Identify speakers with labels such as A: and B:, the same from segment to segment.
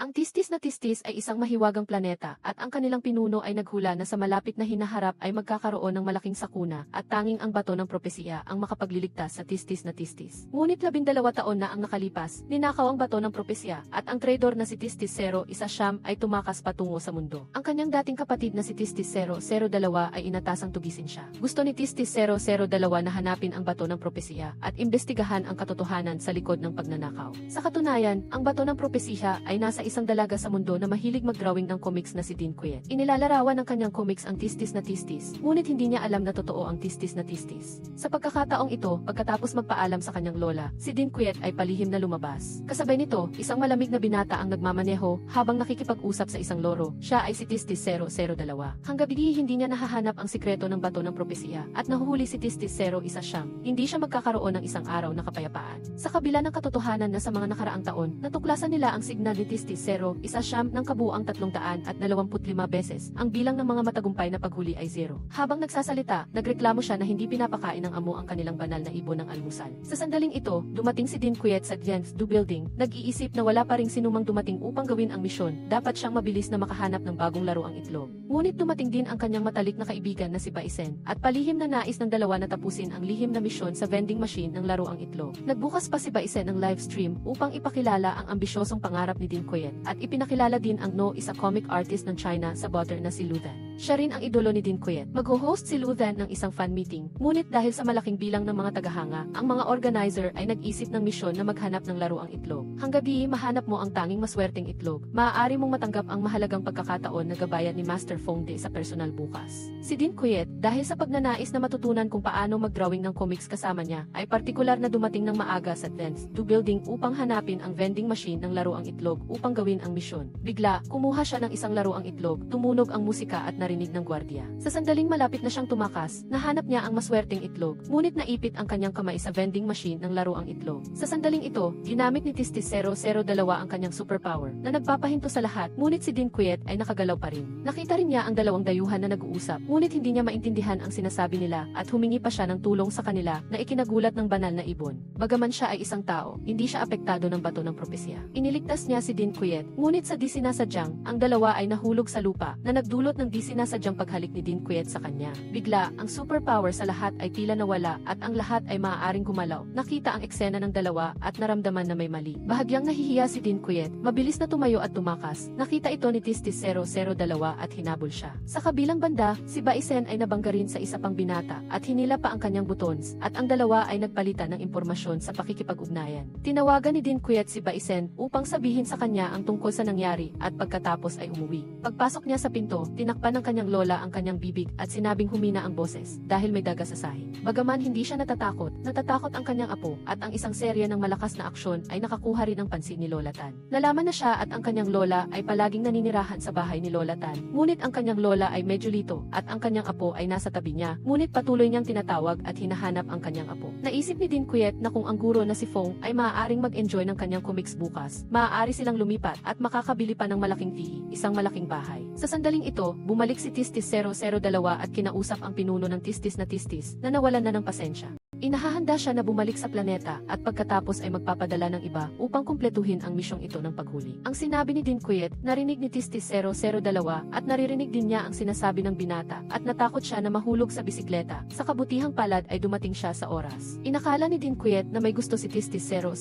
A: Ang Tistis na Tistis ay isang mahiwagang planeta at ang kanilang pinuno ay naghula na sa malapit na hinaharap ay magkakaroon ng malaking sakuna at tanging ang bato ng propesiya ang makapagliligtas sa Tistis na Tistis. Ngunit 12 taon na ang nakalipas, ninakaw ang bato ng propesya at ang traidor na si Tistis 0-1 ay tumakas patungo sa mundo. Ang kanyang dating kapatid na si Tistis 0-2 ay inatasang tugisin siya. Gusto ni Tistis 0-2 na hanapin ang bato ng propesiya at imbestigahan ang katotohanan sa likod ng pagnanakaw. Sa katunayan, ang bato ng propesiya ay nasa isang dalaga sa mundo na mahilig mag-drawing ng comics na si Dean Quet. Inilalarawan ng kanyang comics ang Tistis na Tistis, ngunit hindi niya alam na totoo ang Tistis na Tistis. Sa pagkakataong ito, pagkatapos magpaalam sa kanyang lola, si Dean Quet ay palihim na lumabas. Kasabay nito, isang malamig na binata ang nagmamaneho habang nakikipag-usap sa isang loro. Siya ay si Tistis 0-2. Hanggang hindi niya nahahanap ang sikreto ng bato ng propesiya at nahuhuli si Tistis 0-1. Hindi siya magkakaroon ng isang araw na kapayapaan. Sa kabila ng katotohanan na sa mga nakaraang taon, natuklasan nila ang signal ni Tistis 0-1 ng kabuuang 325 beses. Ang bilang ng mga matagumpay na paghuli ay 0. Habang nagsasalita, nagreklamo siya na hindi pinapakain ng amo ang kanilang banal na ibon ng almusal. Sa sandaling ito, dumating si Dean Quet sa Advanced Do Building, nag-iisip na wala pa ring sinumang dumating upang gawin ang misyon. Dapat siyang mabilis na makahanap ng bagong laro ang itlog. Ngunit dumating din ang kanyang matalik na kaibigan na si Baisen, at palihim na nais ng dalawa na tapusin ang lihim na misyon sa vending machine ng laro ang itlog. Nagbukas pa si Baisen ng live stream upang ipakilala ang ambisyosong pangarap ni Dean Quet, at ipinakilala din ang No is a comic artist ng China sa Butter na si Luthan. Siya rin ang idolo ni Dean Quet. Mag-host si Luthan ng isang fan meeting, ngunit dahil sa malaking bilang ng mga tagahanga, ang mga organizer ay nag-isip ng misyon na maghanap ng laro ang itlog. Hanggang mahanap mo ang tanging maswerteng itlog, maaari mong matanggap ang mahalagang pagkakataon na gabayan ni Master Fong De sa personal bukas. Si Dean Quet, dahil sa pagnanais na matutunan kung paano mag-drawing ng comics kasama niya, ay partikular na dumating ng maaga sa Advanced Do Building upang hanapin ang vending machine ng laro ang itlog upang gawin ang misyon. Bigla, kumuha siya ng isang laro ang itlog, tumunog ang musika at narinig ng gwardiya. Sa sandaling malapit na siyang tumakas, nahanap niya ang maswerteng itlog, ngunit naipit ang kanyang kamay sa vending machine ng laro ang itlog. Sa sandaling ito, ginamit ni Tistis 0-2 ang kanyang superpower, na nagpapahinto sa lahat, ngunit si Dean Quet ay nakagalaw pa rin. Nakita rin niya ang dalawang dayuhan na nag-uusap, ngunit hindi niya maintindihan ang sinasabi nila, at humingi pa siya ng tulong sa kanila na ikinagulat ng banal na ibon. Bagaman siya ay isang tao, hindi siya apektado ng bato ng propesya. Iniligtas niya si Dean Quet, ngunit sa di sinasadyang, ang dalawa ay nahulog sa lupa, na nagdulot ng di sinasadyang paghalik ni Dean Quet sa kanya. Bigla, ang superpower sa lahat ay tila nawala, at ang lahat ay maaaring gumalaw. Nakita ang eksena ng dalawa, at naramdaman na may mali. Bahagyang nahihiya si Dean Quet, mabilis na tumayo at tumakas. Nakita ito ni Tistis 0-2 at hinabol siya. Sa kabilang banda, si Baisen ay nabangga rin sa isa pang binata, at hinila pa ang kanyang buttons, at ang dalawa ay nagpalitan ng impormasyon sa pakikipag-ugnayan. Tinawagan ni Dean Quet si Baisen upang sabihin sa kanya ang tungkol sa nangyari, at pagkatapos ay umuwi. Pagpasok niya sa pinto, tinakpan ng kanyang lola ang kanyang bibig at sinabing humina ang boses dahil may daga sa sahig. Bagaman hindi siya natatakot ang kanyang apo, at ang isang serye ng malakas na aksyon ay nakakuha rin ng pansin ni Lola Tan. Nalaman na siya at ang kanyang lola ay palaging naninirahan sa bahay ni Lola Tan, ngunit ang kanyang lola ay medyo lito at ang kanyang apo ay nasa tabi niya, ngunit patuloy niyang tinatawag at hinahanap ang kanyang apo. Naisip ni Dean Quet na kung ang guro na si Fong ay maaaring mag-enjoy ng kanyang comics bukas, maaari silang lumipat at makakabili pa ng malaking tihi, isang malaking bahay. Sa sandaling ito, bumalik si Tistis 0-2 at kinausap ang pinuno ng Tistis na Tistis na nawalan na ng pasensya. Inahahanda siya na bumalik sa planeta at pagkatapos ay magpapadala ng iba upang kumpletuhin ang misyong ito ng paghuli. Ang sinabi ni Dean Quet, narinig ni Tistis 0-2 at naririnig din niya ang sinasabi ng binata at natakot siya na mahulog sa bisikleta. Sa kabutihang palad ay dumating siya sa oras. Inakala ni Dean Quet na may gusto si Tistis 0-2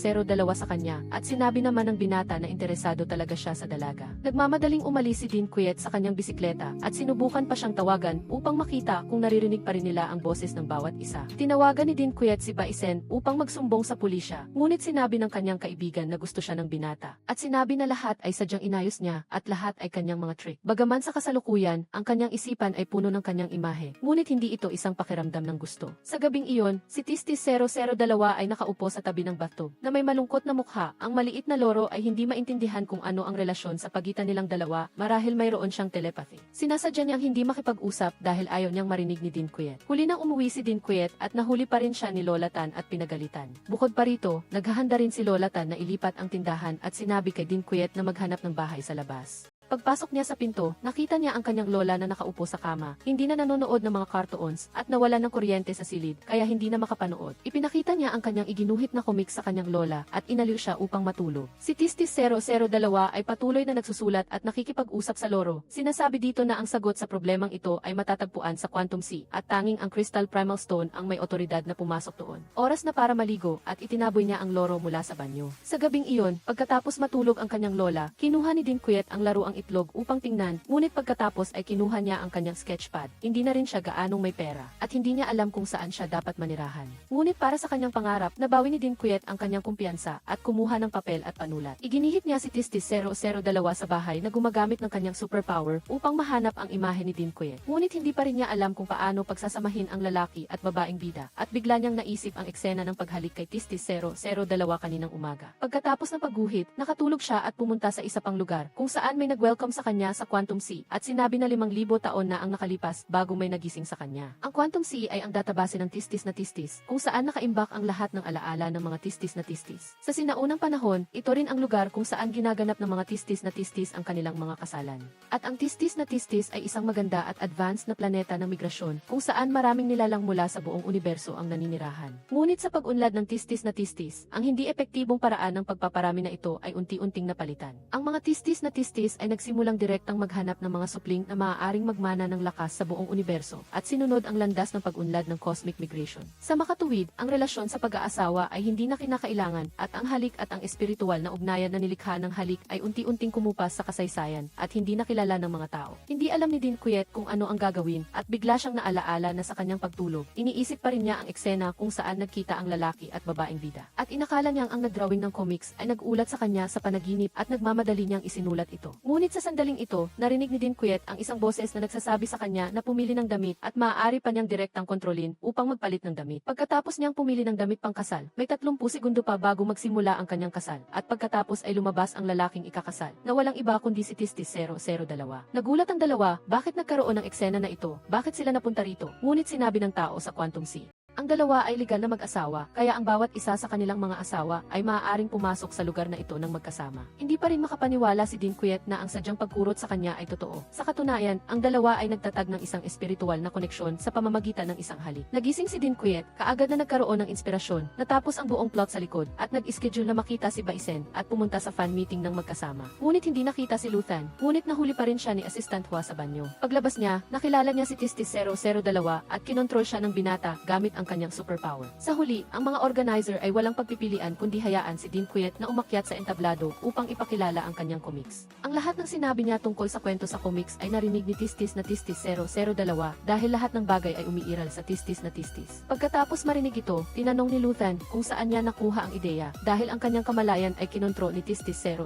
A: sa kanya at sinabi naman ng binata na interesado talaga siya sa dalaga. Nagmamadaling umalis si Dean Quet sa kanyang bisikleta at sinubukan pa siyang tawagan upang makita kung naririnig pa rin nila ang boses ng bawat isa. Tinawagan ni Dean Quet si Baisen upang magsumbong sa pulisya, ngunit sinabi ng kanyang kaibigan na gusto siya ng binata, at sinabi na lahat ay sadyang inayos niya at lahat ay kanyang mga trick. Bagaman sa kasalukuyan, ang kanyang isipan ay puno ng kanyang imahe, ngunit hindi ito isang pakiramdam ng gusto. Sa gabing iyon, si Tistis 0-2 ay nakaupo sa tabi ng bathtub, na may malungkot na mukha. Ang maliit na loro ay hindi maintindihan kung ano ang relasyon sa pagitan nilang dalawa, marahil mayroon siyang telepathy. Sinasadya niyang hindi makipag-usap dahil ayaw niyang marinig ni Dean Quet. Huli nang umuwi si Dean Quet at nahuli pa rin siya ni Lola Tan at pinagalitan. Bukod pa rito, naghahanda rin si Lola Tan na ilipat ang tindahan at sinabi kay Dean Quet na maghanap ng bahay sa labas. Pagpasok niya sa pinto, nakita niya ang kanyang lola na nakaupo sa kama, hindi na nanonood ng mga cartoons, at nawalan ng kuryente sa silid, kaya hindi na makapanood. Ipinakita niya ang kanyang iginuhit na comics sa kanyang lola, at inaliw siya upang matulog. Si Tistis 002 ay patuloy na nagsusulat at nakikipag-usap sa loro. Sinasabi dito na ang sagot sa problemang ito ay matatagpuan sa Quantum Sea, at tanging ang Crystal Primal Stone ang may otoridad na pumasok doon. Oras na para maligo, at itinaboy niya ang loro mula sa banyo. Sa gabing iyon, pagkatapos matulog ang kanyang lola, kinuha ni Dinquet ang laruang itlog upang tingnan, ngunit pagkatapos ay kinuha niya ang kanyang sketchpad. Hindi na rin siya gaanong may pera, at hindi niya alam kung saan siya dapat manirahan. Ngunit para sa kanyang pangarap, nabawi ni Dinquet ang kanyang kumpiyansa, at kumuha ng papel at panulat. Iginihit niya si Tistis 002 sa bahay na gumagamit ng kanyang superpower upang mahanap ang imahe ni Dinquet. Ngunit hindi pa rin niya alam kung paano pagsasamahin ang lalaki at babaeng bida, at bigla niyang naisip ang eksena ng paghalik kay Tistis 002 kaninang umaga. Pagkatapos ng pagguhit, nakatulog siya at pumunta sa isa pang lugar, kung saan may nag-welcome sa kanya sa Quantum Sea, at sinabi na 5,000 taon na ang nakalipas bago may nagising sa kanya. Ang Quantum Sea ay ang database ng Tistis na Tistis, kung saan nakaimbak ang lahat ng alaala ng mga Tistis na Tistis. Sa sinaunang panahon, ito rin ang lugar kung saan ginaganap ng mga Tistis na Tistis ang kanilang mga kasalan. At ang Tistis na Tistis ay isang maganda at advanced na planeta ng migrasyon, kung saan maraming nilalang mula sa buong universo ang naninirahan. Ngunit sa pag-unlad ng Tistis na Tistis, ang hindi epektibong paraan ng pagpaparami na ito ay unti-unting napalitan. Ang mga Tistis na Tistis ay nagsimulang direktang maghanap ng mga supling na maaaring magmana ng lakas sa buong universo, at sinunod ang landas ng pag-unlad ng cosmic migration. Sa makatuwid, ang relasyon sa pag-aasawa ay hindi na kinakailangan, at ang halik at ang espiritual na ugnayan na nilikha ng halik ay unti-unting kumupas sa kasaysayan, at hindi nakilala ng mga tao. Hindi alam ni Dinquet kung ano ang gagawin, at bigla siyang naalaala na sa kanyang pagtulog, iniisip pa rin niya ang eksena kung saan nagkita ang lalaki at babaeng bida. At inakala niyang ang nagdrawing ng comics ay nagulat sa kanya sa panaginip at nagmamadali niyang isinulat ito. Ngunit sa sandaling ito, narinig ni Dinquet ang isang boses na nagsasabi sa kanya na pumili ng damit at maaari pa niyang direktang kontrolin upang magpalit ng damit. Pagkatapos niyang pumili ng damit pangkasal, may 30 segundo pa bago magsimula ang kanyang kasal, at pagkatapos ay lumabas ang lalaking ikakasal, na walang iba kundi si Tistis 002. Nagulat ang dalawa, bakit nagkaroon ng eksena na ito, bakit sila napunta rito, ngunit sinabi ng tao sa Quantum Sea. Ang dalawa ay legal na mag-asawa, kaya ang bawat isa sa kanilang mga asawa ay maaaring pumasok sa lugar na ito ng magkasama. Hindi pa rin makapaniwala si Dinquet na ang sadyang pagkurot sa kanya ay totoo. Sa katunayan, ang dalawa ay nagtatag ng isang espiritual na koneksyon sa pamamagitan ng isang halik. Nagising si Dinquet, kaagad na nagkaroon ng inspirasyon, natapos ang buong plot sa likod, at nag-schedule na makita si Baisen at pumunta sa fan meeting ng magkasama. Ngunit hindi nakita si Luthan, ngunit nahuli pa rin siya ni Assistant Hua sa banyo. Paglabas niya, nakilala niya si Tistis 002 at kinontrol siya ng binata gamit ang kanyang superpower. Sa huli, ang mga organizer ay walang pagpipilian kundi hayaan si Dinquet na umakyat sa entablado upang ipakilala ang kanyang comics. Ang lahat ng sinabi niya tungkol sa kwento sa comics ay narinig ni Tistis na Tistis 002 dahil lahat ng bagay ay umiiral sa Tistis na Tistis. Pagkatapos marinig ito, tinanong ni Luthan kung saan niya nakuha ang ideya dahil ang kanyang kamalayan ay kinontrol ni Tistis 002.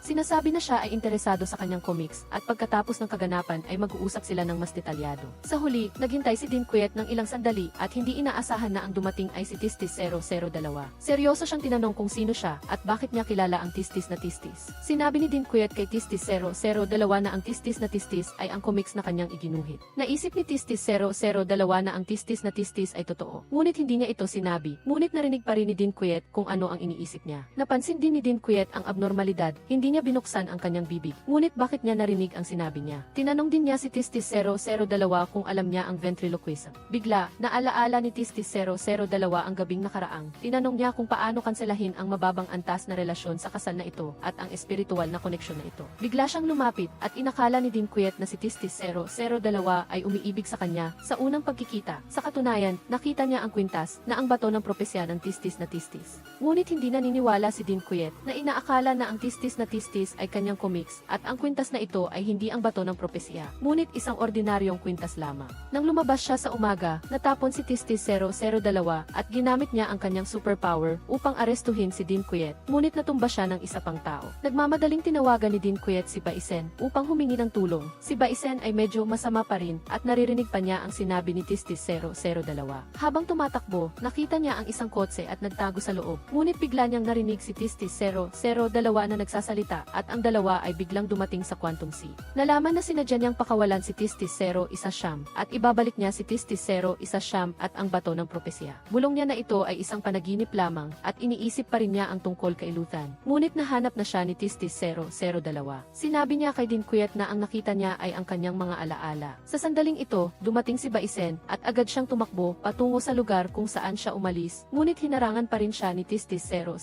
A: Sinasabi na siya ay interesado sa kanyang comics, at pagkatapos ng kaganapan ay mag-uusap sila ng mas detalyado. Sa huli, naghintay si Dinquet ng ilang sandali at hindi inaasahan na ang dumating ay si Tistis 002. Seryoso siyang tinanong kung sino siya at bakit niya kilala ang Tistis na Tistis. Sinabi ni Dinquet kay Tistis 002 na ang Tistis na Tistis ay ang comics na kanyang iginuhit. Naisip ni Tistis 002 na ang Tistis na Tistis ay totoo. Ngunit hindi niya ito sinabi. Ngunit narinig pa rin ni Dinquet kung ano ang iniisip niya. Napansin din ni Dinquet ang abnormalidad. Hindi niya binuksan ang kanyang bibig. Ngunit bakit niya narinig ang sinabi niya? Tinanong din niya si Tistis 002 kung alam niya ang ventriloquism. Bigla, naalaala ni Tistis 002 ang gabing nakaraang. Tinanong niya kung paano kanselahin ang mababang antas na relasyon sa kasal na ito at ang espiritual na koneksyon na ito. Bigla siyang lumapit at inakala ni Dinquet na si Tistis 002 ay umiibig sa kanya sa unang pagkikita. Sa katunayan, nakita niya ang kwintas na ang bato ng propesya ng Tistis na Tistis. Ngunit hindi naniniwala si Dinquet na inaakala na ang Tistis na Tistis ay kanyang comics at ang kwintas na ito ay hindi ang bato ng propesya, ngunit isang ordinaryong kwintas lamang. Nang lumabas siya sa umaga, natapon si Tistis 002 at ginamit niya ang kanyang superpower upang arestuhin si Dinquet, ngunit natumba siya ng isa pang tao. Nagmamadaling tinawagan ni Dinquet si Baisen upang humingi ng tulong. Si Baisen ay medyo masama pa rin at naririnig pa niya ang sinabi ni Tistis 002. Habang tumatakbo, nakita niya ang isang kotse at nagtago sa loob, ngunit bigla niyang narinig si Tistis 002 na nagsasalita at ang dalawa ay biglang dumating sa Quantum Sea. Nalaman na sinadya niyang pakawalan si Tistis 0 at ibabalik niya si Tistis 0 at ang ang bato ng propesya. Bulong niya na ito ay isang panaginip lamang at iniisip pa rin niya ang tungkol kay Luthan. Ngunit nahanap na siya ni Tistis 002. Sinabi niya kay Dinquet na ang nakita niya ay ang kanyang mga alaala. Sa sandaling ito, dumating si Baisen at agad siyang tumakbo patungo sa lugar kung saan siya umalis, ngunit hinarangan pa rin siya ni Tistis 002.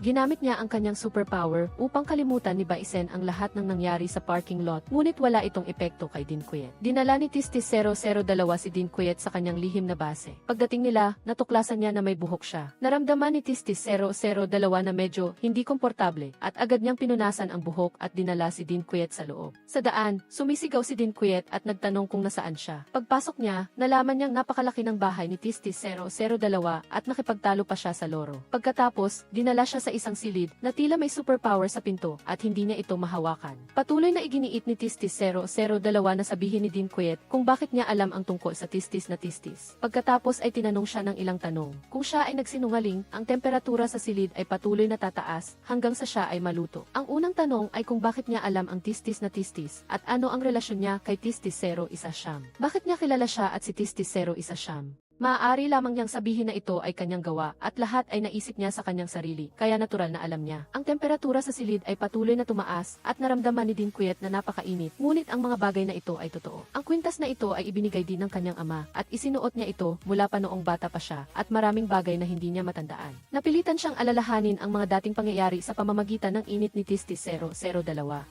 A: Ginamit niya ang kanyang superpower upang kalimutan ni Baisen ang lahat ng nangyari sa parking lot, ngunit wala itong epekto kay Dinquet. Dinala ni Tistis 002 si Dinquet sa kanyang lihim na base. Pagdating nila, natuklasan niya na may buhok siya. Naramdaman ni Tistis 002 na medyo hindi komportable at agad niyang pinunasan ang buhok at dinala si Dinquet sa loob. Sa daan, sumisigaw si Dinquet at nagtanong kung nasaan siya. Pagpasok niya, nalaman niyang napakalaki ng bahay ni Tistis 002 at nakipagtalo pa siya sa loro. Pagkatapos, dinala siya sa isang silid na tila may superpower sa pinto at hindi niya ito mahawakan. Patuloy na iginiit ni Tistis 002 na sabihin ni Dinquet kung bakit niya alam ang tungkol sa Tistis na Tistis. Pagkatapos ay tinanong siya ng ilang tanong. Kung siya ay nagsinungaling, ang temperatura sa silid ay patuloy na tataas hanggang sa siya ay maluto. Ang unang tanong ay kung bakit niya alam ang Tistis na Tistis at ano ang relasyon niya kay Tistis 001. Bakit niya kilala siya at si Tistis 001? Maaari lamang niyang sabihin na ito ay kanyang gawa at lahat ay naisip niya sa kanyang sarili, kaya natural na alam niya. Ang temperatura sa silid ay patuloy na tumaas at naramdaman ni Dinquet na napakainit, ngunit ang mga bagay na ito ay totoo. Ang kwintas na ito ay ibinigay din ng kanyang ama at isinuot niya ito mula pa noong bata pa siya at maraming bagay na hindi niya matandaan. Napilitan siyang alalahanin ang mga dating pangyayari sa pamamagitan ng init ni Tistis 002.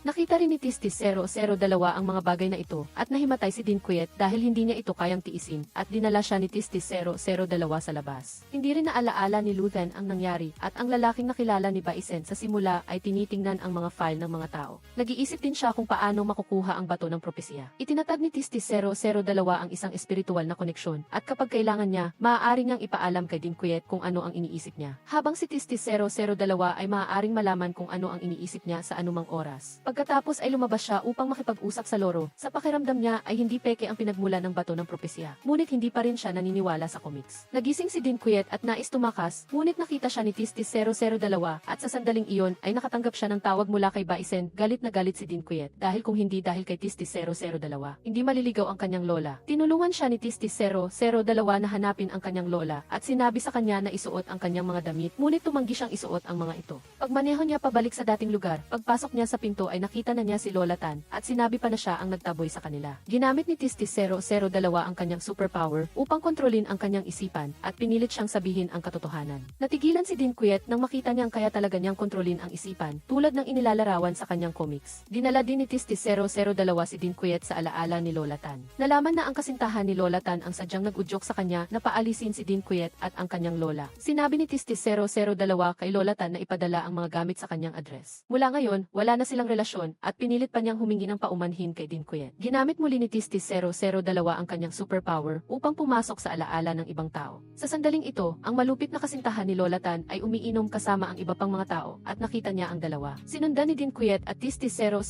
A: Nakita rin ni Tistis 002 ang mga bagay na ito at nahimatay si Dinquet dahil hindi niya ito kayang tiisin at dinala siya ni Tistis 002 sa labas. Hindi rin naalaala ni Luthan ang nangyari at ang lalaking nakilala ni Baisen sa simula ay tinitingnan ang mga file ng mga tao. Nag-iisip din siya kung paano makukuha ang bato ng propesya. Itinatag ni Tistis 002 ang isang espiritual na koneksyon at kapag kailangan niya, maaari niyang ipaalam kay Dinquet kung ano ang iniisip niya. Habang si Tistis 002 ay maaaring malaman kung ano ang iniisip niya sa anumang oras. Pagkatapos ay lumabas siya upang makipag-usap sa loro. Sa pakiramdam niya ay hindi peke ang pinagmula ng bato ng propesya. Ngunit hindi pa rin siya naniniwala sa comics. Nagising si Dinquet at nais tumakas, ngunit nakita siya ni Tistis 002 at sa sandaling iyon ay nakatanggap siya ng tawag mula kay Baisen. Galit na galit si Dinquet dahil kung hindi dahil kay Tistis 002, hindi maliligaw ang kanyang lola. Tinulungan siya ni Tistis 002 na hanapin ang kanyang lola at sinabi sa kanya na isuot ang kanyang mga damit, ngunit tumanggi siyang isuot ang mga ito. Pagmaneho niya pabalik sa dating lugar, pagpasok niya sa pinto ay nakita na niya si Lola Tan at sinabi pa na siya ang nagtaboy sa kanila. Ginamit ni Tistis 002 ang kanyang superpower upang kontrolin ang kanyang isipan at pinilit siyang sabihin ang katotohanan. Natigilan si Dinquet nang makita niyang kaya talaga niyang kontrolin ang isipan tulad ng inilalarawan sa kanyang comics. Dinala din ni Tistis 002 si Dinquet sa alaala ni Lola Tan. Nalaman na ang kasintahan ni Lola Tan ang sadyang nag-udyok sa kanya na paalisin si Dinquet at ang kanyang lola. Sinabi ni Tistis 002 kay Lola Tan na ipadala ang mga gamit sa kanyang address. Mula ngayon, wala na silang relasyon at pinilit pa niyang humingi ng paumanhin kay Dinquet. Ginamit muli ni Tistis 002 ang kanyang superpower upang pumasok sa alaala ng ibang tao. Sa sandaling ito, ang malupit na kasintahan ni Lola Tan ay umiinom kasama ang iba pang mga tao at nakita niya ang dalawa. Sinundan ni Dinquet at Tistis 002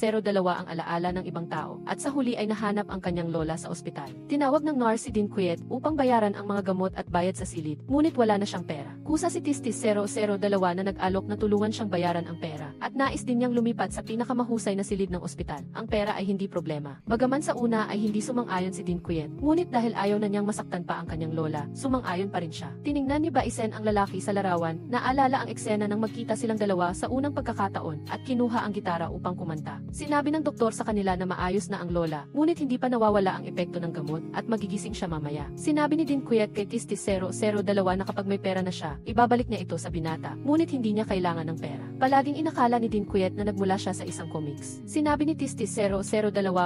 A: ang alaala ng ibang tao at sa huli ay nahanap ang kanyang lola sa ospital. Tinawag ng nurse si Dinquet upang bayaran ang mga gamot at bayad sa silid, ngunit wala na siyang pera. Kusa si Tistis 002 na nag-alok na tulungan siyang bayaran ang pera at nais din niyang lumipat sa pinakamahusay na silid ng ospital. Ang pera ay hindi problema. Bagaman sa una ay hindi sumang-ayon si Dinquet, ngunit dahil ayaw na niyang masaktan pa ang kanyang lola, sumang-ayon pa rin siya. Tiningnan ni Baisen ang lalaki sa larawan, naalala ang eksena nang magkita silang dalawa sa unang pagkakataon at kinuha ang gitara upang kumanta. Sinabi ng doktor sa kanila na maayos na ang lola, ngunit hindi pa nawawala ang epekto ng gamot at magigising siya mamaya. Sinabi ni Dinquet kay Tistis 002 na kapag may pera na siya, ibabalik niya ito sa binata, ngunit hindi niya kailangan ng pera. Palaging inakala ni Dinquet na nagmula siya sa isang comics. Sinabi ni Tistis 002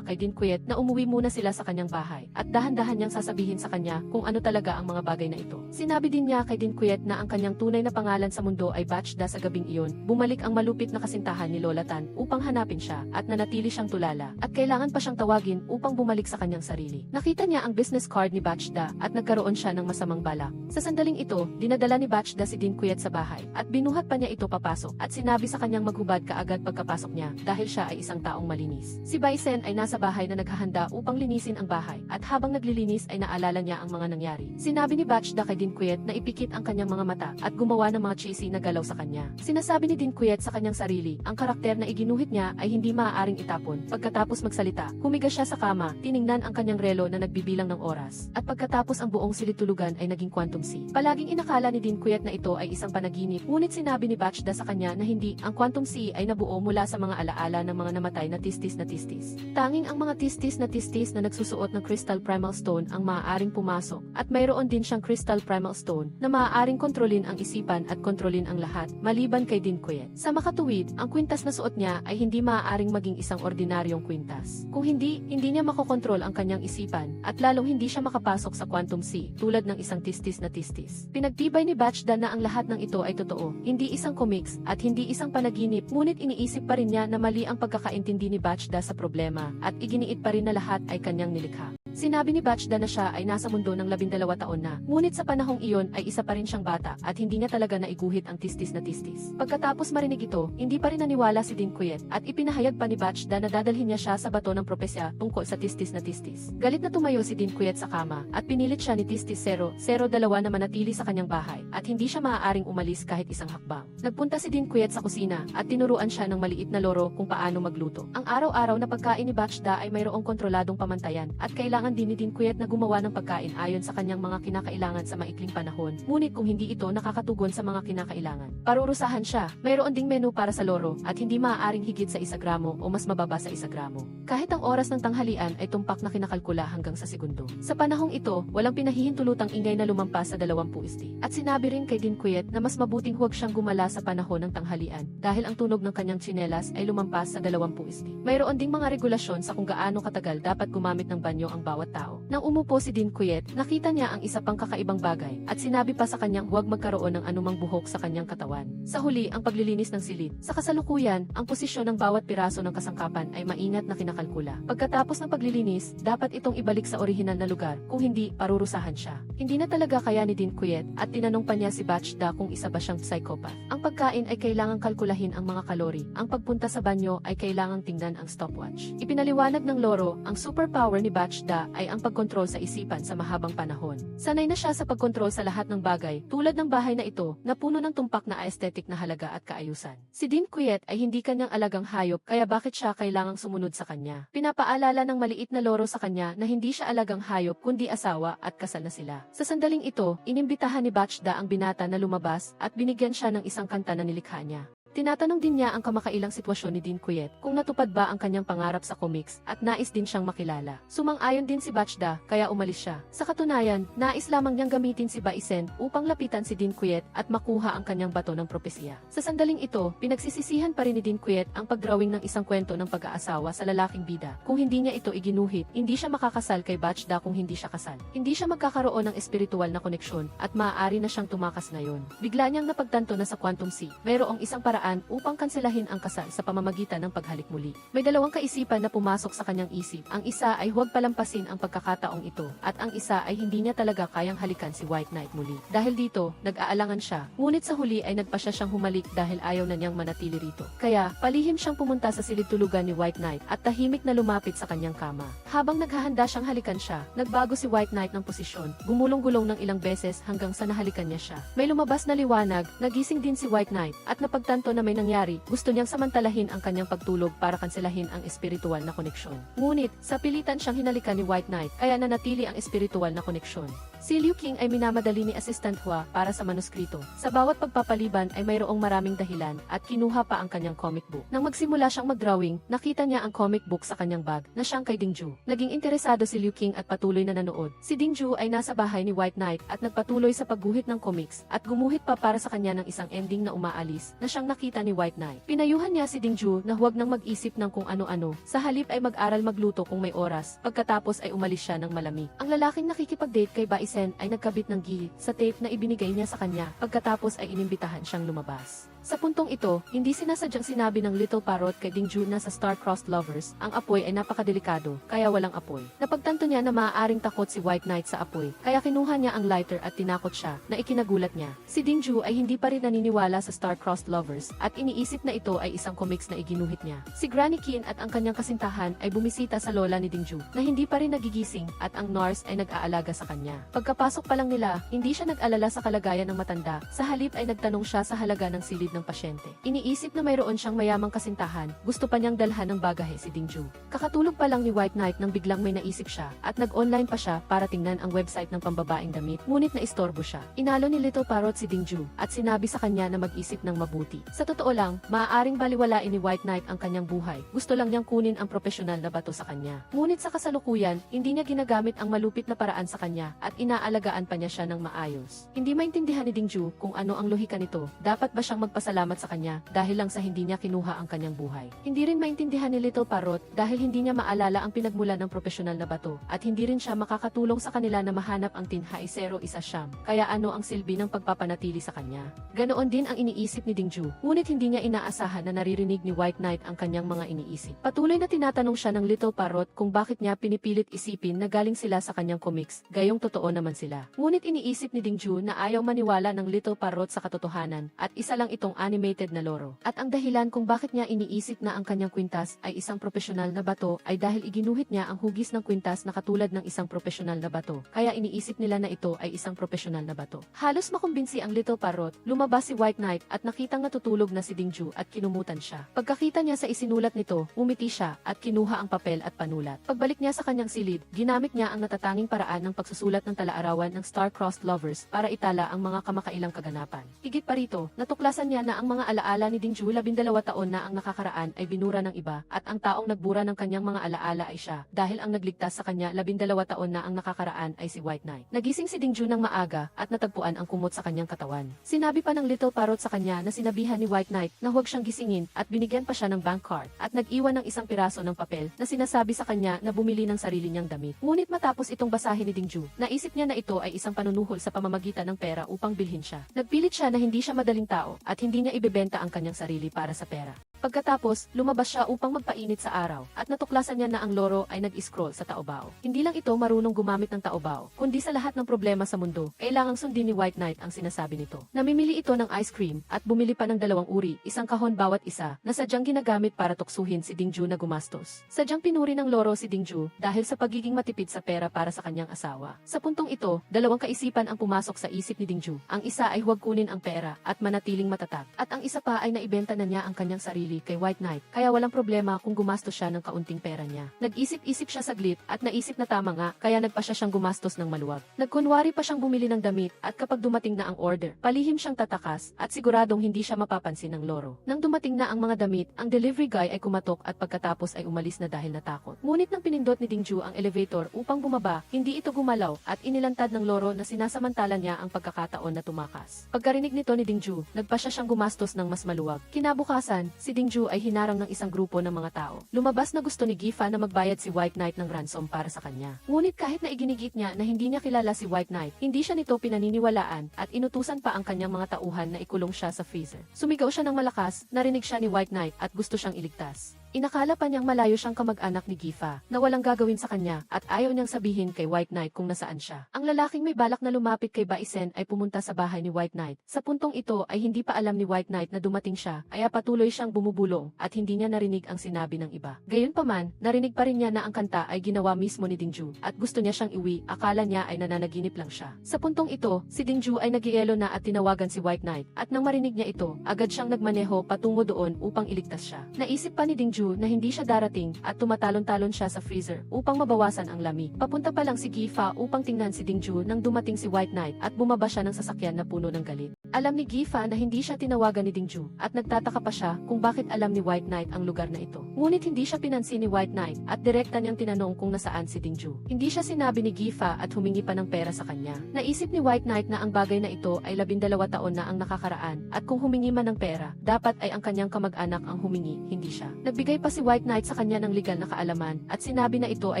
A: kay Dinquet na umuwi muna sila sa kanyang bahay at dahan-dahan niyang sasabihin sa kanya kung ano talaga ang mga bagay na ito. Sinabi din niya kay Dinquet na ang kanyang tunay na pangalan sa mundo ay Batchda. Sa gabing iyon, bumalik ang malupit na kasintahan ni Lola Tan upang hanapin siya at nanatili siyang tulala at kailangan pa siyang tawagin upang bumalik sa kanyang sarili. Nakita niya ang business card ni Batchda at nagkaroon siya ng masamang balak. Sa sandaling ito, dinadala ni Batchda si Dinquet sa bahay at binuhat pa niya ito papasok at sinabi sa kanyang maghubad kaagad pagkapasok niya dahil siya ay isang taong malinis. Si Baisen ay nasa bahay na naghahanda upang linisin ang bahay at habang naglilinis ay naalala niya ang mga nangyari. nangyayari. Sinabi ni Bachda kay Dinquet na ipikit ang kanyang mga mata at gumawa ng mga cheesy na galaw sa kanya. Sinasabi ni Dinquet sa kanyang sarili, ang karakter na iginuhit niya ay hindi maaaring itapon. Pagkatapos magsalita, humiga siya sa kama, tiningnan ang kanyang relo na nagbibilang ng oras. At pagkatapos ang buong silid-tulugan ay naging quantum sea. Palaging inakala ni Dinquet na ito ay isang panaginip, ngunit sinabi ni Bachda sa kanya na hindi, ang quantum sea ay nabuo mula sa mga alaala ng mga namatay na tistis na tistis. Tanging ang mga tistis na nagsusuot ng Crystal Primal Stone ang maaaring pumasok, at mayroon din siyang Crystal Primal Stone na maaaring kontrolin ang isipan at kontrolin ang lahat, maliban kay Dinquet. Sa makatuwid, ang kwintas na suot niya ay hindi maaaring maging isang ordinaryong kwintas. Kung hindi niya makokontrol ang kanyang isipan, at lalong hindi siya makapasok sa quantum sea, tulad ng isang tistis na tistis. Pinagtibay ni Bachda na ang lahat ng ito ay totoo, hindi isang comics, at hindi isang panaginip, ngunit iniisip pa rin niya na mali ang pagkakaintindi ni Bachda sa problema, at iginiit pa rin na lahat ay kanyang nilikha. Sinabi ni Bachda na siya ay nasa mundo ng 12 taon na, ngunit sa panahong iyon ay isa pa rin siyang bata at hindi niya talaga naiguhit ang tistis na tistis. Pagkatapos marinig ito, hindi pa rin naniwala si Dinquet at ipinahayag pa ni Bachda na dadalhin niya siya sa bato ng propesya tungkol sa tistis na tistis. Galit na tumayo si Dinquet sa kama at pinilit siya ni Tistis 002 na manatili sa kanyang bahay at hindi siya maaaring umalis kahit isang hakbang. Nagpunta si Dinquet sa kusina at tinuruan siya ng maliit na loro kung paano magluto. Ang araw-araw na pagkain ni Bachda ay mayroong kontroladong pamantayan at kailangan din ni Dinquet na gumawa ng pagkain ayon sa kanyang mga kinakailangan sa maikling panahon, ngunit kung hindi ito nakakatugon sa mga kinakailangan, parurusahan siya. Mayroon ding menu para sa loro at hindi maaaring higit sa 1 gramo o mas mababa sa 1 gramo. Kahit ang oras ng tanghalian ay tumpak na kinakalkula hanggang sa segundo. Sa panahong ito, walang pinahihintulutang ingay na lumampas sa 20 sti. At sinabi rin kay Dinquet na mas mabuting huwag siyang gumala sa panahon ng tanghalian dahil ang tunog ng kanyang tsinelas ay lumampas sa 20 sti. Mayroon ding mga regulasyon sa kung gaano katagal dapat gumamit ng banyo ang bawat tao. Nang umupo si Dinquet, nakita niya ang isa pang kakaibang bagay at sinabi pa sa kanyang huwag magkaroon ng anumang buhok sa kanyang katawan. Sa huli, ang paglilinis ng silid. Sa kasalukuyan, ang posisyon ng bawat piraso ng kasangkapan ay maingat na kinakalkula. Pagkatapos ng paglilinis, dapat itong ibalik sa orihinal na lugar, kung hindi, parurusahan siya. Hindi na talaga kaya ni Dinquet at tinanong pa niya si Bachda kung isa ba siyang psychopath. Ang pagkain ay kailangang kalkulahin ang mga kalori. Ang pagpunta sa banyo ay kailangang tingnan ang stopwatch. Ipinaliwanag ng loro, ang superpower ni Bachda ay ang pagkontrol sa isipan sa mahabang panahon. Sanay na siya sa pagkontrol sa lahat ng bagay, tulad ng bahay na ito, na puno ng tumpak na aesthetic na halaga at kaayusan. Si Dinquet ay hindi kanyang alagang hayop, kaya bakit siya kailangang sumunod sa kanya? Pinapaalala ng maliit na loro sa kanya na hindi siya alagang hayop kundi asawa at kasal na sila. Sa sandaling ito, inimbitahan ni Bachda ang binata na lumabas at binigyan siya ng isang kanta na nilikha niya. Tinatanong din niya ang kamakailang sitwasyon ni Dinquet kung natupad ba ang kanyang pangarap sa comics at nais din siyang makilala. Sumang-ayon din si Bachda kaya umalis siya. Sa katunayan, nais lamang niyang gamitin si Baisen upang lapitan si Dinquet at makuha ang kanyang bato ng propesya. Sa sandaling ito, pinagsisisihan pa rin ni Dinquet ang pagdrawing ng isang kwento ng pag-aasawa sa lalaking bida. Kung hindi niya ito iginuhit, hindi siya makakasal kay Bachda kung hindi siya kasal. Hindi siya magkakaroon ng espiritual na koneksyon at maaari na siyang tumakas ngayon. Bigla niyang napagtanto na sa Quantum Sea, mayroong isang paraan upang kanselahin ang kasal sa pamamagitan ng paghalik muli. May dalawang kaisipan na pumasok sa kanyang isip. Ang isa ay huwag palampasin ang pagkakataong ito, at ang isa ay hindi niya talaga kayang halikan si White Knight muli. Dahil dito, nag-aalangan siya, ngunit sa huli ay nagpasya siyang humalik dahil ayaw na niyang manatili rito. Kaya, palihim siyang pumunta sa silid-tulugan ni White Knight at tahimik na lumapit sa kanyang kama. Habang naghahanda siyang halikan siya, nagbago si White Knight ng posisyon, gumulong-gulong ng ilang beses hanggang sa nahalikan niya siya. May lumabas na liwanag, nagising din si White Knight, at napagtanto na may nangyari, gusto niyang samantalahin ang kanyang pagtulog para kanselahin ang espiritual na koneksyon. Ngunit, sa pilitan siyang hinalikan ni White Knight, kaya nanatili ang espiritual na koneksyon. Si Liu Qing ay minamadali ni Assistant Hua para sa manuskrito. Sa bawat pagpapaliban ay mayroong maraming dahilan at kinuha pa ang kanyang comic book. Nang magsimula siyang mag-drawing, nakita niya ang comic book sa kanyang bag na siyang kay Dingju. Naging interesado si Liu Qing at patuloy na nanood. Si Dingju ay nasa bahay ni White Knight at nagpatuloy sa pagguhit ng comics at gumuhit pa para sa kanya ng isang ending na umaalis na siyang nakita ni White Knight. Pinayuhan niya si Dingju na huwag nang mag-isip ng kung ano-ano. Sa halip ay mag-aral magluto kung may oras. Pagkatapos ay umalis siya ng malamig. Ang lalaking nakikipag-date kay Baisen ay nagkabit ng gihit sa tape na ibinigay niya sa kanya. Pagkatapos ay inimbitahan siyang lumabas. Sa puntong ito, hindi sinasadyang sinabi ng Little Parrot kay Dingju na sa star-crossed lovers, ang apoy ay napakadelikado, kaya walang apoy. Napagtanto niya na maaaring takot si White Knight sa apoy, kaya kinuha niya ang lighter at tinakot siya, na ikinagulat niya. Si Dingju ay hindi pa rin naniniwala sa star-crossed lovers, at iniisip na ito ay isang comics na iginuhit niya. Si Granny Qin at ang kanyang kasintahan ay bumisita sa lola ni Dingju, na hindi pa rin nagigising, at ang nurse ay nag-aalaga sa kanya. Pagkapasok pa lang nila, hindi siya nag-alala sa kalagayan ng matanda, sa halip ay nagtanong siya sa halaga ng silid ng pasyente. Iniisip na mayroon siyang mayamang kasintahan, gusto pa niyang dalhan ng bagahe si Dingju. Kakatulog pa lang ni White Knight nang biglang may naisip siya, at nag-online pa siya para tingnan ang website ng pambabaeng damit, ngunit naistorbo siya. Inalo ni Little Parrot si Dingju, at sinabi sa kanya na mag-isip ng mabuti. Sa totoo lang, maaaring baliwalain ni White Knight ang kanyang buhay. Gusto lang niyang kunin ang profesional na bato sa kanya. Ngunit sa kasalukuyan, hindi niya ginagamit ang malupit na paraan sa kanya, at inaalagaan pa niya siya ng maayos. Hindi maintindihan ni Dingju kung ano ang lohika nito. Dapat ba siyang magpasalamat sa kanya dahil lang sa hindi niya kinuha ang kanyang buhay? Hindi rin maintindihan ni Little Parrot dahil hindi niya maalala ang pinagmulan ng profesional na bato, at hindi rin siya makakatulong sa kanila na mahanap ang Tinha 0 isa siyam. Kaya ano ang silbi ng pagpapanatili sa kanya? Ganoon din ang iniisip ni Dingju, ngunit hindi niya inaasahan na naririnig ni White Knight ang kanyang mga iniisip. Patuloy na tinatanong siya ng Little Parrot kung bakit niya pinipilit isipin na galing sila sa kanyang comics, gayong totoo naman sila. Ngunit iniisip ni Dingju na ayaw maniwala ng Little Parrot sa katotohanan, at isa lang itong animated na loro. At ang dahilan kung bakit niya iniisip na ang kanyang kwintas ay isang profesional na bato ay dahil iginuhit niya ang hugis ng kwintas na katulad ng isang profesional na bato. Kaya iniisip nila na ito ay isang profesional na bato. Halos makumbinsi ang Little Parrot, lumabas si White Knight at nakitang natutulog na si Dingju at kinumutan siya. Pagkakita niya sa isinulat nito, umiti siya at kinuha ang papel at panulat. Pagbalik niya sa kanyang silid, ginamit niya ang natatanging paraan ng pagsusulat ng talaarawan ng star-crossed lovers para itala ang mga kamakailang kaganapan. Higit pa rito, natuklasan niya na ang mga alaala ni Dingju 12 taon na ang nakakaraan ay binura ng iba, at ang taong nagbura ng kanyang mga alaala ay siya, dahil ang nagligtas sa kanya 12 taon na ang nakakaraan ay si White Knight. Nagising si Dingju ng maaga at natagpuan ang kumot sa kanyang katawan. Sinabi pa ng Little Parrot sa kanya na sinabihan ni White Knight na huwag siyang gisingin, at binigyan pa siya ng bank card, at nag-iwan ng isang piraso ng papel na sinasabi sa kanya na bumili ng sarili niyang damit. Ngunit matapos itong basahin ni Dingju, naisip niya na ito ay isang panunuhol sa pamamagitan ng pera upang bilhin siya. Nagpilit siya na hindi siya madaling tao, at hindi niya ibebenta ang kanyang sarili para sa pera. Pagkatapos, lumabas siya upang magpainit sa araw, at natuklasan niya na ang loro ay nag-scroll sa taobao. Hindi lang ito marunong gumamit ng taobao, kundi sa lahat ng problema sa mundo, kailangang sundin ni White Knight ang sinasabi nito. Namimili ito ng ice cream, at bumili pa ng 2 uri, isang kahon bawat isa, na sadyang ginagamit para tuksuhin si Dingju na gumastos. Sadyang pinuri ng loro si Dingju, dahil sa pagiging matipid sa pera para sa kanyang asawa. Sa puntong ito, 2 kaisipan ang pumasok sa isip ni Dingju. Ang isa ay huwag kunin ang pera, at manatiling matatag. At ang isa pa ay naibenta na niya ang kanyang sarili kay White Knight, kaya walang problema kung gumastos siya ng kaunting pera niya. Nag-isip-isip siya saglit, at naisip na tama nga, kaya nagpasya siyang gumastos ng maluwag. Nagkunwari pa siyang bumili ng damit, at kapag dumating na ang order, palihim siyang tatakas, at siguradong hindi siya mapapansin ng loro. Nang dumating na ang mga damit, ang delivery guy ay kumatok at pagkatapos ay umalis na dahil natakot. Ngunit nang pinindot ni Dingju ang elevator upang bumaba, hindi ito gumalaw, at inilantad ng loro na sinasamantala niya ang pagkakataon na tumakas. Pagkarinig nito ni Dingju, nagpasya siyang gumastos ng mas maluwag. Kinabukasan, si Dingju ay hinarang ng isang grupo ng mga tao. Lumabas na gusto ni Gifa na magbayad si White Knight ng ransom para sa kanya. Ngunit kahit na iginigit niya na hindi niya kilala si White Knight, hindi siya nito pinaniniwalaan, at inutusan pa ang kanyang mga tauhan na ikulong siya sa freezer. Sumigaw siya ng malakas, narinig siya ni White Knight at gusto siyang iligtas. Inakala pa niyang malayo siyang kamag-anak ni Gifa, na walang gagawin sa kanya, at ayaw niyang sabihin kay White Knight kung nasaan siya. Ang lalaking may balak na lumapit kay Baisen ay pumunta sa bahay ni White Knight. Sa puntong ito ay hindi pa alam ni White Knight na dumating siya, kaya patuloy siyang bumubulong, at hindi niya narinig ang sinabi ng iba. Gayunpaman, narinig pa rin niya na ang kanta ay ginawa mismo ni Dingju, at gusto niya siyang iwi, akala niya ay nananaginip lang siya. Sa puntong ito, si Dingju ay nagielo na at tinawagan si White Knight, at nang marinig niya ito, agad siyang nagmaneho patungo doon upang iligtas siya. Naisip pa ni Dingju na hindi siya darating, at tumatalon-talon siya sa freezer upang mabawasan ang lamig. Papunta pa lang si Gifa upang tingnan si Dingju nang dumating si White Knight, at bumaba siya ng sasakyan na puno ng galit. Alam ni Gifa na hindi siya tinawagan ni Dingju, at nagtataka pa siya kung bakit alam ni White Knight ang lugar na ito. Ngunit hindi siya pinansin ni White Knight, at direkta niyang tinanong kung nasaan si Dingju. Hindi siya sinabi ni Gifa at humingi pa ng pera sa kanya. Naisip ni White Knight na ang bagay na ito ay 12 taon na ang nakakaraan, at kung humingi man ng pera, dapat ay ang kanyang kamag-anak ang humingi, hindi siya. Nagbigay Nagbigay pa si White Knight sa kanya ng legal na kaalaman at sinabi na ito ay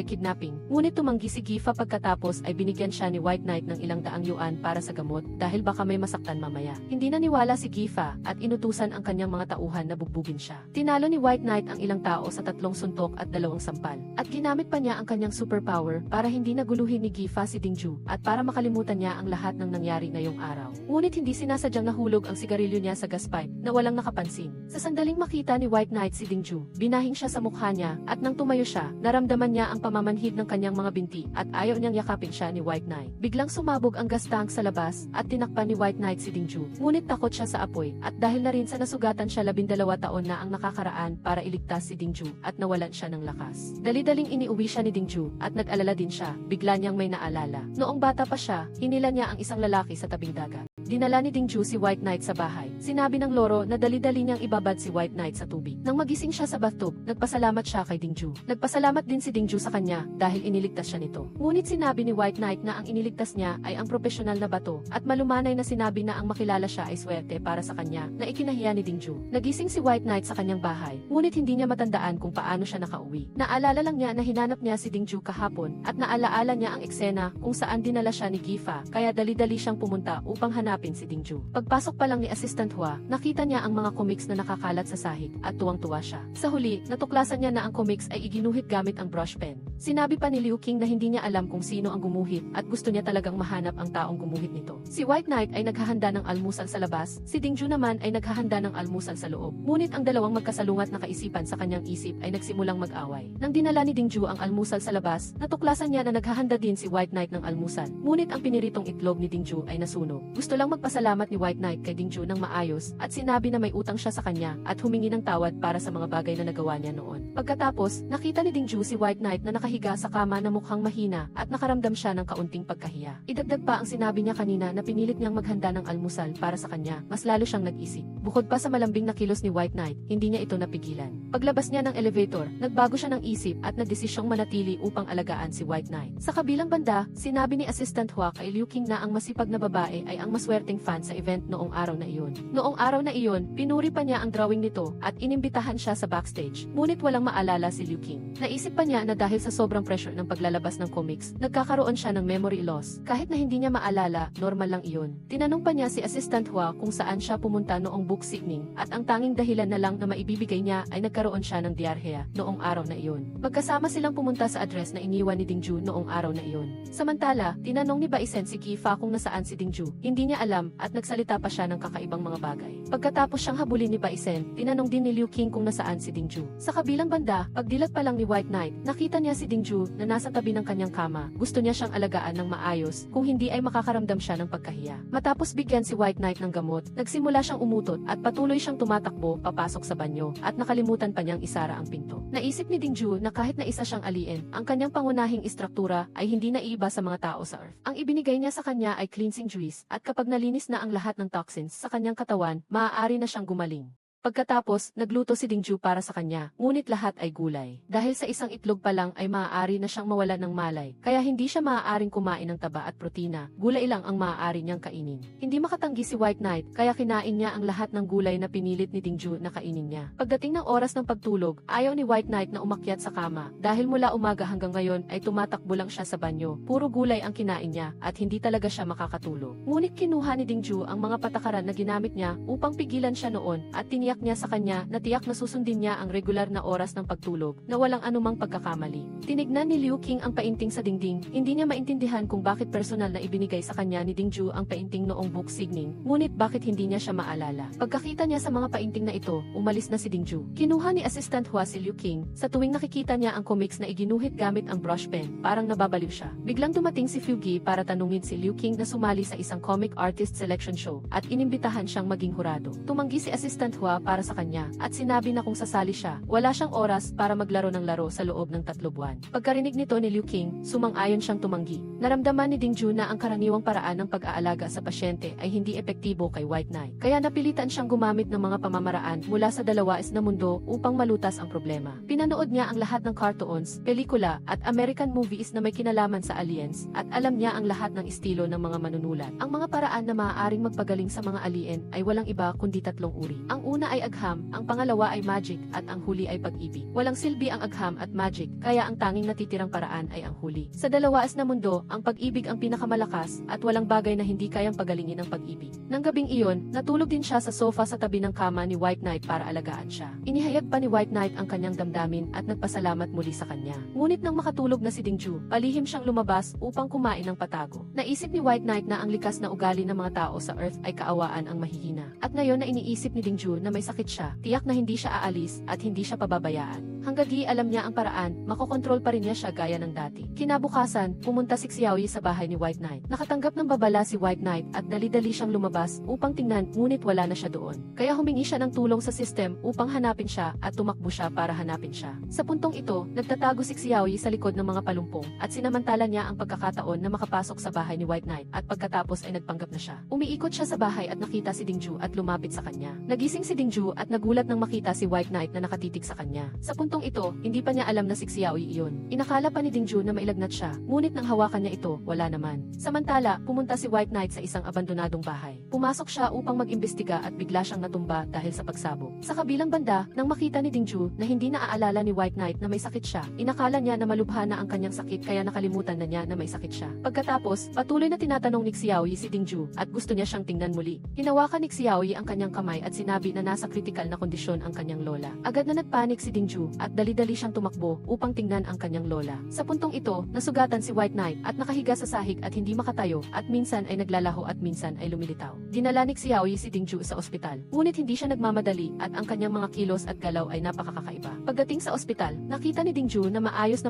A: kidnapping. Ngunit tumanggi si Gifa pagkatapos ay binigyan siya ni White Knight ng ilang daang yuan para sa gamot dahil baka may masaktan mamaya. Hindi naniwala si Gifa at inutusan ang kanyang mga tauhan na bugbugin siya. Tinalo ni White Knight ang ilang tao sa 3 suntok at 2 sampal. At ginamit pa niya ang kanyang superpower para hindi naguluhin ni Gifa si Dingju at para makalimutan niya ang lahat ng nangyari ngayong araw. Ngunit hindi sinasadyang nahulog ang sigarilyo niya sa gas pipe na walang nakapansin. Sa sandaling makita ni White Knight si Dingju, binahing siya sa mukha niya at nang tumayo siya, naramdaman niya ang pamamanhid ng kanyang mga binti at ayaw niyang yakapin siya ni White Knight. Biglang sumabog ang gas tank sa labas at tinakpan ni White Knight si Dingju. Ngunit takot siya sa apoy at dahil na rin sa nasugatan siya 12 taon na ang nakakaraan para iligtas si Dingju at nawalan siya ng lakas. Dali-daling iniuwi siya ni Dingju at nag-alala din siya, bigla niyang may naalala. Noong bata pa siya, hinila niya ang isang lalaki sa tabing dagat. Dinala ni Dingju si White Knight sa bahay. Sinabi ng loro na dali-dali niyang ibabad si White Knight sa tubig. Nang magising siya sa bathtub, nagpasalamat siya kay Dingju. Nagpasalamat din si Dingju sa kanya dahil iniligtas siya nito. Ngunit sinabi ni White Knight na ang iniligtas niya ay ang profesional na bato at malumanay na sinabi na ang makilala siya ay swerte para sa kanya na ikinahiya ni Dingju. Nagising si White Knight sa kanyang bahay, ngunit hindi niya matandaan kung paano siya nakauwi. Naalala lang niya na hinanap niya si Dingju kahapon at naalaala niya ang eksena kung saan dinala siya ni Gifa kaya dali-dali siyang pumunta upang hanapin si Dingju. Pagpasok pa lang ni Assistant Hua, nakita niya ang mga comics na nakakalat sa sahig at tuwang-tuwa siya. Sa huli, natuklasan niya na ang comics ay iginuhit gamit ang brush pen. Sinabi pa ni Liu Qing na hindi niya alam kung sino ang gumuhit at gusto niya talagang mahanap ang taong gumuhit nito. Si White Knight ay naghahanda ng almusal sa labas, si Dingju naman ay naghahanda ng almusal sa loob. Ngunit ang dalawang magkasalungat na kaisipan sa kanyang isip ay nagsimulang mag-away. Nang dinala ni Dingju ang almusal sa labas, natuklasan niya na naghahanda din si White Knight ng almusal. Ngunit ang piniritong itlog ni Dingju ay nasunog. Gusto lang magpasalamat ni White Knight kay Dingju ng maayos at sinabi na may utang siya sa kanya at humingi ng tawad para sa mga bagay na nagawa niya noon. Pagkatapos, nakita ni Dingju si White Knight na nakahiga sa kama na mukhang mahina at nakaramdam siya ng kaunting pagkahiya. Idagdag pa ang sinabi niya kanina na pinilit niyang maghanda ng almusal para sa kanya, mas lalo siyang nag-isip. Bukod pa sa malambing na kilos ni White Knight, hindi niya ito napigilan. Paglabas niya ng elevator, nagbago siya ng isip at nagdesisyong manatili upang alagaan si White Knight. Sa kabilang banda, sinabi ni Assistant Hua kay Liu Qing na ang masipag na babae ay ang maswerteng fan sa event noong araw na iyon. Noong araw na iyon, pinuri pa niya ang drawing nito at inimbitahan siya sa backstage. Ngunit walang maalala si Liu Qing. Naisip pa niya na dahil sa sobrang pressure ng paglalabas ng comics, nagkakaroon siya ng memory loss. Kahit na hindi niya maalala, normal lang iyon. Tinanong pa niya si Assistant Hua kung saan siya pumunta noong book signing at ang tanging dahilan na lang na maibibigay niya ay nagkaroon siya ng diarrhea noong araw na iyon. Magkasama silang pumunta sa address na iniwan ni Dingju noong araw na iyon. Samantala, tinanong ni Baisen si Gifa kung nasaan si Dingju. Hindi niya alam at nagsalita pa siya ng kakaibang mga bagay. Pagkatapos siyang habulin ni Baisen, tinanong din ni Liu Qing kung nasaan si Dingju. Sa kabilang banda, pagdilat pa lang ni White Knight, nakita niya si Dingju na nasa tabi ng kanyang kama. Gusto niya siyang alagaan ng maayos, kung hindi ay makakaramdam siya ng pagkahiya. Matapos bigyan si White Knight ng gamot, nagsimula siyang umutot at patuloy siyang tumatakbo papasok sa banyo at nakalimutan pa niyang isara ang pinto. Naisip ni Dingju na kahit na isa siyang alien, ang kanyang pangunahing istruktura ay hindi naiiba sa mga tao sa Earth. Ang ibinigay niya sa kanya ay cleansing juice at kapag nalinis na ang lahat ng toxins sa kanyang katawan, maaari na siyang gumaling. Pagkatapos, nagluto si Dingju para sa kanya, ngunit lahat ay gulay. Dahil sa isang itlog pa lang ay maaari na siyang mawalan ng malay, kaya hindi siya maaaring kumain ng taba at protina, gulay lang ang maaari niyang kainin. Hindi makatanggi si White Knight, kaya kinain niya ang lahat ng gulay na pinilit ni Dingju na kainin niya. Pagdating ng oras ng pagtulog, ayaw ni White Knight na umakyat sa kama, dahil mula umaga hanggang ngayon ay tumatakbo lang siya sa banyo, puro gulay ang kinain niya, at hindi talaga siya makakatulog. Ngunit kinuha ni Dingju ang mga patakaran na ginamit niya upang pigilan siya noon, at tiniyak niya sa kanya na tiyak na susundin niya ang regular na oras ng pagtulog na walang anumang pagkakamali. Tinignan ni Liu Qing ang painting sa dingding, hindi niya maintindihan kung bakit personal na ibinigay sa kanya ni Dingju ang painting noong book signing, ngunit bakit hindi niya siya maalala. Pagkakita niya sa mga painting na ito, umalis na si Dingju. Kinuha ni Assistant Hua si Liu Qing, sa tuwing nakikita niya ang comics na iginuhit gamit ang brush pen, parang nababaliw siya. Biglang dumating si Fugi para tanungin si Liu Qing na sumali sa isang comic artist selection show, at inimbitahan siyang maging hurado. Tumanggi si Assistant Hua para sa kanya, at sinabi na kung sasali siya, wala siyang oras para maglaro ng laro sa loob ng 3 buwan. Pagkarinig nito ni Liu Qing, sumang-ayon siyang tumanggi. Naramdaman ni Dingju na ang karaniwang paraan ng pag-aalaga sa pasyente ay hindi epektibo kay White Knight. Kaya napilitan siyang gumamit ng mga pamamaraan mula sa dalawais na mundo upang malutas ang problema. Pinanood niya ang lahat ng cartoons, pelikula, at American movies na may kinalaman sa aliens, at alam niya ang lahat ng estilo ng mga manunulat. Ang mga paraan na maaaring magpagaling sa mga alien ay walang iba kundi 3 uri. Ang una ay ay agham, ang pangalawa ay magic, at ang huli ay pag-ibig. Walang silbi ang agham at magic, kaya ang tanging natitirang paraan ay ang huli. Sa dalawaas na mundo, ang pag-ibig ang pinakamalakas, at walang bagay na hindi kayang pagalingin ang pag-ibig. Nang gabing iyon, natulog din siya sa sofa sa tabi ng kama ni White Knight para alagaan siya. Inihayag pa ni White Knight ang kanyang damdamin at nagpasalamat muli sa kanya. Ngunit nang makatulog na si Dingju, palihim siyang lumabas upang kumain ng patago. Naisip ni White Knight na ang likas na ugali ng mga tao sa Earth ay kaawaan ang mahihina. At ngayon na iniisip ni Dingju na may sakit siya, tiyak na hindi siya aalis at hindi siya pababayaan. Hangga't di alam niya ang paraan, makokontrol pa rin niya siya gaya ng dati. Kinabukasan, pumunta si Xiaoyi sa bahay ni White Knight. Nakatanggap ng babala si White Knight at dali-dali siyang lumabas upang tingnan, ngunit wala na siya doon. Kaya humingi siya ng tulong sa system upang hanapin siya at tumakbo siya para hanapin siya. Sa puntong ito, nagtatago si Xiaoyi sa likod ng mga palumpong at sinamantala niya ang pagkakataon na makapasok sa bahay ni White Knight at pagkatapos ay nagpanggap na siya. Umiikot siya sa bahay at nakita si Dingju at lumapit sa kanya. Nagising si Dingju at nagulat nang makita si White Knight na nakatitig sa kanya. Sa puntong ito, hindi pa niya alam na si Xiaoyi iyon. Inakala pa ni Dingju na mailagnat siya, ngunit nang hawakan niya ito, wala naman. Samantala, pumunta si White Knight sa isang abandonadong bahay. Pumasok siya upang mag-imbestiga at bigla siyang natumba dahil sa pagsabog. Sa kabilang banda, nang makita ni Dingju na hindi naaalala ni White Knight na may sakit siya, inakala niya na malubha na ang kanyang sakit kaya nakalimutan na niya na may sakit siya. Pagkatapos, patuloy na tinatanong ni Xiaoyi si Dingju at gusto niya siyang tingnan muli. Hinawakan ni Xiaoyi ang kanyang kamay at sinabi na nasa kritikal na kondisyon ang kanyang lola. Agad na nagpanik si Dingju at dali-dali siyang tumakbo upang tingnan ang kanyang lola. Sa puntong ito, nasugatan si White Knight at nakahiga sa sahig at hindi makatayo at minsan ay naglalaho at minsan ay lumilitaw. Dinala ni Xiaoyi si Dingju sa ospital. Ngunit hindi siya nagmamadali at ang kanyang mga kilos at galaw ay napakakaiba. Pagdating sa ospital, nakita ni Dingju na maayos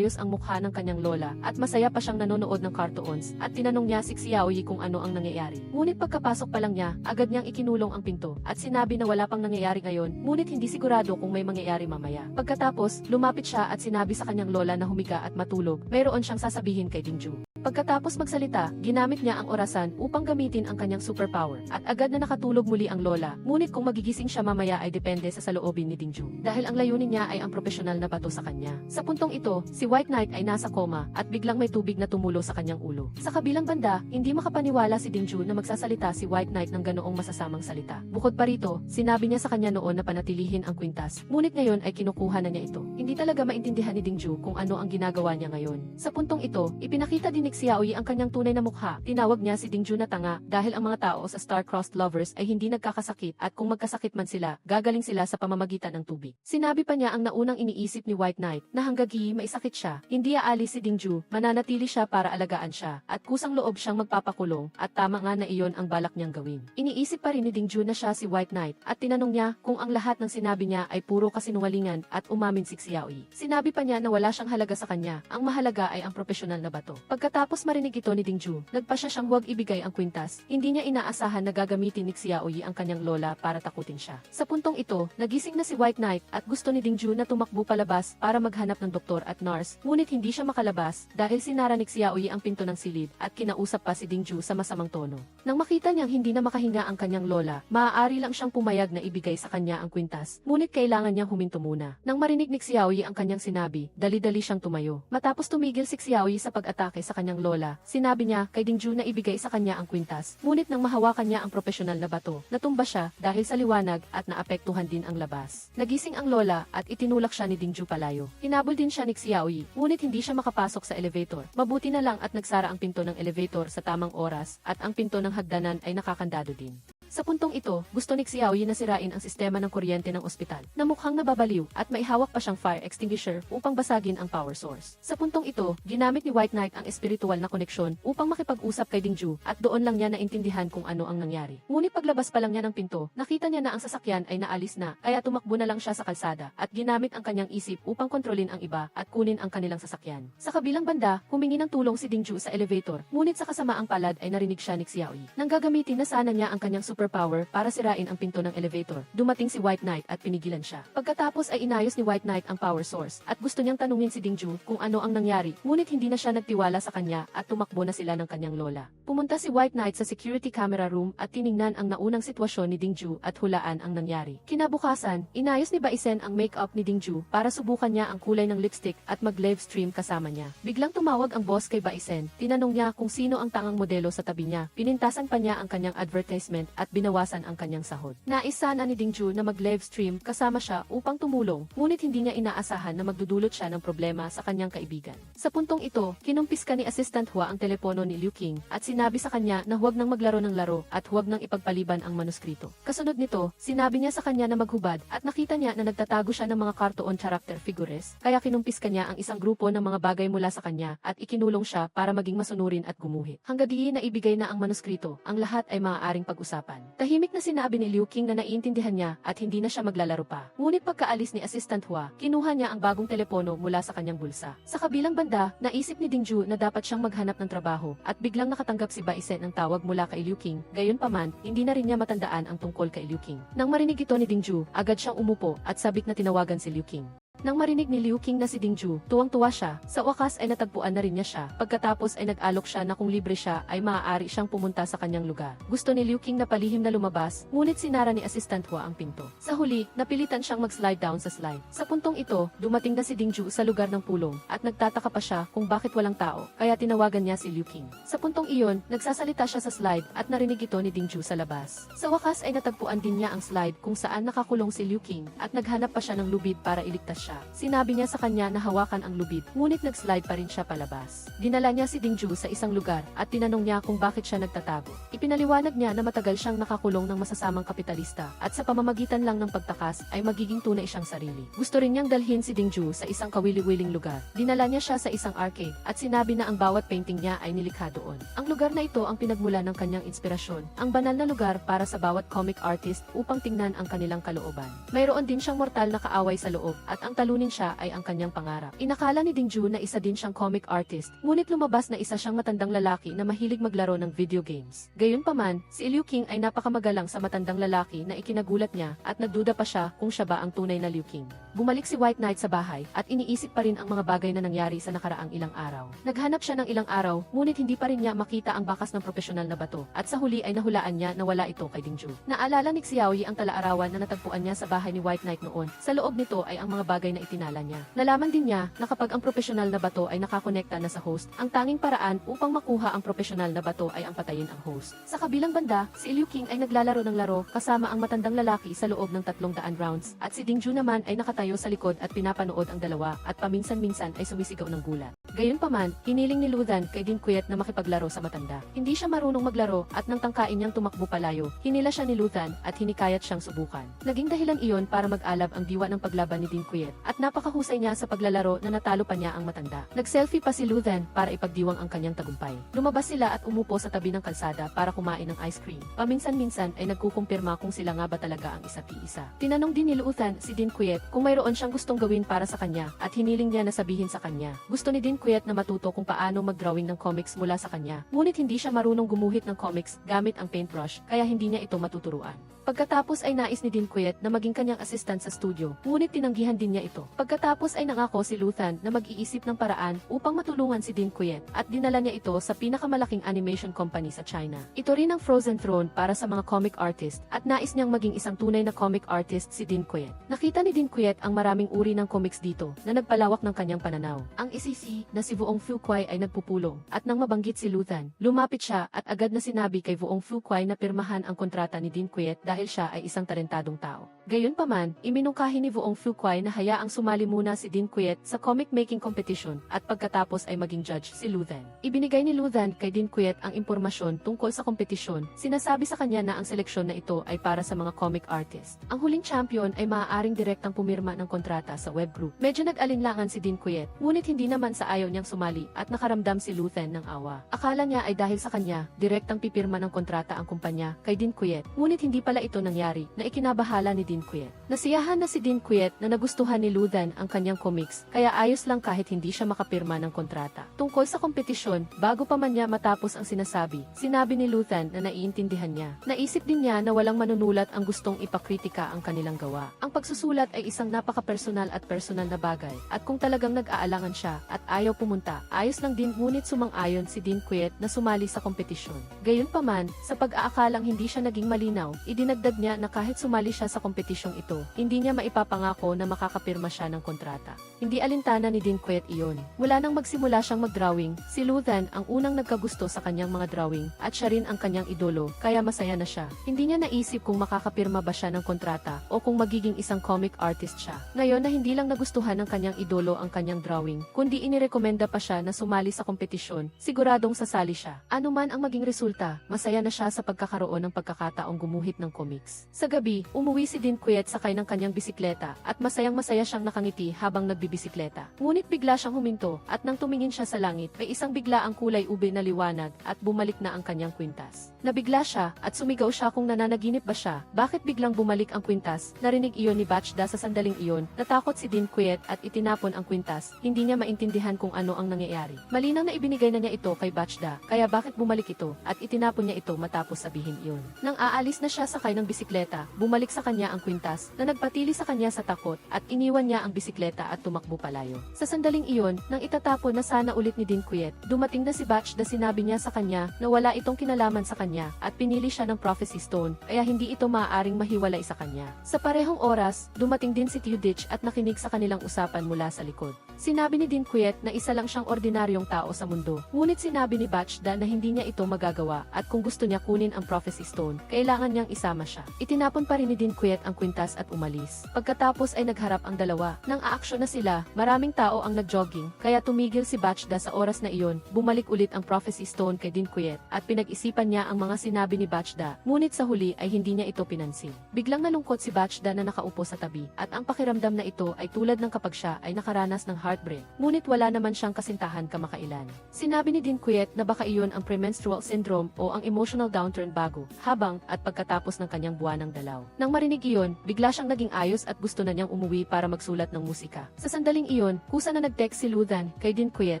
A: ang mukha ng kanyang lola at masaya pa siyang nanonood ng cartoons at tinanong niya si Xiaoyi kung ano ang nangyayari. Ngunit pagkapasok pa lang niya, agad niyang ikinulong ang pinto at sinabi na wala pang nangyayari ngayon, ngunit hindi sigurado kung may mangyayari mamaya. Pagkatapos, lumapit siya at sinabi sa kanyang lola na humiga at matulog, mayroon siyang sasabihin kay Dingju. Pagkatapos magsalita, ginamit niya ang orasan upang gamitin ang kanyang superpower at agad na nakatulog muli ang lola, ngunit kung magigising siya mamaya ay depende sa saloobin ni Dingju dahil ang layunin niya ay ang profesional na bato sa kanya. Sa puntong ito, si White Knight ay nasa koma at biglang may tubig na tumulo sa kanyang ulo. Sa kabilang banda, hindi makapaniwala si Dingju na magsasalita si White Knight ng ganoong masasamang salita. Bukod pa rito, sinabi niya sa kanya noon na panatilihin ang kwintas, ngunit ngayon ay kinukuha na niya ito. Hindi talaga maintindihan ni Dingju kung ano ang ginagawa niya ngayon. Sa puntong ito, ipinakita din ni Xiaoyi ang kanyang tunay na mukha. Tinawag niya si Dingju na tanga dahil ang mga tao sa star-crossed lovers ay hindi nagkakasakit at kung magkasakit man sila, gagaling sila sa pamamagitan ng tubig. Sinabi pa niya ang naunang iniisip ni White Knight na hanggang may sakit siya, hindi aalis si Dingju, mananatili siya para alagaan siya at kusang loob siyang magpapakulong at tama nga na iyon ang balak niyang gawin. Iniisip pa rin ni Dingju na siya si White Knight at tinanong niya kung ang lahat ng sinabi niya ay puro kasinungalingan at umamin si Xiaoyi. Sinabi pa niya na wala siyang halaga sa kanya, ang mahalaga ay ang profesional na bato. Pagkatapos marinig ito ni Dingju, nagpasya siyang huwag ibigay ang kwintas. Hindi niya inaasahan na gagamitin ni Xiaoyi ang kanyang lola para takutin siya. Sa puntong ito, nagising na si White Knight at gusto ni Dingju na tumakbo palabas para maghanap ng doktor at nurse, ngunit hindi siya makalabas dahil sinara ni Xiaoyi ang pinto ng silid at kinausap pa si Dingju sa masamang tono. Nang makita niyang hindi na makahinga ang kanyang lola, maaari lang siyang pumayag na ibigay sa kanya ang kwintas, ngunit kailangan niyang huminto muna. Nang marinig ni Xiaoyi ang kanyang sinabi, dali-dali siyang tumayo. Matapos tumigil si Xiaoyi sa pag-atake sa kanyang lola, sinabi niya kay Dingju na ibigay sa kanya ang kwintas, ngunit nang mahawakan niya ang profesional na bato, natumba siya dahil sa liwanag at naapektuhan din ang labas. Nagising ang lola at itinulak siya ni Dingju palayo. Hinabol din siya ni Xiaoyi, ngunit hindi siya makapasok sa elevator. Mabuti na lang at nagsara ang pinto ng elevator sa tamang oras at ang pinto ng hagdanan ay nakakandado din. Sa puntong ito, gusto ni Xiaoyi na sirain ang sistema ng kuryente ng ospital, na mukhang nababaliw at maihawak pa siyang fire extinguisher upang basagin ang power source. Sa puntong ito, ginamit ni White Knight ang espiritual na koneksyon upang makipag-usap kay Dingju at doon lang niya naintindihan kung ano ang nangyari. Ngunit paglabas pa lang niya ng pinto, nakita niya na ang sasakyan ay naalis na, kaya tumakbo na lang siya sa kalsada at ginamit ang kanyang isip upang kontrolin ang iba at kunin ang kanilang sasakyan. Sa kabilang banda, humingi ng tulong si Dingju sa elevator, ngunit sa kasamaang palad ay narinig siya ni Xiaoyi. Nang gagamitin na sana niya ang kanyang superpower para sirain ang pinto ng elevator, dumating si White Knight at pinigilan siya. Pagkatapos ay inayos ni White Knight ang power source at gusto niyang tanungin si Dingju kung ano ang nangyari, ngunit hindi na siya nagtiwala sa kanya at tumakbo na sila ng kanyang lola. Pumunta si White Knight sa security camera room at tiningnan ang naunang sitwasyon ni Dingju at hulaan ang nangyari. Kinabukasan, inayos ni Baisen ang makeup ni Dingju para subukan niya ang kulay ng lipstick at mag-live stream kasama niya. Biglang tumawag ang boss kay Baisen, tinanong niya kung sino ang tangang modelo sa tabi niya, pinintasan pa niya ang kanyang advertisement at at binawasan ang kanyang sahod. Nais sana ni Dingju na mag-live stream kasama siya upang tumulong, ngunit hindi niya inaasahan na magdudulot siya ng problema sa kanyang kaibigan. Sa puntong ito, kinumpiska ni Assistant Hua ang telepono ni Liu Qing at sinabi sa kanya na huwag nang maglaro ng laro at huwag nang ipagpaliban ang manuskrito. Kasunod nito, sinabi niya sa kanya na maghubad at nakita niya na nagtatago siya ng mga cartoon character figures, kaya kinumpiska niya ang isang grupo ng mga bagay mula sa kanya at ikinulong siya para maging masunurin at gumuhit. Hanggang diin na ibigay na ang manuskrito, ang lahat ay maaaring pag-usapan. Tahimik na sinabi ni Liu Qing na naiintindihan niya at hindi na siya maglalaro pa. Ngunit pagkaalis ni Assistant Hua, kinuha niya ang bagong telepono mula sa kanyang bulsa. Sa kabilang banda, naisip ni Dingju na dapat siyang maghanap ng trabaho at biglang nakatanggap si Baise ng tawag mula kay Liu Qing. Gayunpaman, hindi na rin niya matandaan ang tungkol kay Liu Qing. Nang marinig ito ni Dingju, agad siyang umupo at sabik na tinawagan si Liu Qing. Nang marinig ni Liu Qing na si Dingju, tuwang-tuwa siya. Sa wakas ay natagpuan na rin niya siya. Pagkatapos ay nag-alok siya na kung libre siya ay maaari siyang pumunta sa kanyang lugar. Gusto ni Liu Qing na palihim na lumabas, ngunit sinara ni Assistant Hua ang pinto. Sa huli, napilitan siyang mag-slide down sa slide. Sa puntong ito, dumating na si Dingju sa lugar ng pulong at nagtataka pa siya kung bakit walang tao, kaya tinawagan niya si Liu Qing. Sa puntong iyon, nagsasalita siya sa slide at narinig ito ni Dingju sa labas. Sa wakas ay natagpuan din niya ang slide kung saan nakakulong si Liu Qing at naghanap pa siya ng lubid para iligtas siya. Sinabi niya sa kanya na hawakan ang lubid, ngunit nag-slide pa rin siya palabas. Dinala niya si Dingju sa isang lugar at tinanong niya kung bakit siya nagtatago. Ipinaliwanag niya na matagal siyang nakakulong ng masasamang kapitalista at sa pamamagitan lang ng pagtakas ay magiging tunay siyang sarili. Gusto rin niyang dalhin si Dingju sa isang kawili-wiling lugar. Dinala niya siya sa isang arcade at sinabi na ang bawat painting niya ay nilikha doon. Ang lugar na ito ang pinagmula ng kanyang inspirasyon, ang banal na lugar para sa bawat comic artist upang tingnan ang kanilang kalooban. Mayroon din siyang mortal na kaaway sa loob at ang talunin siya ay ang kanyang pangarap. Inakala ni Dingju na isa din siyang comic artist, ngunit lumabas na isa siyang matandang lalaki na mahilig maglaro ng video games. Gayunpaman, si Liu Qing ay napakamagalang sa matandang lalaki na ikinagulat niya at nagduda pa siya kung siya ba ang tunay na Liu Qing. Bumalik si White Knight sa bahay at iniisip pa rin ang mga bagay na nangyari sa nakaraang ilang araw. Naghanap siya ng ilang araw, ngunit hindi pa rin niya makita ang bakas ng profesional na bato at sa huli ay nahulaan niya na wala ito kay Dingju. Naalala ni Xiaoyi ang talaarawan na natagpuan niya sa bahay ni White Knight noon. Sa loob nito ay ang mga bagay na itinala niya. Nalaman din niya na kapag ang profesional na bato ay nakakonekta na sa host, ang tanging paraan upang makuha ang profesional na bato ay ang patayin ang host. Sa kabilang banda, si Liu Qing ay naglalaro ng laro kasama ang matandang lalaki sa loob ng 300 rounds at si Dingju naman ay nakatayo sa likod at pinapanood ang dalawa at paminsan-minsan ay sumisigaw ng gulat. Gayunpaman, hiniling ni Ludan kay Din Quiet na makipaglaro sa matanda. Hindi siya marunong maglaro at nang tangkain niyang tumakbo palayo, hinila siya ni Ludan at hinikayat siyang subukan. Naging dahilan iyon para mag-alab ang diwa ng paglaban ni Din Quiet at napakahusay niya sa paglalaro na natalo pa niya ang matanda. Nag-selfie pa si Ludan para ipagdiwang ang kanyang tagumpay. Lumabas sila at umupo sa tabi ng kalsada para kumain ng ice cream. Paminsan-minsan ay nagkukumpirma kung sila nga ba talaga ang isa't iisa. Tinanong din ni Ludan si Din Quiet kung mayroon siyang gustong gawin para sa kanya at hiniling niya na sabihin sa kanya. Gusto ni Din Quiet na matuto kung paano mag-drawing ng comics mula sa kanya. Ngunit hindi siya marunong gumuhit ng comics gamit ang paintbrush kaya hindi niya ito matuturuan. Pagkatapos ay nais ni Din Quiet na maging kanyang assistant sa studio, ngunit tinanggihan din niya ito. Pagkatapos ay nangako si Luthan na mag-iisip ng paraan upang matulungan si Din Quiet at dinala niya ito sa pinakamalaking animation company sa China. Ito rin ang Frozen Throne para sa mga comic artist at nais niyang maging isang tunay na comic artist si Din Quiet. Nakita ni Din Quiet ang maraming uri ng comics dito na nagpalawak ng kanyang pananaw. Ang isisi na si Vuong Fuquai ay nagpupulong at nang mabanggit si Luthan, lumapit siya at agad na sinabi kay Vuong Fuquai na pirmahan ang kontrata ni Din Quiet dahil siya ay isang talentadong tao. Gayunpaman, iminungkahi ni Vuong Fuquai na hayaang sumali muna si Din Quiet sa comic making competition at pagkatapos ay maging judge si Luthan. Ibinigay ni Luthan kay Din Quiet ang impormasyon tungkol sa kompetisyon. Sinasabi sa kanya na ang seleksyon na ito ay para sa mga comic artist. Ang huling champion ay maaaring direktang pumirma ng kontrata sa web group. Medyo nag-alinlangan si Din Quiet, ngunit hindi naman sa ayaw niyang sumali at nakaramdam si Luthan ng awa. Akala niya ay dahil sa kanya, direktang pipirma ng kontrata ang kumpanya kay Din Quiet, ngunit hindi pala ito nangyari na ikinabahala ni Din Quiet. Nasiyahan na si Din Quiet na nagustuhan ni Luthan ang kanyang comics, kaya ayos lang kahit hindi siya makapirma ng kontrata. Tungkol sa kompetisyon, bago pa man niya matapos ang sinasabi, sinabi ni Luthan na naiintindihan niya. Naisip din niya na walang manunulat ang gustong ipakritika ang kanilang gawa. Ang pagsusulat ay isang napaka-personal at personal na bagay, at kung talagang nag-aalangan siya at ayaw pumunta, ayos lang din ngunit sumang-ayon si Din Quiet na sumali sa kompetisyon. Gayunpaman, sa pag-aakalang hindi siya naging malinaw, idinagdag niya na kahit sumali siya sa kompetisyon, kompetisyong ito, hindi niya maipapangako na makakapirma siya ng kontrata. Hindi alintana ni Dinquet iyon. Mula nang magsimula siyang mag-drawing, si Luthan ang unang nagkagusto sa kanyang mga drawing at siya rin ang kanyang idolo, kaya masaya na siya. Hindi niya naisip kung makakapirma ba siya ng kontrata o kung magiging isang comic artist siya. Ngayon na hindi lang nagustuhan ng kanyang idolo ang kanyang drawing, kundi inirekomenda pa siya na sumali sa kompetisyon, siguradong sasali siya. Ano man ang maging resulta, masaya na siya sa pagkakaroon ng pagkakataong gumuhit ng comics. Sa gabi, umuwi si Dinquet sakay ng kanyang bisikleta at masayang-masaya siyang nakangiti habang nagbibisikleta. Ngunit bigla siyang huminto at nang tumingin siya sa langit, ay isang bigla ang kulay ube na liwanag at bumalik na ang kanyang kwintas. Nabigla siya at sumigaw siya kung nananaginip ba siya. Bakit biglang bumalik ang kwintas? Narinig iyon ni Bachda sa sandaling iyon. Natakot si Dinquet at itinapon ang kwintas. Hindi niya maintindihan kung ano ang nangyayari. Malinang na ibinigay na niya ito kay Bachda, kaya bakit bumalik ito at itinapon niya ito matapos sabihin iyon. Nang aalis na siya sakay ng bisikleta, bumalik sa kanya ang kwintas na nagpatili sa kanya sa takot at iniwan niya ang bisikleta at tumakbo palayo. Sa sandaling iyon, nang itatapon na sana ulit ni Dinquet, dumating na si Bachda. Sinabi niya sa kanya na wala itong kinalaman sa kanya at pinili siya ng Prophecy Stone, kaya hindi ito maaaring mahiwalay sa kanya. Sa parehong oras, dumating din si Teudich at nakinig sa kanilang usapan mula sa likod. Sinabi ni Dinquet na isa lang siyang ordinaryong tao sa mundo, ngunit sinabi ni Bachda na hindi niya ito magagawa at kung gusto niya kunin ang Prophecy Stone, kailangan niyang isama siya. Itinapon pa rin ni Dinquet ang kwintas at umalis. Pagkatapos ay nagharap ang dalawa. Nang aaksyon na sila, maraming tao ang nag-jogging, kaya tumigil si Bachda sa oras na iyon. Bumalik ulit ang Prophecy Stone kay Dinquet at pinag-isipan niya ang mga sinabi ni Bachda, ngunit sa huli ay hindi niya ito pinansin. Biglang nalungkot si Bachda na nakaupo sa tabi at ang pakiramdam na ito ay tulad ng kapag siya ay nakaranas ng heartbreak, ngunit wala naman siyang kasintahan kamakailan. Sinabi ni Dinquet na baka iyon ang premenstrual syndrome o ang emotional downturn bago, habang at pagkatapos ng kanyang buwanang dalaw. Nang marinig iyon, bigla siyang naging ayos at gusto na niyang umuwi para magsulat ng musika. Sa sandaling iyon, kusa na nag-text si Luthan kay Dinquet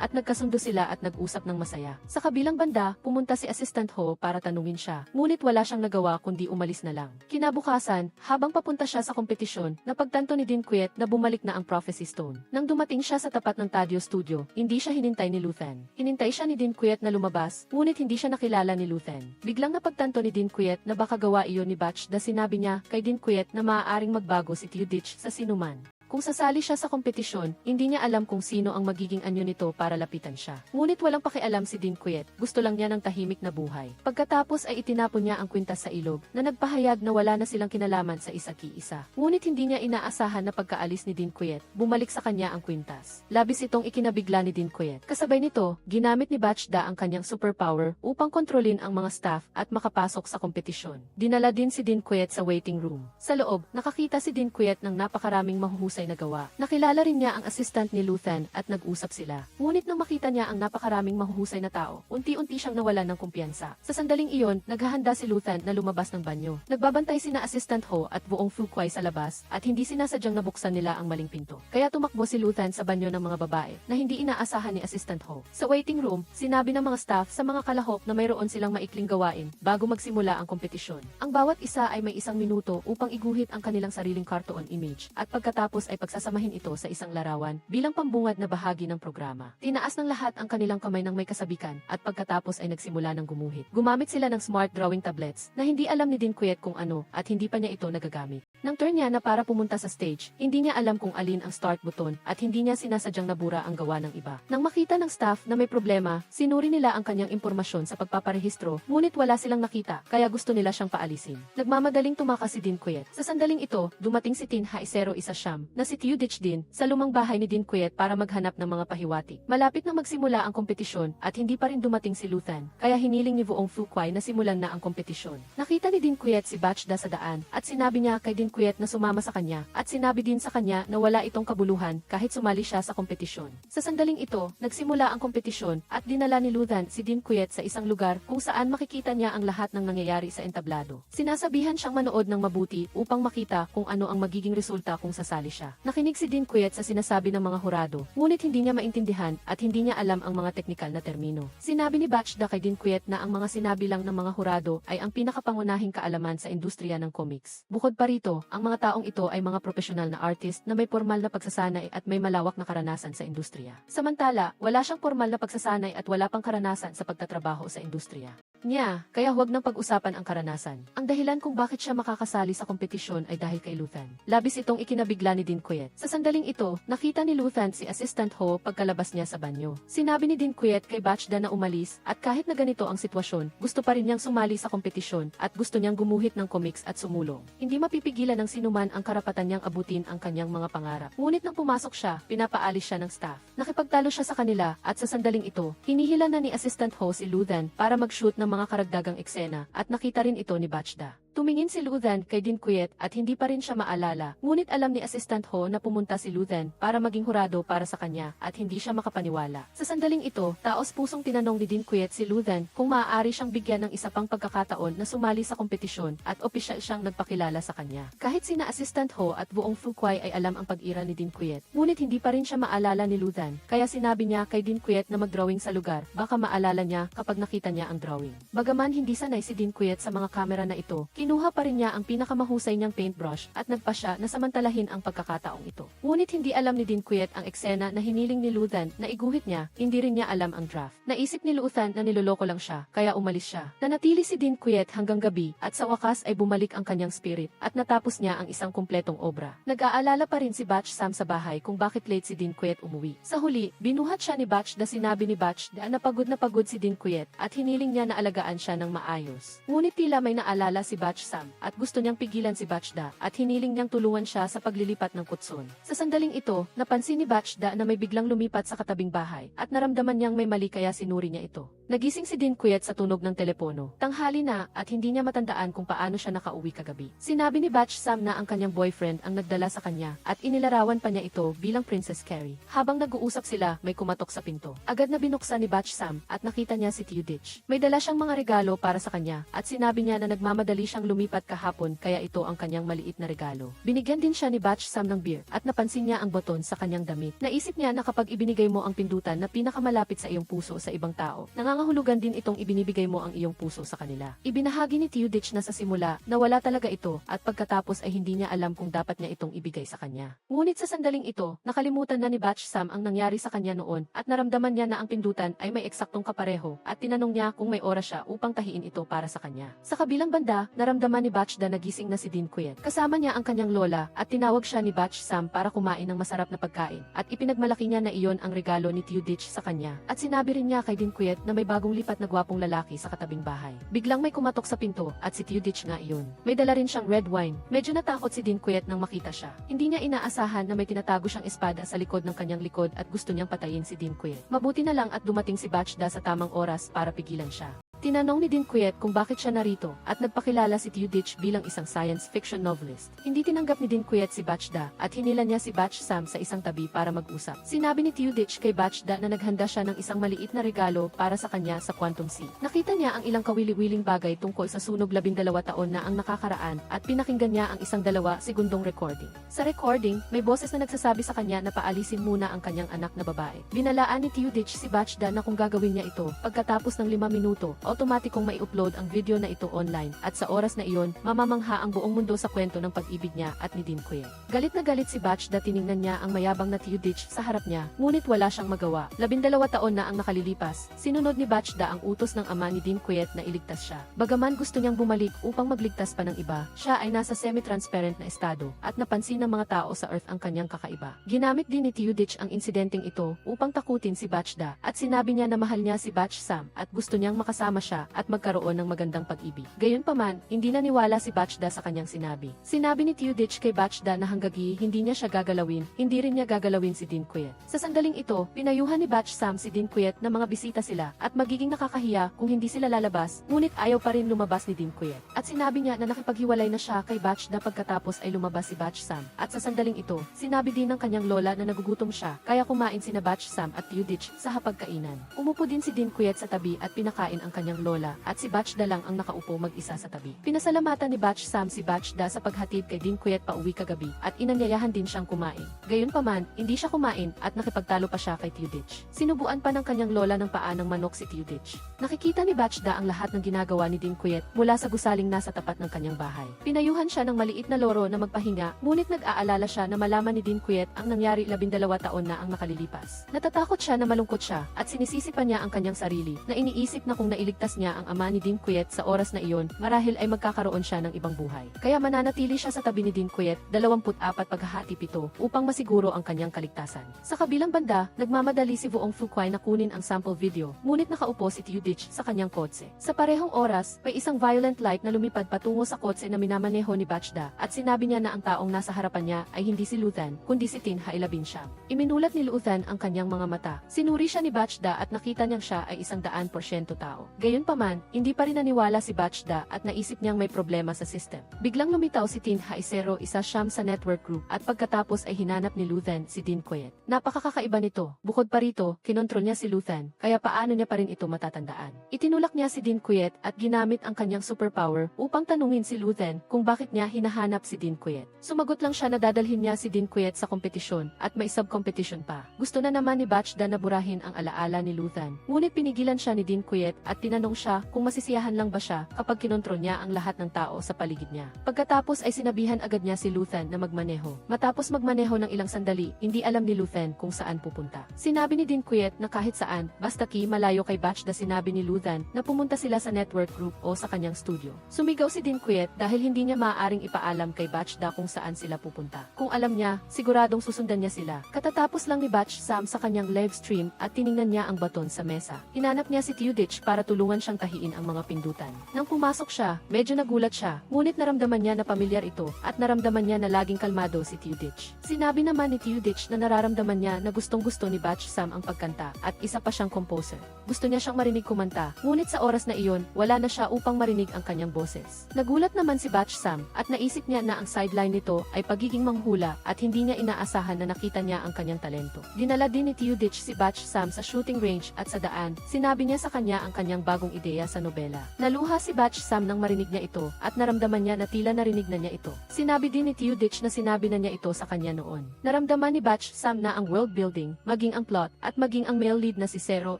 A: at nagkasundo sila at nag-usap ng masaya. Sa kabilang banda, pumunta si Assistant Ho para tanungin siya, ngunit wala siyang nagawa kundi umalis na lang. Kinabukasan, habang papunta siya sa kompetisyon, napagtanto ni Dinquet na bumalik na ang Prophecy Stone. Nang dumating siya sa tapat ng Tadio Studio, hindi siya hinintay ni Luthan. Hinintay siya ni Dinquet na lumabas, ngunit hindi siya nakilala ni Luthan. Biglang napagtanto ni Dinquet na baka gawa iyon ni Bachda. Sinabi niya kay Dinquet na maaaring magbago si Teudich sa sinuman. Kung sasali siya sa kompetisyon, hindi niya alam kung sino ang magiging anyo nito para lapitan siya. Ngunit walang pakialam si Dinquet, gusto lang niya ng tahimik na buhay. Pagkatapos ay itinapon niya ang kwintas sa ilog, na nagpahayag na wala na silang kinalaman sa isa't-isa. Ngunit hindi niya inaasahan na pagkaalis ni Dinquet, bumalik sa kanya ang kwintas. Labis itong ikinabigla ni Dinquet. Kasabay nito, ginamit ni Bachda ang kanyang superpower upang kontrolin ang mga staff at makapasok sa kompetisyon. Dinala din si Dinquet sa waiting room. Sa loob, nakakita si Dinquet ng napakaraming mahuhusay na gawa. Nakilala rin niya ang assistant ni Luthan at nag-usap sila. Ngunit nang makita niya ang napakaraming mahuhusay na tao, unti-unti siyang nawalan ng kumpiyansa. Sa sandaling iyon, naghahanda si Luthan na lumabas ng banyo. Nagbabantay sina Assistant Ho at buong Fuquay sa labas at hindi sinasadyang nabuksan nila ang maling pinto. Kaya tumakbo si Luthan sa banyo ng mga babae na hindi inaasahan ni Assistant Ho. Sa waiting room, sinabi ng mga staff sa mga kalahok na mayroon silang maikling gawain bago magsimula ang kompetisyon. Ang bawat isa ay may 1 minuto upang iguhit ang kanilang sariling cartoon image at pagkatapos ay pagsasamahin ito sa isang larawan bilang pambungad na bahagi ng programa. Tinaas ng lahat ang kanilang kamay ng may kasabikan at pagkatapos ay nagsimula ng gumuhit. Gumamit sila ng smart drawing tablets na hindi alam ni Dinquet kung ano at hindi pa niya ito nagagamit. Nang turn niya na para pumunta sa stage, hindi niya alam kung alin ang start button at hindi niya sinasadyang nabura ang gawa ng iba. Nang makita ng staff na may problema, sinuri nila ang kanyang impormasyon sa pagpaparehistro, ngunit wala silang nakita kaya gusto nila siyang paalisin. Nagmamadaling tumakas si Dinquet. Sa sandaling ito, dumating si Tin Haisero Isasham na si Teudich din sa lumang bahay ni Dinquet para maghanap ng mga pahiwatig. Malapit na magsimula ang kompetisyon at hindi pa rin dumating si Luthan, kaya hiniling ni Vuong Fuquay na simulan na ang kompetisyon. Nakita ni Dinquet si Bachda sa daan at sinabi niya kay Dinquet na sumama sa kanya at sinabi din sa kanya na wala itong kabuluhan kahit sumali siya sa kompetisyon. Sa sandaling ito, nagsimula ang kompetisyon at dinala ni Luthan si Dinquet sa isang lugar kung saan makikita niya ang lahat ng nangyayari sa entablado. Sinasabihan siyang manood ng mabuti upang makita kung ano ang magiging resulta kung sasali siya. Nakinig si Dinquet sa sinasabi ng mga hurado, ngunit hindi niya maintindihan at hindi niya alam ang mga teknikal na termino. Sinabi ni Bachda kay Dinquet na ang mga sinabi lang ng mga hurado ay ang pinakapangunahing kaalaman sa industriya ng comics. Bukod pa rito, ang mga taong ito ay mga profesional na artist na may formal na pagsasanay at may malawak na karanasan sa industriya. Samantala, wala siyang formal na pagsasanay at wala pang karanasan sa pagtatrabaho sa industriya. niya, kaya huwag nang pag-usapan ang karanasan. Ang dahilan kung bakit siya makakasali sa kompetisyon ay dahil kay Luthan. Labis itong ikinabigla ni Dean Quiet. Sa sandaling ito, nakita ni Luthan si Assistant Ho pagkalabas niya sa banyo. Sinabi ni Dean Quiet kay Bachda na umalis at kahit na ganito ang sitwasyon, gusto pa rin niyang sumali sa kompetisyon at gusto niyang gumuhit ng comics at sumulong. Hindi mapipigilan ng sinuman ang karapatan niyang abutin ang kanyang mga pangarap. Ngunit nang pumasok siya, pinapaalis siya ng staff. Nakipagtalo siya sa kanila at sa sandaling ito, hinihila na ni Assistant Ho si Luthan para mag-shoot ng mga karagdagang eksena at nakita rin ito ni Bachda. Tumingin si Luthan kay Dean Quiet at hindi pa rin siya maalala, ngunit alam ni Assistant Ho na pumunta si Luthan para maging hurado para sa kanya at hindi siya makapaniwala. Sa sandaling ito, taos pusong tinanong ni Dean Quiet si Luthan kung maaari siyang bigyan ng isa pang pagkakataon na sumali sa kompetisyon at opisyal siyang nagpakilala sa kanya. Kahit sina Assistant Ho at buong Fuquay ay alam ang pag-ira ni Dean Quiet, ngunit hindi pa rin siya maalala ni Luthan, kaya sinabi niya kay Dean Quiet na mag-drawing sa lugar, baka maalala niya kapag nakita niya ang drawing. Bagaman hindi sanay si Dean Quiet sa mga kamera na ito, kinuha pa rin niya ang pinakamahusay niyang paintbrush at nagpa siya na samantalahin ang pagkakataong ito. Ngunit hindi alam ni Dean Quiet ang eksena na hiniling ni Luthan na iguhit niya, hindi rin niya alam ang draft. Naisip ni Luthan na niloloko lang siya, kaya umalis siya. Nanatili si Dean Quiet hanggang gabi at sa wakas ay bumalik ang kanyang spirit at natapos niya ang isang kumpletong obra. Nag-aalala pa rin si Batch Sam sa bahay kung bakit late si Dean Quiet umuwi. Sa huli, binuhat siya ni Batch na sinabi ni Batch na na pagod si Dean Quiet at hiniling niya na alagaan siya ng maayos. Ngunit tila may naalala si Batch Sam at gusto niyang pigilan si Bachda at hiniling niyang tulungan siya sa paglilipat ng kutson. Sa sandaling ito, napansin ni Bachda na may biglang lumipat sa katabing bahay at naramdaman niyang may mali kaya sinuri niya ito. Nagising si Dean Quiet sa tunog ng telepono. Tanghali na at hindi niya matandaan kung paano siya nakauwi kagabi. Sinabi ni Batch Sam na ang kanyang boyfriend ang nagdala sa kanya at inilarawan pa niya ito bilang Princess Carrie. Habang nag-uusap sila, may kumatok sa pinto. Agad na binuksan ni Batch Sam at nakita niya si Teodich. May dala siyang mga regalo para sa kanya at sinabi niya na nagmamadali siyang lumipat kahapon kaya ito ang kanyang maliit na regalo. Binigyan din siya ni Batch Sam ng beer at napansin niya ang boton sa kanyang damit. Naisip niya na kapag ibinigay mo ang pindutan na pinakamalapit sa iyong puso sa ibang tao, nangangahulugan din itong ibinibigay mo ang iyong puso sa kanila. Ibinahagi ni Teodich na sa simula na wala talaga ito at pagkatapos ay hindi niya alam kung dapat niya itong ibigay sa kanya. Ngunit sa sandaling ito, nakalimutan na ni Batch Sam ang nangyari sa kanya noon at naramdaman niya na ang pindutan ay may eksaktong kapareho at tinanong niya kung may oras siya upang tahiin ito para sa kanya. Sa kabilang banda, naramdaman ni Bachda na gising na si Dean Quiet. Kasama niya ang kanyang lola at tinawag siya ni Batch Sam para kumain ng masarap na pagkain at ipinagmalaki niya na iyon ang regalo ni Teodich sa kanya at sinabi rin niya kay Dean Quiet na may bagong lipat na gwapong lalaki sa katabing bahay. Biglang may kumatok sa pinto at si Teodich nga iyon. May dala rin siyang red wine. Medyo natakot si Dean Quiet nang makita siya. Hindi niya inaasahan na may tinatago siyang espada sa likod ng kanyang likod at gusto niyang patayin si Dean Quiet. Mabuti na lang at dumating si Bachda sa tamang oras para pigilan siya. Tinanong ni Dean Quiet kung bakit siya narito at nagpakilala si Teodich bilang isang science fiction novelist. Hindi tinanggap ni Dean Quiet si Bachda at hinila niya si Batch Sam sa isang tabi para mag-usap. Sinabi ni Teodich kay Bachda na naghanda siya ng isang maliit na regalo para sa kanya sa Quantum Sea. Nakita niya ang ilang kawili-wiling bagay tungkol sa sunog 12 taon na ang nakakaraan at pinakinggan niya ang isang 2 segundong recording. Sa recording, may boses na nagsasabi sa kanya na paalisin muna ang kanyang anak na babae. Binalaan ni Teodich si Bachda na kung gagawin niya ito, pagkatapos ng 5 minuto, automatikong mai-upload ang video na ito online at sa oras na iyon, mamamangha ang buong mundo sa kwento ng pag-ibig niya at ni Dean Quiet. Galit na galit si Bachda tiningnan niya ang mayabang na Teodich sa harap niya, ngunit wala siyang magawa. 12 taon na ang nakalilipas, sinunod ni Bachda ang utos ng ama ni Dean Quiet na iligtas siya. Bagaman gusto niyang bumalik upang magligtas pa ng iba, siya ay nasa semi-transparent na estado at napansin ng mga tao sa Earth ang kanyang kakaiba. Ginamit din ni Teodich ang insidenteng ito upang takutin si Bachda at sinabi niya na mahal niya si Batch Sam at gusto niyang makasama siya at magkaroon ng magandang pag-ibig. Gayunpaman, hindi naniwala si Bachda sa kanyang sinabi. Sinabi ni Teodich kay Bachda na hanggagi hindi niya siya gagalawin, hindi rin niya gagalawin si Dean Quiet. Sa sandaling ito, pinayuhan ni Batch Sam si Dean Quiet na mga bisita sila at magiging nakakahiya kung hindi sila lalabas, ngunit ayaw pa rin lumabas ni Dean Quiet. At sinabi niya na nakipaghiwalay na siya kay Bachda pagkatapos ay lumabas si Batch Sam. At sa sandaling ito, sinabi din ng kanyang lola na nagugutom siya, kaya kumain sina Batch Sam at Teodich sa hapagkainan. Umupo din si Dean Quiet sa tabi at pinakain ang kanyang lola at si Bachda lang ang nakaupo mag-isa sa tabi. Pinasalamatan ni Batch Sam si Bachda sa paghatid kay Dean Quiet pa uwi kagabi at inanyayahan din siyang kumain. Gayunpaman, hindi siya kumain at nakipagtalo pa siya kay Teodich. Sinubuan pa ng kanyang lola ng paa ng manok si Teodich. Nakikita ni Bachda ang lahat ng ginagawa ni Dean Quiet mula sa gusaling nasa tapat ng kanyang bahay. Pinayuhan siya ng maliit na loro na magpahinga, ngunit nag-aalala siya na malaman ni Dean Quiet ang nangyari 12 taon na ang nakalilipas. Natatakot siya na malungkot siya at sinisisi pa niya ang kanyang sarili na iniisip na kung nailigtas iligtas niya ang ama ni Dean Quet sa oras na iyon, marahil ay magkakaroon siya ng ibang buhay. Kaya mananatili siya sa tabi ni Dean Quet, 24 paghahati 7, upang masiguro ang kanyang kaligtasan. Sa kabilang banda, nagmamadali si Vuong Fuquay na kunin ang sample video, ngunit nakaupo si Teudich sa kanyang kotse. Sa parehong oras, may isang violent light na lumipad patungo sa kotse na minamaneho ni Bachda, at sinabi niya na ang taong nasa harapan niya ay hindi si Luthan, kundi si Tin Hailabinsiam. Iminulat ni Luthan ang kanyang mga mata. Sinuri siya ni Bachda at nakita niyang siya ay 100% tao. Gayunpaman, hindi pa rin naniwala si Bachda at naisip niyang may problema sa system. Biglang lumitaw si Tin Haisero, isa siyam sa network group, at pagkatapos ay hinanap ni Luthan si Dean Quet. Napakakaiba nito. Bukod pa rito, kinontrol niya si Luthan, kaya paano niya pa rin ito matatandaan. Itinulak niya si Dean Quet at ginamit ang kanyang superpower upang tanungin si Luthan kung bakit niya hinahanap si Dean Quet. Sumagot lang siya na dadalhin niya si Dean Quet sa kompetisyon at may sub-competition pa. Gusto na naman ni Bachda na burahin ang alaala ni Luthan, ngunit pinigilan siya ni Dean Quet at tinanong siya kung masisiyahan lang ba siya kapag kinontrol niya ang lahat ng tao sa paligid niya. Pagkatapos ay sinabihan agad niya si Luthan na magmaneho. Matapos magmaneho ng ilang sandali, hindi alam ni Luthan kung saan pupunta. Sinabi ni Dean Quet na kahit saan, basta malayo kay Bachda. Sinabi ni Luthan na pumunta sila sa network group o sa kanyang studio. Sumigaw si Dean Quet dahil hindi niya maaaring ipaalam kay Bachda kung saan sila pupunta. Kung alam niya, siguradong susundan niya sila. Katatapos lang ni Bach Sam sa kanyang live stream at tiningnan niya ang baton sa mesa. Hinanap niya si Teudich para tulungan siyang tahiin ang mga pindutan. Nang pumasok siya, medyo nagulat siya, ngunit naramdaman niya na pamilyar ito at naramdaman niya na laging kalmado si Teudich. Sinabi naman ni Teudich na nararamdaman niya na gustong-gusto ni Bach Sam ang pagkanta at isa pa siyang composer. Gusto niya siyang marinig kumanta, ngunit sa oras na iyon, wala na siya upang marinig ang kanyang boses. Nagulat naman si Bach Sam at naisip niya na ang sideline nito ay pagiging manghula at hindi niya inaasahan na nakita niya ang kanyang talento. Dinala din ni Teudich si Bach Sam sa shooting range at sa daan, sinabi niya sa kanya ang kanyang bagong ideya sa nobela. Naluha si Bach Sam nang marinig niya ito at naramdaman niya na tila narinig na niya ito. Sinabi din ni Teudich na sinabi na niya ito sa kanya noon. Naramdaman ni Bach Sam na ang world building, maging ang plot, at maging ang male lead na si Zero,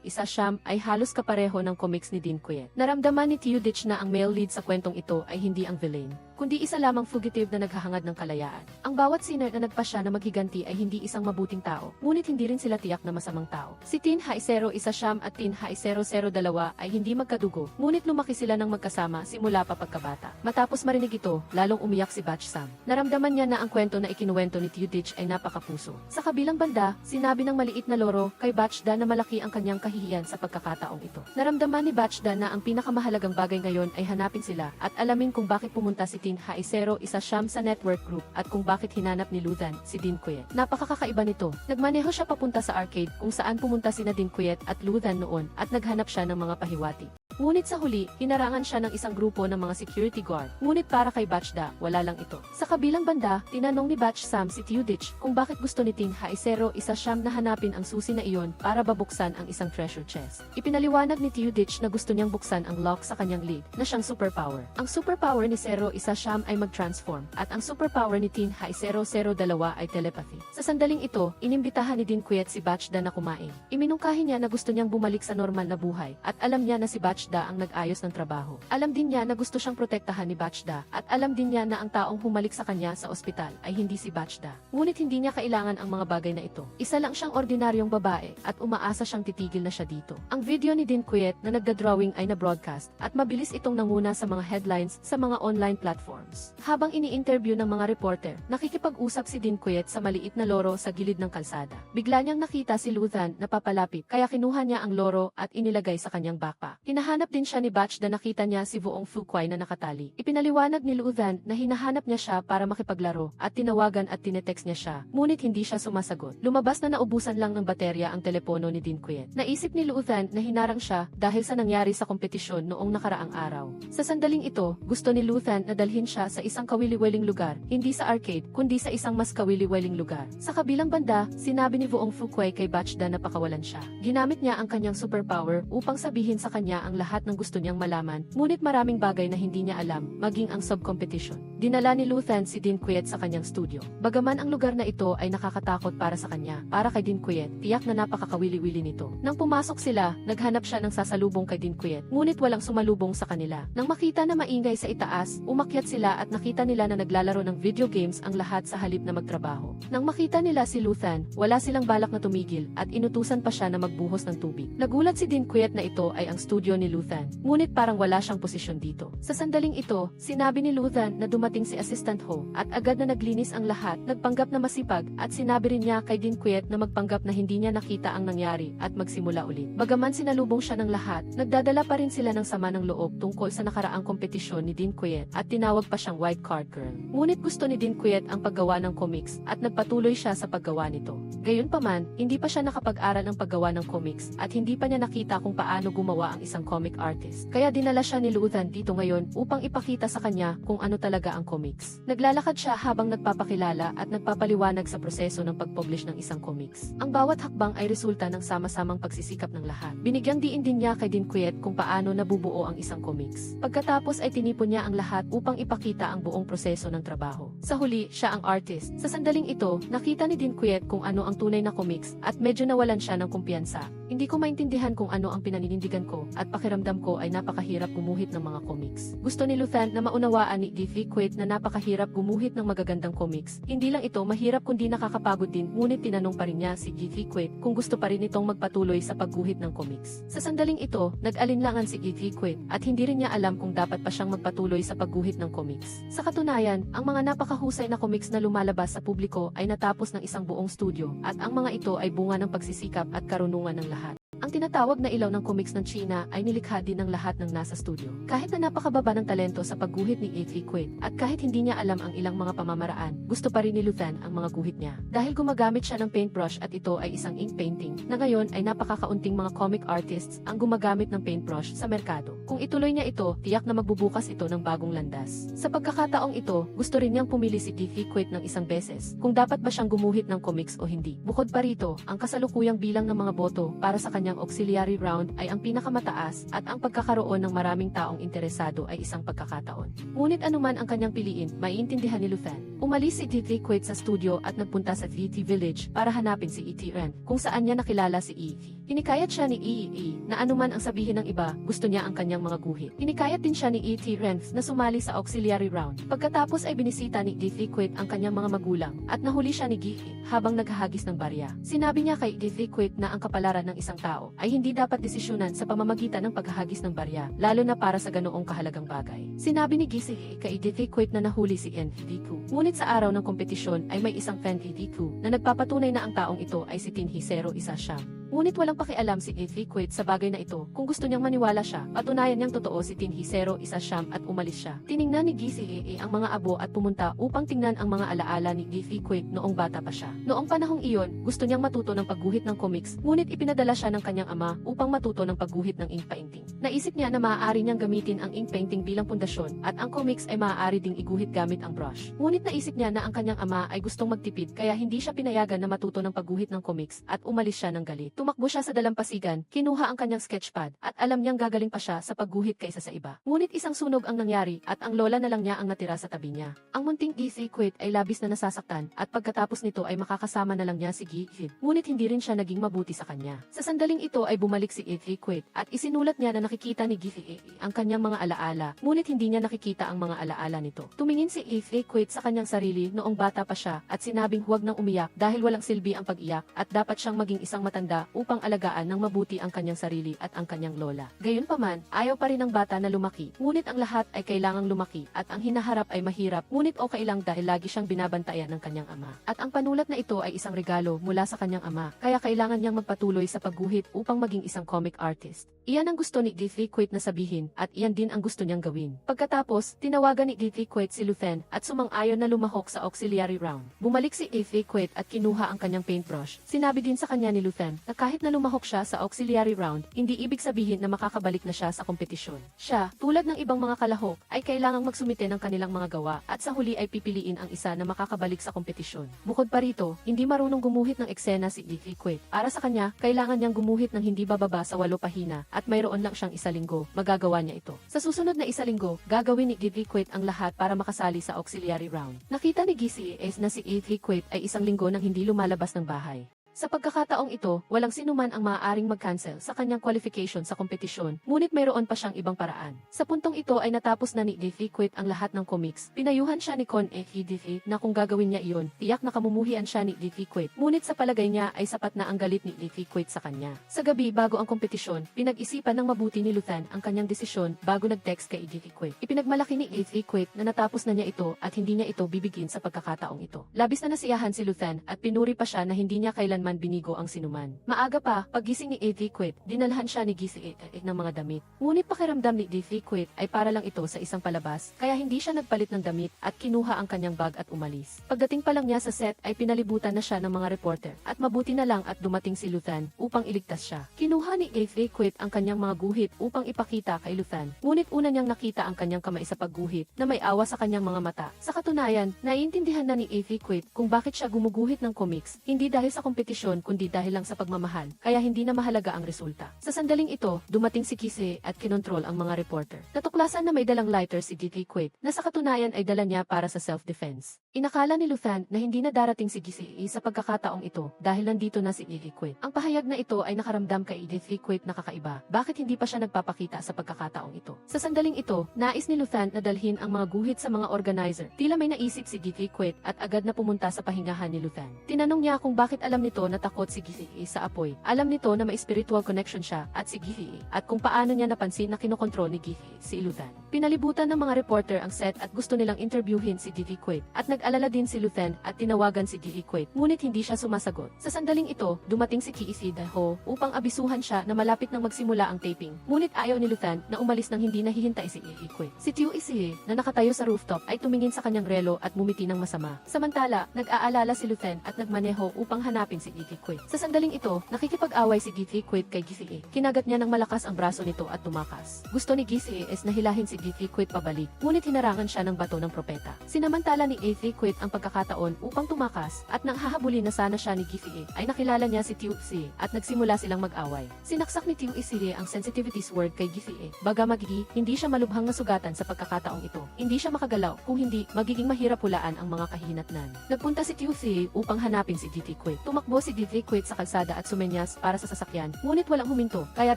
A: isa siyam, ay halos kapareho ng comics ni Dean Quet. Naramdaman ni Teudich na ang male lead sa kwentong ito ay hindi ang villain, kundi isa lamang fugitive na naghahangad ng kalayaan. Ang bawat sinner na nagpasya na maghiganti ay hindi isang mabuting tao, ngunit hindi rin sila tiyak na masamang tao. Si Tin Haisero, isa siyam, at Tin Haisero 02 ay hindi magkadugo, ngunit lumaki sila ng magkasama simula pa pagkabata. Matapos marinig ito, lalong umiyak si Bach Sam. Naramdaman niya na ang kwento na ikinuwento ni Teudich ay napakapuso. Sa kabilang banda, sinabi ng maliit na loro kay Bachda na malaki ang kanyang kahihiyan sa pagkakataong ito. Naramdaman ni Bachda na ang pinakamahalagang bagay ngayon ay hanapin sila at alamin kung bakit pumunta si Tin Haisero, isa siyam, sa network group at kung bakit hinanap ni Luthan si Dean Quet. Napakakaiba nito. Nagmaneho siya papunta sa arcade kung saan pumunta sina Dean Quet at Luthan noon at naghanap siya ng mga pahiwati. Ngunit sa huli, hinarangan siya ng isang grupo ng mga security guard. Ngunit para kay Bachda, wala lang ito. Sa kabilang banda, tinanong ni Bach Sam si Teudich kung bakit gusto ni Tin Haisero, isa siyam, na hanapin ang susi na iyon para babuksan ang isang treasure chest. Ipinaliwanag ni Teudich na gusto niyang buksan ang lock sa kanyang lead na siyang superpower. Ang superpower ni Zero, isa siyam, ay mag-transform at ang superpower ni Tin Haisero 02 ay telepathy. Sa sandaling ito, inimbitahan ni Dean Quet si Bachda na kumain. Iminungkahi niya na gusto niyang bumalik sa normal na buhay at alam niya na si Bachda ang nag-ayos ng trabaho. Alam din niya na gusto siyang protektahan ni Bachda at alam din niya na ang taong humalik sa kanya sa ospital ay hindi si Bachda. Ngunit hindi niya kailangan ang mga bagay na ito. Isa lang siyang ordinaryong babae at umaasa siyang titigil na siya dito. Ang video ni Dean Quet na nagda-drawing ay na-broadcast at mabilis itong nanguna sa mga headlines sa mga online platforms. Habang ini-interview ng mga reporter, nakikipag-usap si Dean Quet sa maliit na loro sa gilid ng kalsada. Bigla niyang nakita si Luthan na papalapit kaya kinuha niya ang loro at inilagay sa kanyang backpack. Hinahanap din siya ni Bachda, nakita niya si Vuong Fuquay na nakatali. Ipinaliwanag ni Luthan na hinahanap niya siya para makipaglaro at tinawagan at tinetext niya siya, ngunit hindi siya sumasagot. Lumabas na naubusan lang ng baterya ang telepono ni Dean Quet. Naisip ni Luthan na hinarang siya dahil sa nangyari sa kompetisyon noong nakaraang araw. Sa sandaling ito, gusto ni Luthan na dalhin siya sa isang kawili-wiling lugar, hindi sa arcade, kundi sa isang mas kawili-wiling lugar. Sa kabilang banda, sinabi ni Vuong Fuquay kay Bachda na pakawalan siya. Ginamit niya ang kanyang superpower upang sabihin sa kanya ang lahat ng gusto niyang malaman, ngunit maraming bagay na hindi niya alam, maging ang sub-competition. Dinala ni Luthan si Dean Quet sa kanyang studio. Bagaman ang lugar na ito ay nakakatakot para sa kanya, para kay Dean Quet, tiyak na napakakawili-wili nito. Nang pumasok sila, naghanap siya ng sasalubong kay Dean Quet, ngunit walang sumalubong sa kanila. Nang makita na maingay sa itaas, umakyat sila at nakita nila na naglalaro ng video games ang lahat sa halip na magtrabaho. Nang makita nila si Luthan, wala silang balak na tumigil at inutusan pa siya na magbuhos ng tubig. Nagulat si Dean Quet na ito ay ang studio ni Luthan. Ngunit parang wala siyang posisyon dito. Sa sandaling ito, sinabi ni Luthan na dumating si Assistant Ho at agad na naglinis ang lahat, nagpanggap na masipag at sinabi rin niya kay Dean Quiet na magpanggap na hindi niya nakita ang nangyari at magsimula ulit. Bagaman sinalubong siya ng lahat, nagdadala pa rin sila ng sama ng loob tungkol sa nakaraang kompetisyon ni Dean Quiet at tinawag pa siyang White Card Girl. Ngunit gusto ni Dean Quiet ang paggawa ng comics at nagpatuloy siya sa paggawa nito. Gayunpaman, hindi pa siya nakapag-aral ng paggawa ng comics at hindi pa niya nakita kung paano gumawa ang isang comic artist. Kaya dinala siya ni Luthan dito ngayon upang ipakita sa kanya kung ano talaga ang comics. Naglalakad siya habang nagpapakilala at nagpapaliwanag sa proseso ng pag-publish ng isang comics. Ang bawat hakbang ay resulta ng sama-samang pagsisikap ng lahat. Binigyang diin din niya kay Dean Quiet kung paano nabubuo ang isang comics. Pagkatapos ay tinipon niya ang lahat upang ipakita ang buong proseso ng trabaho. Sa huli, siya ang artist. Sa sandaling ito, nakita ni Dean Quiet kung ano ang tunay na comics at medyo nawalan siya ng kumpiyansa. Hindi ko maintindihan kung ano ang pinaninindigan ko at pakiramdam ko ay napakahirap gumuhit ng mga comics. Gusto ni Luthan na maunawaan ni Dean Quiet na napakahirap gumuhit ng magagandang comics. Hindi lang ito mahirap kundi nakakapagod din, ngunit tinanong pa rin niya si Dean Quiet kung gusto pa rin itong magpatuloy sa pagguhit ng comics. Sa sandaling ito, nag-alinlangan si Dean Quiet at hindi rin niya alam kung dapat pa siyang magpatuloy sa pagguhit ng comics. Sa katunayan, ang mga napakahusay na comics na lumalabas sa publiko ay natapos ng isang buong studio at ang mga ito ay bunga ng pagsisikap at karunungan ng lahat. Ang tinatawag na ilaw ng comics ng China ay nilikha din ng lahat ng nasa studio. Kahit na napakababa ng talento sa pagguhit ni Dean Quiet at kahit hindi niya alam ang ilang mga pamamaraan, gusto pa rin ni Luthan ang mga guhit niya. Dahil gumagamit siya ng paintbrush at ito ay isang ink painting, na ngayon ay napakakaunting mga comic artists ang gumagamit ng paintbrush sa merkado. Kung ituloy niya ito, tiyak na magbubukas ito ng bagong landas. Sa pagkakataong ito, gusto rin niyang pumili si Dean Quiet ng isang beses kung dapat ba siyang gumuhit ng comics o hindi. Bukod pa rito, ang kasalukuyang bilang ng mga boto para sa kanyang auxiliary round ay ang pinakamataas at ang pagkakaroon ng maraming taong interesado ay isang pagkakataon. Ngunit anuman ang kanyang piliin, maiintindihan ni Luthan. Umalis si Dean Quiet sa studio at nagpunta sa E.T. Village para hanapin si E.T. Ren, kung saan niya nakilala si E.T. Hinikayat siya ni E.E. na anuman ang sabihin ng iba, gusto niya ang kanyang mga guhit. Hinikayat din siya ni E.T. Ren na sumali sa auxiliary round. Pagkatapos ay binisita ni Dean Quiet ang kanyang mga magulang at nahuli siya ni Gi habang naghahagis ng barya. Sinabi niya kay Dean Quiet na ang kapalaran ng isang tao ay hindi dapat desisyonan sa pamamagitan ng paghahagis ng barya, lalo na para sa ganoong kahalagang bagay. Sinabi ni Gi kay Dean Quiet na nahuli si Enkidu. Ngunit sa araw ng kompetisyon ay may isang Enkidu na nagpapatunay na ang taong ito ay si Tinhisero Isasham. Ngunit walang pakialam si Dean Quiet sa bagay na ito. Kung gusto niyang maniwala siya, patunayan niyang totoo si Tinhisero Isasham at umalis siya. Tiningnan ni Gi ang mga abo at pumunta upang tingnan ang mga alaala ni Dean Quiet noong bata pa siya. Noong panahong iyon, gusto niyang matuto ng pagguhit ng comics, ngunit ipinadala siya ng kanyang ama upang matuto ng pagguhit ng ink painting. Naisip niya na maaari niyang gamitin ang ink painting bilang pundasyon at ang comics ay maaari ding iguhit gamit ang brush. Ngunit naisip niya na ang kanyang ama ay gustong magtipid kaya hindi siya pinayagan na matuto ng pagguhit ng comics at umalis siya ng galit. Tumakbo siya sa dalampasigan, kinuha ang kanyang sketchpad at alam niyang gagaling pa siya sa pagguhit kaysa sa iba. Ngunit isang sunog ang nangyari at ang lola na lang niya ang natira sa tabi niya. Ang munting Dean Quiet ay labis na nasasaktan at pagkatapos nito ay makakasama na lang niya si Gi. Ngunit hindi rin siya naging mabuti sa kanya. Sa sandaling ito ay bumalik si Dean Quiet at isinulat niya na nakikita ni Gi ang kanyang mga alaala, ngunit hindi niya nakikita ang mga alaala nito. Tumingin si Dean Quiet sa kanyang sarili noong bata pa siya at sinabing huwag nang umiyak dahil walang silbi ang pag-iyak at dapat siyang maging isang matanda upang alagaan ng mabuti ang kanyang sarili at ang kanyang lola. Gayunpaman, ayaw pa rin ng bata na lumaki, ngunit ang lahat ay kailangang lumaki at ang hinaharap ay mahirap, ngunit okay lang dahil lagi siyang binabantayan ng kanyang ama. At ang panulat na ito ay isang regalo mula sa kanyang ama, kaya kailangan niyang magpatuloy sa pagguhit upang maging isang comic artist. Iyan ang gusto ni Dean Quiet na sabihin at iyan din ang gusto niyang gawin. Pagkatapos, tinawagan ni Dean Quiet si Luthan at sumang-ayon na lumahok sa auxiliary round. Bumalik si Dean Quiet at kinuha ang kanyang paintbrush. Sinabi din sa kanya ni Luthan na kahit na lumahok siya sa auxiliary round, hindi ibig sabihin na makakabalik na siya sa kompetisyon. Siya, tulad ng ibang mga kalahok, ay kailangang magsumite ng kanilang mga gawa at sa huli ay pipiliin ang isa na makakabalik sa kompetisyon. Bukod pa rito, hindi marunong gumuhit ng eksena si Dean Quiet. Para sa kanya, kailangan niyang gumuhit ng hindi bababa sa 8 pahina at mayroon lang siyang 1 linggo, magagawa niya ito. Sa susunod na 1 linggo, gagawin ni Dean Quiet ang lahat para makasali sa auxiliary round. Nakita ni Gi na si Dean Quiet ay 1 linggo nang hindi lumalabas ng bahay. Sa pagkakataong ito, walang sinuman ang maaaring mag-cancel sa kanyang qualification sa kompetisyon, ngunit mayroon pa siyang ibang paraan. Sa puntong ito ay natapos na ni Diffie ang lahat ng comics. Pinayuhan siya ni Con Diffie na kung gagawin niya iyon, tiyak na kamumuhian siya ni Diffie. Ngunit sa palagay niya ay sapat na ang galit ni Diffie sa kanya. Sa gabi bago ang kompetisyon, pinag-isipan ng mabuti ni Luthan ang kanyang desisyon bago nag-text kay Diffie. Ipinagmalaki ni Diffie na natapos na niya ito at hindi niya ito bibigyan sa pagkakataong ito. Labis na nasiyahan si Luthan at pinuri pa siya na hindi niya kailanman binigo ang sinuman. Maaga pa, paggising ni Diffie, dinalhan siya ni Giselle ng mga damit. Ngunit pakiramdam ni Diffie ay para lang ito sa isang palabas, kaya hindi siya nagpalit ng damit at kinuha ang kanyang bag at umalis. Pagdating pa lang niya sa set ay pinalibutan na siya ng mga reporter at mabuti na lang at dumating si Luthan upang iligtas siya. Kinuha ni Diffie ang kanyang mga guhit upang ipakita kay Luthan. Ngunit una niyang nakita ang kanyang kamay sa pagguhit na may awa sa kanyang mga mata. Sa katunayan, naiintindihan na ni Diffie kung bakit siya gumuguhit ng comics, hindi dahil sa kompetisyon kundi dahil lang sa pagmamahal, kaya hindi na mahalaga ang resulta. Sa sandaling ito, dumating si Kise at kinontrol ang mga reporter. Natuklasan na may dalang lighter si Diffie na sa katunayan ay dala niya para sa self-defense. Inakala ni Luthan na hindi na darating si Giselle sa pagkakataong ito dahil nandito na si Diffie. Ang pahayag na ito ay nakaramdam kay Diffie na kakaiba. Bakit hindi pa siya nagpapakita sa pagkakataong ito? Sa sandaling ito, nais ni Luthan na dalhin ang mga guhit sa mga organizer. Tila may naisip si Diffie at agad na pumunta sa pahingahan ni Luthan. Tinanong niya kung bakit alam nito na takot si Giselle sa apoy. Alam nito na may spiritual connection siya at si Giselle at kung paano niya napansin na kinokontrol ni Giselle si Luthan. Pinalibutan ng mga reporter ang set at gusto nilang interviewin si Diffie at nag-alala din si Luthan at tinawagan si Diffie ngunit hindi siya sumasagot. Sa sandaling ito, dumating si Kiisida Ho upang abisuhan siya na malapit nang magsimula ang taping. Ngunit ayaw ni Luthan na umalis nang hindi nahihintay si Diffie. Si Tiu Isie na nakatayo sa rooftop ay tumingin sa kanyang relo at mumiti ng masama. Samantala, nag-aalala si Luthan at nagmaneho upang hanapin si Diffie. Sa sandaling ito, nakikipag-away si Diffie kay Giselle. Kinagat niya ng malakas ang braso nito at tumakas. Gusto ni Giselle na hilahin si Diffie pabalik, ngunit hinarangan siya ng bato ng propeta. Sinamantala ni Diffie ang pagkakataon upang tumakas at nang hahabulin na sana siya ni Giselle ay nakilala niya si Tiu Isie at nagsimula silang mag-away. Sinaksak ni Tiu Isie ang sensitivities word kay Giselle. Baga magigi, hindi siya malubhang nasugatan sa pagkakataong ito. Hindi siya makagalaw, kung hindi, magiging mahirap hulaan ang mga kahihinatnan. Nagpunta si Tiu Isie upang hanapin si Diffie. Tumakbo si Diffie sa kalsada at sumenyas para sa sasakyan, ngunit walang huminto, kaya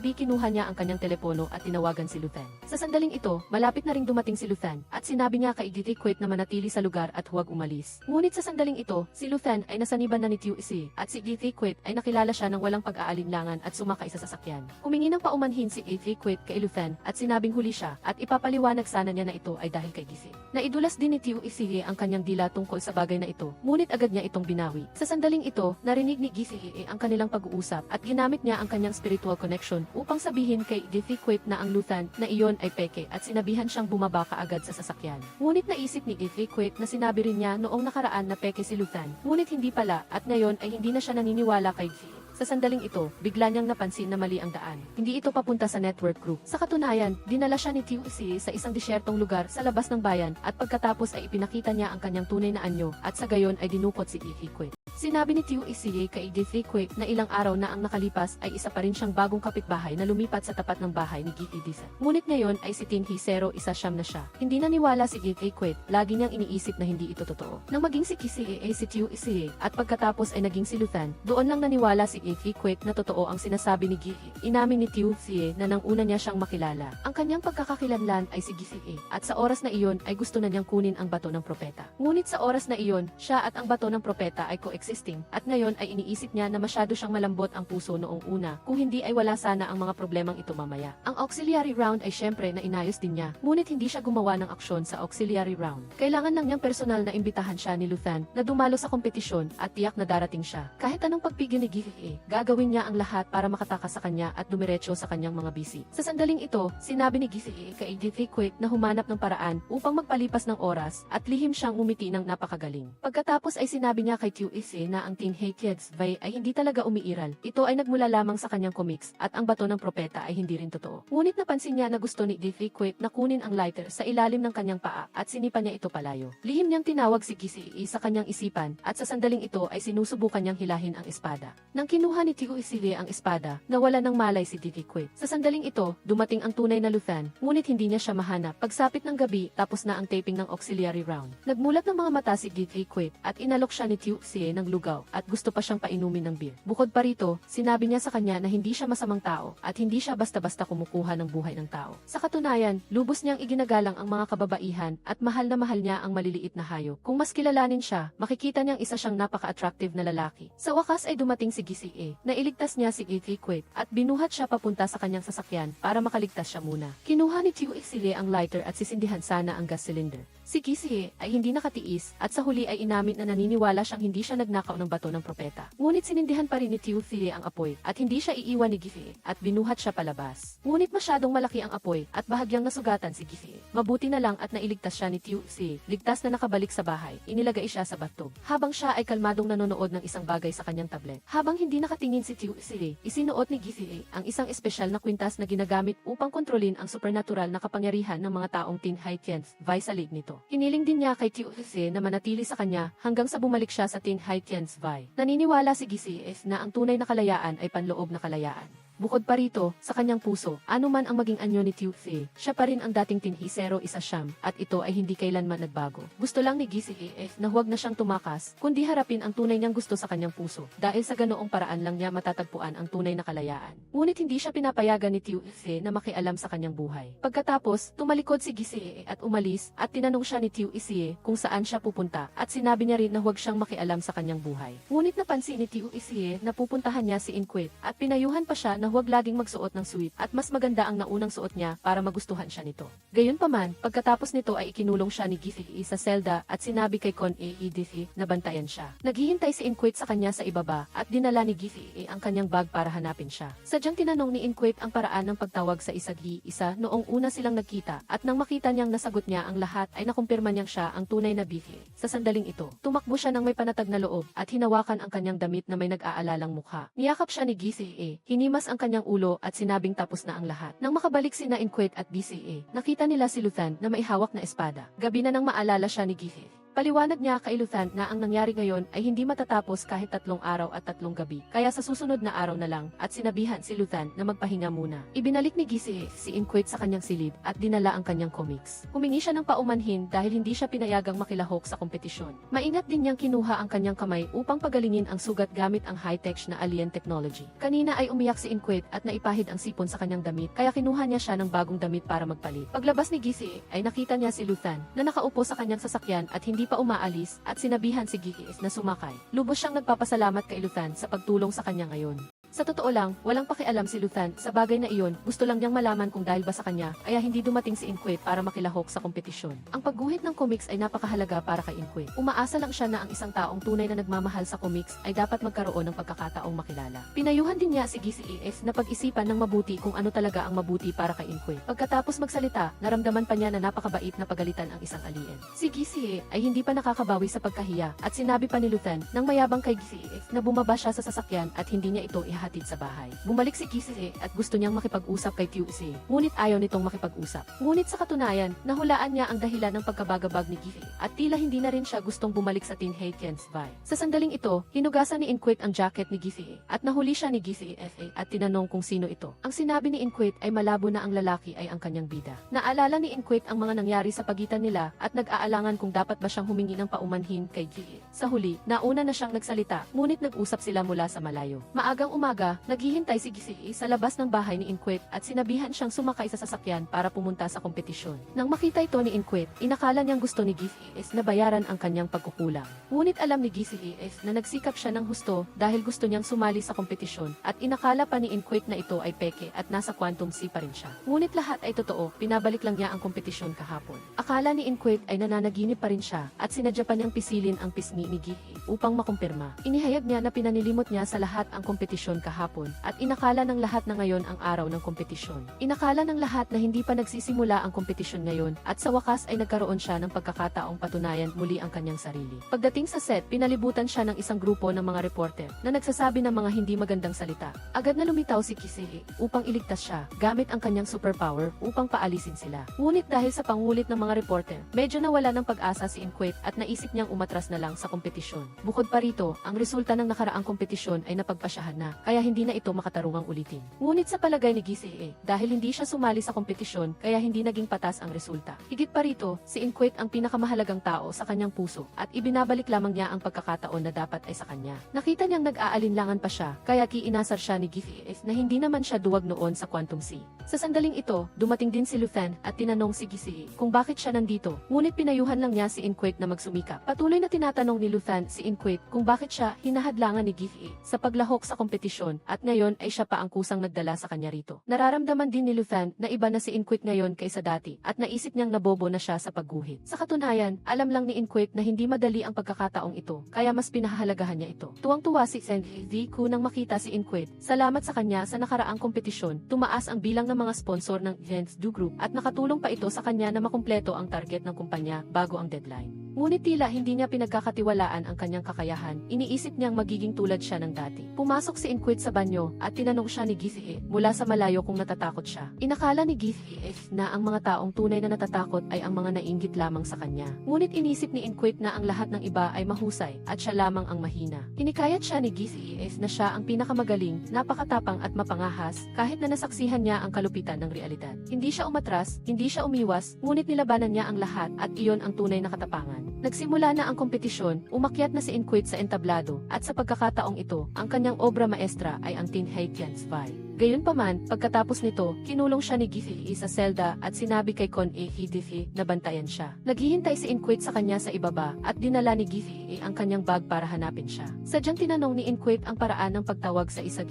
A: kinuha niya ang kanyang telepono at tinawagan si Luthan. Sa sandaling ito, malapit na ring dumating si Luthan at sinabi niya kay Diffie na manatili sa lugar at huwag umalis. Ngunit sa sandaling ito, si Luthan ay nasaniban na ni Tiu Isie at si Diffie ay nakilala siya ng walang pag-aalinlangan at sumakay sa sasakyan. Humingi ng paumanhin si Diffie kay Luthan at sinabing huli siya at ipapaliwanag sana niya na ito ay dahil kay Giselle. Naidulas din ni Tiu Isie ang kanyang dila tungkol sa bagay na ito, ngunit agad niya itong binawi. Sa sandaling ito, narinig ni Giselle ang kanilang pag-uusap at ginamit niya ang kanyang spiritual connection upang sabihin kay Diffie na ang Luthan na iyon ay peke at sinabihan siyang bumaba kaagad sa sasakyan. Ngunit naisip ni Diffie na sinabi rin niya noong nakaraan na peke si Luthan, ngunit hindi pala at ngayon ay hindi na siya naniniwala kay Giselle. Sa sandaling ito, bigla niyang napansin na mali ang daan. Hindi ito papunta sa network group. Sa katunayan, dinala siya ni Tiu Isie sa isang disyertong lugar sa labas ng bayan at pagkatapos ay ipinakita niya ang kanyang tunay na anyo at sa gayon ay dinukot si Diffie. Sinabi ni Tiu Isie kay Diffie na ilang araw na ang nakalipas ay isa pa rin siyang bagong kapitbahay na lumipat sa tapat ng bahay ni Giselle. Ngunit ngayon ay si Tinhi 0-1 na siya. Hindi naniwala si Diffie lagi niyang iniisip na hindi ito totoo. Nang maging si Kise ay si Tiu Isie at pagkatapos ay naging si Luthan, doon lang naniwala si Diffie na totoo ang sinasabi ni Giselle. Inamin ni Tiu Isie na nang una niya siyang makilala. Ang kanyang pagkakakilanlan ay si Giselle at sa oras na iyon ay gusto na niyang kunin ang bato ng propeta. Ngunit sa oras na iyon, siya at ang bato ng propeta ay coexisting at ngayon ay iniisip niya na masyado siyang malambot ang puso noong una, kung hindi ay wala sana ang mga problemang ito mamaya. Ang auxiliary round ay syempre na inayos din niya, ngunit hindi siya gumawa ng aksyon sa auxiliary round. Kailangan lang niyang personal na imbitahan siya ni Luthan na dumalo sa kompetisyon at tiyak na darating siya. Kahit anong pagpigil ni Giselle, gagawin niya ang lahat para makatakas sa kanya at dumiretso sa kanyang mga bisi. Sa sandaling ito, sinabi ni Giselle kay Diffie na humanap ng paraan upang magpalipas ng oras at lihim siyang umiti ng napakagaling. Pagkatapos ay sinabi niya kay Tiu Isie na ang Teen Kids Vai ay hindi talaga umiiral. Ito ay nagmula lamang sa kanyang comics at ang bato ng propeta ay hindi rin totoo. Ngunit napansin niya na gusto ni Diffie na kunin ang lighter sa ilalim ng kanyang paa at sinipa niya ito palayo. Lihim niyang tinawag si Giselle sa kanyang isipan at sa sandaling ito ay sinusubukan niyang hilahin ang espada. Nang kinuha ni Tiu Isie ang espada, nawala ng malay si Diffie. Sa sandaling ito, dumating ang tunay na Luthan, ngunit hindi niya siya mahanap. Pagsapit ng gabi, tapos na ang taping ng auxiliary round. Nagmulat ng mga mata si Diffie at inalok siya ni Tiu Isie ng maglugaw at gusto pa siyang painumin ng beer. Bukod pa rito, sinabi niya sa kanya na hindi siya masamang tao at hindi siya basta-basta kumukuha ng buhay ng tao. Sa katunayan, lubos niyang iginagalang ang mga kababaihan at mahal niya ang maliliit na hayop. Kung mas kilalanin siya, makikita niyang isa siyang napaka-attractive na lalaki. Sa wakas ay dumating si GCA. Nailigtas niya si Inquit at binuhat siya papunta sa kanyang sasakyan para makaligtas siya muna. Kinuha ni GCA ang lighter at sisindihan sana ang gas cylinder. Si GCA ay hindi nakatiis at sa huli ay inamin na naniniwala siyang hindi siya nagnakaw ng bato ng propeta. Ngunit sinindihan pa rin ni GCA ang apoy at hindi siya iiwan ni GCA at binuhat siya palabas. Ngunit masyadong malaki ang apoy at bahagyang nasugatan si GCA. Mabuti na lang at nailigtas siya ni GCA. Ligtas na nakabalik sa bahay, inilagay siya sa bathtub. Habang siya ay kalmadong nanonood ng isang bagay sa kanyang tablet. Habang hindi nakatingin si GCA, isinuot ni GCA ang isang espesyal na kwintas na ginagamit upang kontrolin ang supernatural na kapangyarihan ng mga taong Tin Hai Tian's Vi sa lig nito. Hiniling din niya kay GCA na manatili sa kanya hanggang sa bumalik siya sa Tin Hai Tian's Vi. Naniniwala si GCA na ang tunay na kalayaan ay panloob na kalayaan. Bukod pa rito, sa kanyang puso, anuman ang maging anyo ni GCA, siya pa rin ang dating Tinhi 0 Siyam at ito ay hindi kailanman nagbago. Gusto lang ni GCA na huwag na siyang tumakas, kundi harapin ang tunay niyang gusto sa kanyang puso dahil sa ganoong paraan lang niya matatagpuan ang tunay na kalayaan. Ngunit hindi siya pinapayagan ni GCA na makialam sa kanyang buhay. Pagkatapos, tumalikod si GCA at umalis at tinanong siya ni GCA kung saan siya pupunta at sinabi niya rin na huwag siyang makialam sa kanyang buhay. Ngunit napansin ni GCA na pupuntahan niya si Inquit at pinayuhan pa siya na huwag laging magsuot ng sweep at mas maganda ang naunang suot niya para magustuhan siya nito. Gayunpaman, pagkatapos nito ay ikinulong siya ni GCA sa selda at sinabi kay Con AEDC na bantayan siya. Naghihintay si Inquit sa kanya sa ibaba at dinala ni GCA ang kanyang bag para hanapin siya. Sadyang tinanong ni Inquit ang paraan ng pagtawag sa isa't-isa noong una silang nagkita at nang makita niyang nasagot niya ang lahat ay nakumpirma niyang siya ang tunay na GCA. Sa sandaling ito, tumakbo siya ng may panatag na loob at hinawakan ang kanyang damit na may nag-aalalang mukha. Niyakap siya ni GCA, hinimas ang kanyang ulo at sinabing tapos na ang lahat. Nang makabalik sina Inquit at GCA, nakita nila si Luthan na may hawak na espada. Gabi na nang maalala siya ni GCA. Paliwanag niya kay Luthan na ang nangyari ngayon ay hindi matatapos kahit 3 araw at 3 gabi. Kaya sa susunod na araw na lang at sinabihan si Luthan na magpahinga muna. Ibinalik ni GCA si Inquit sa kanyang silid at dinala ang kanyang comics. Humingi siya ng paumanhin dahil hindi siya pinayagang makilahok sa kompetisyon. Maingat din niyang kinuha ang kanyang kamay upang pagalingin ang sugat gamit ang high-tech na alien technology. Kanina ay umiyak si Inquit at naipahid ang sipon sa kanyang damit kaya kinuha niya siya ng bagong damit para magpalit. Paglabas ni GCA ay nakita niya si Luthan na nakaupo sa kanyang sasakyan at hindi pa umaalis at sinabihan si GCA na sumakay. Lubos siyang nagpapasalamat kay Luthan sa pagtulong sa kanya ngayon. Sa totoo lang, walang pakialam si Luthan sa bagay na iyon, gusto lang niyang malaman kung dahil ba sa kanya, kaya hindi dumating si Inquit para makilahok sa kompetisyon. Ang pagguhit ng comics ay napakahalaga para kay Inquit. Umaasa lang siya na ang isang taong tunay na nagmamahal sa comics ay dapat magkaroon ng pagkakataong makilala. Pinayuhan din niya si GCA na pag-isipan ng mabuti kung ano talaga ang mabuti para kay Inquit. Pagkatapos magsalita, naramdaman pa niya na napakabait na pagalitan ang isang alien. Si GCA ay hindi pa nakakabawi sa pagkahiya at sinabi pa ni Luthan nang mayabang kay GCA na bumaba siya sa sasakyan at hindi niya ito ihahatid sa bahay. Bumalik si GCA at gusto niyang makipag-usap kay QC, ngunit ayaw nitong makipag-usap. Ngunit sa katunayan, nahulaan niya ang dahilan ng pagkabagabag ni GCA at tila hindi na rin siya gustong bumalik sa Tin Hai Tian's Vi. Sa sandaling ito, hinugasan ni Inquit ang jacket ni GCA at nahuli siya ni GCA at tinanong kung sino ito. Ang sinabi ni Inquit ay malabo na ang lalaki ay ang kanyang bida. Naalala ni Inquit ang mga nangyari sa pagitan nila at nag-aalangan kung dapat ba siyang humingi ng paumanhin kay GCA. Sa huli, nauna na siyang nagsalita, ngunit nag-usap sila mula sa malayo. Maagang umaga, naghihintay si GCA sa labas ng bahay ni Inquit at sinabihan siyang sumakay sa sasakyan para pumunta sa kompetisyon. Nang makita ito ni Inquit, inakala niyang gusto ni GCA na bayaran ang kanyang pagkukulang. Ngunit alam ni GCA na nagsikap siya ng husto dahil gusto niyang sumali sa kompetisyon at inakala pa ni Inquit na ito ay peke at nasa Quantum Sea pa rin siya. Ngunit lahat ay totoo, pinabalik lang niya ang kompetisyon kahapon. Akala ni Inquit ay nananaginip pa rin siya at sinadya pa niyang pisilin ang pisngi ni GCA upang makumpirma. Inihayag niya na pinanilimot niya sa lahat ang kompetisyon kahapon at inakala ng lahat na ngayon ang araw ng kompetisyon. Inakala ng lahat na hindi pa nagsisimula ang kompetisyon ngayon at sa wakas ay nagkaroon siya ng pagkakataong patunayan muli ang kanyang sarili. Pagdating sa set, pinalibutan siya ng isang grupo ng mga reporter na nagsasabi ng mga hindi magandang salita. Agad na lumitaw si GCA upang iligtas siya gamit ang kanyang superpower upang paalisin sila. Ngunit dahil sa pangulit ng mga reporter, medyo nawala ng pag-asa si Inquit at naisip niyang umatras na lang sa kompetisyon. Bukod pa rito, ang resulta ng nakaraang kompetisyon ay napagpasyahan na, kaya hindi na ito makatarungang ulitin. Ngunit sa palagay ni Gisee, dahil hindi siya sumali sa kompetisyon, kaya hindi naging patas ang resulta. Higit pa rito, si Inquit ang pinakamahalagang tao sa kanyang puso, at ibinabalik lamang niya ang pagkakataon na dapat ay sa kanya. Nakita niyang nag-aalinlangan pa siya, kaya kiinasar siya ni Gisee na hindi naman siya duwag noon sa Quantum Sea. Sa sandaling ito, dumating din si Luthen at tinanong si Gisee kung bakit siya nandito, ngunit pinayuhan lang niya si Inquit na magsumikap. Patuloy na tinatanong ni Luthen si Inquit kung bakit siya hinahadlangan ni Gisee sa paglahok sa kompetisyon, at ngayon ay siya pa ang kusang nagdala sa kanya rito. Nararamdaman din ni Luthen na iba na si Inquit ngayon kaysa dati, at naisip niyang nabobo na siya sa pagguhit. Sa katunayan, alam lang ni Inquit na hindi madali ang pagkakataong ito, kaya mas pinahahalagahan niya ito. Tuwang-tuwa si Senku nang makita si Inquit. Salamat sa kanya sa nakaraang kompetisyon, tumaas ang bilang ng mga sponsor ng Hensdu Group at nakatulong pa ito sa kanya na makumpleto ang target ng kumpanya bago ang deadline. Ngunit tila hindi niya pinagkakatiwalaan ang kanyang kakayahan, iniisip niyang magiging tulad siya ng dati. Pumasok si Inquit sa banyo at tinanong siya ni Gisee mula sa malayo kung natatakot siya. Inakala ni Gisee na ang mga taong tunay na natatakot ay ang mga naiinggit lamang sa kanya. Ngunit inisip ni Inquit na ang lahat ng iba ay mahusay at siya lamang ang mahina. Hinikayat siya ni Gisee na siya ang pinakamagaling, napakatapang at mapangahas kahit na nasaksihan niya ang kalupitan ng realidad. Hindi siya umatras, hindi siya umiwas, ngunit nilabanan niya ang lahat at iyon ang tunay na katapangan. Nagsimula na ang kompetisyon, umakyat na si Inquit sa entablado, at sa pagkakataong ito, ang kanyang obra maestra ay ang Tin Heikian Spy. Gayunpaman, pagkatapos nito, kinulong siya ni Gisee sa selda at sinabi kay Kon-e Hidefi na bantayan siya. Naghihintay si Inquit sa kanya sa ibaba at dinala ni Gisee ang kanyang bag para hanapin siya. Sadyang tinanong ni Inquit ang paraan ng pagtawag sa isa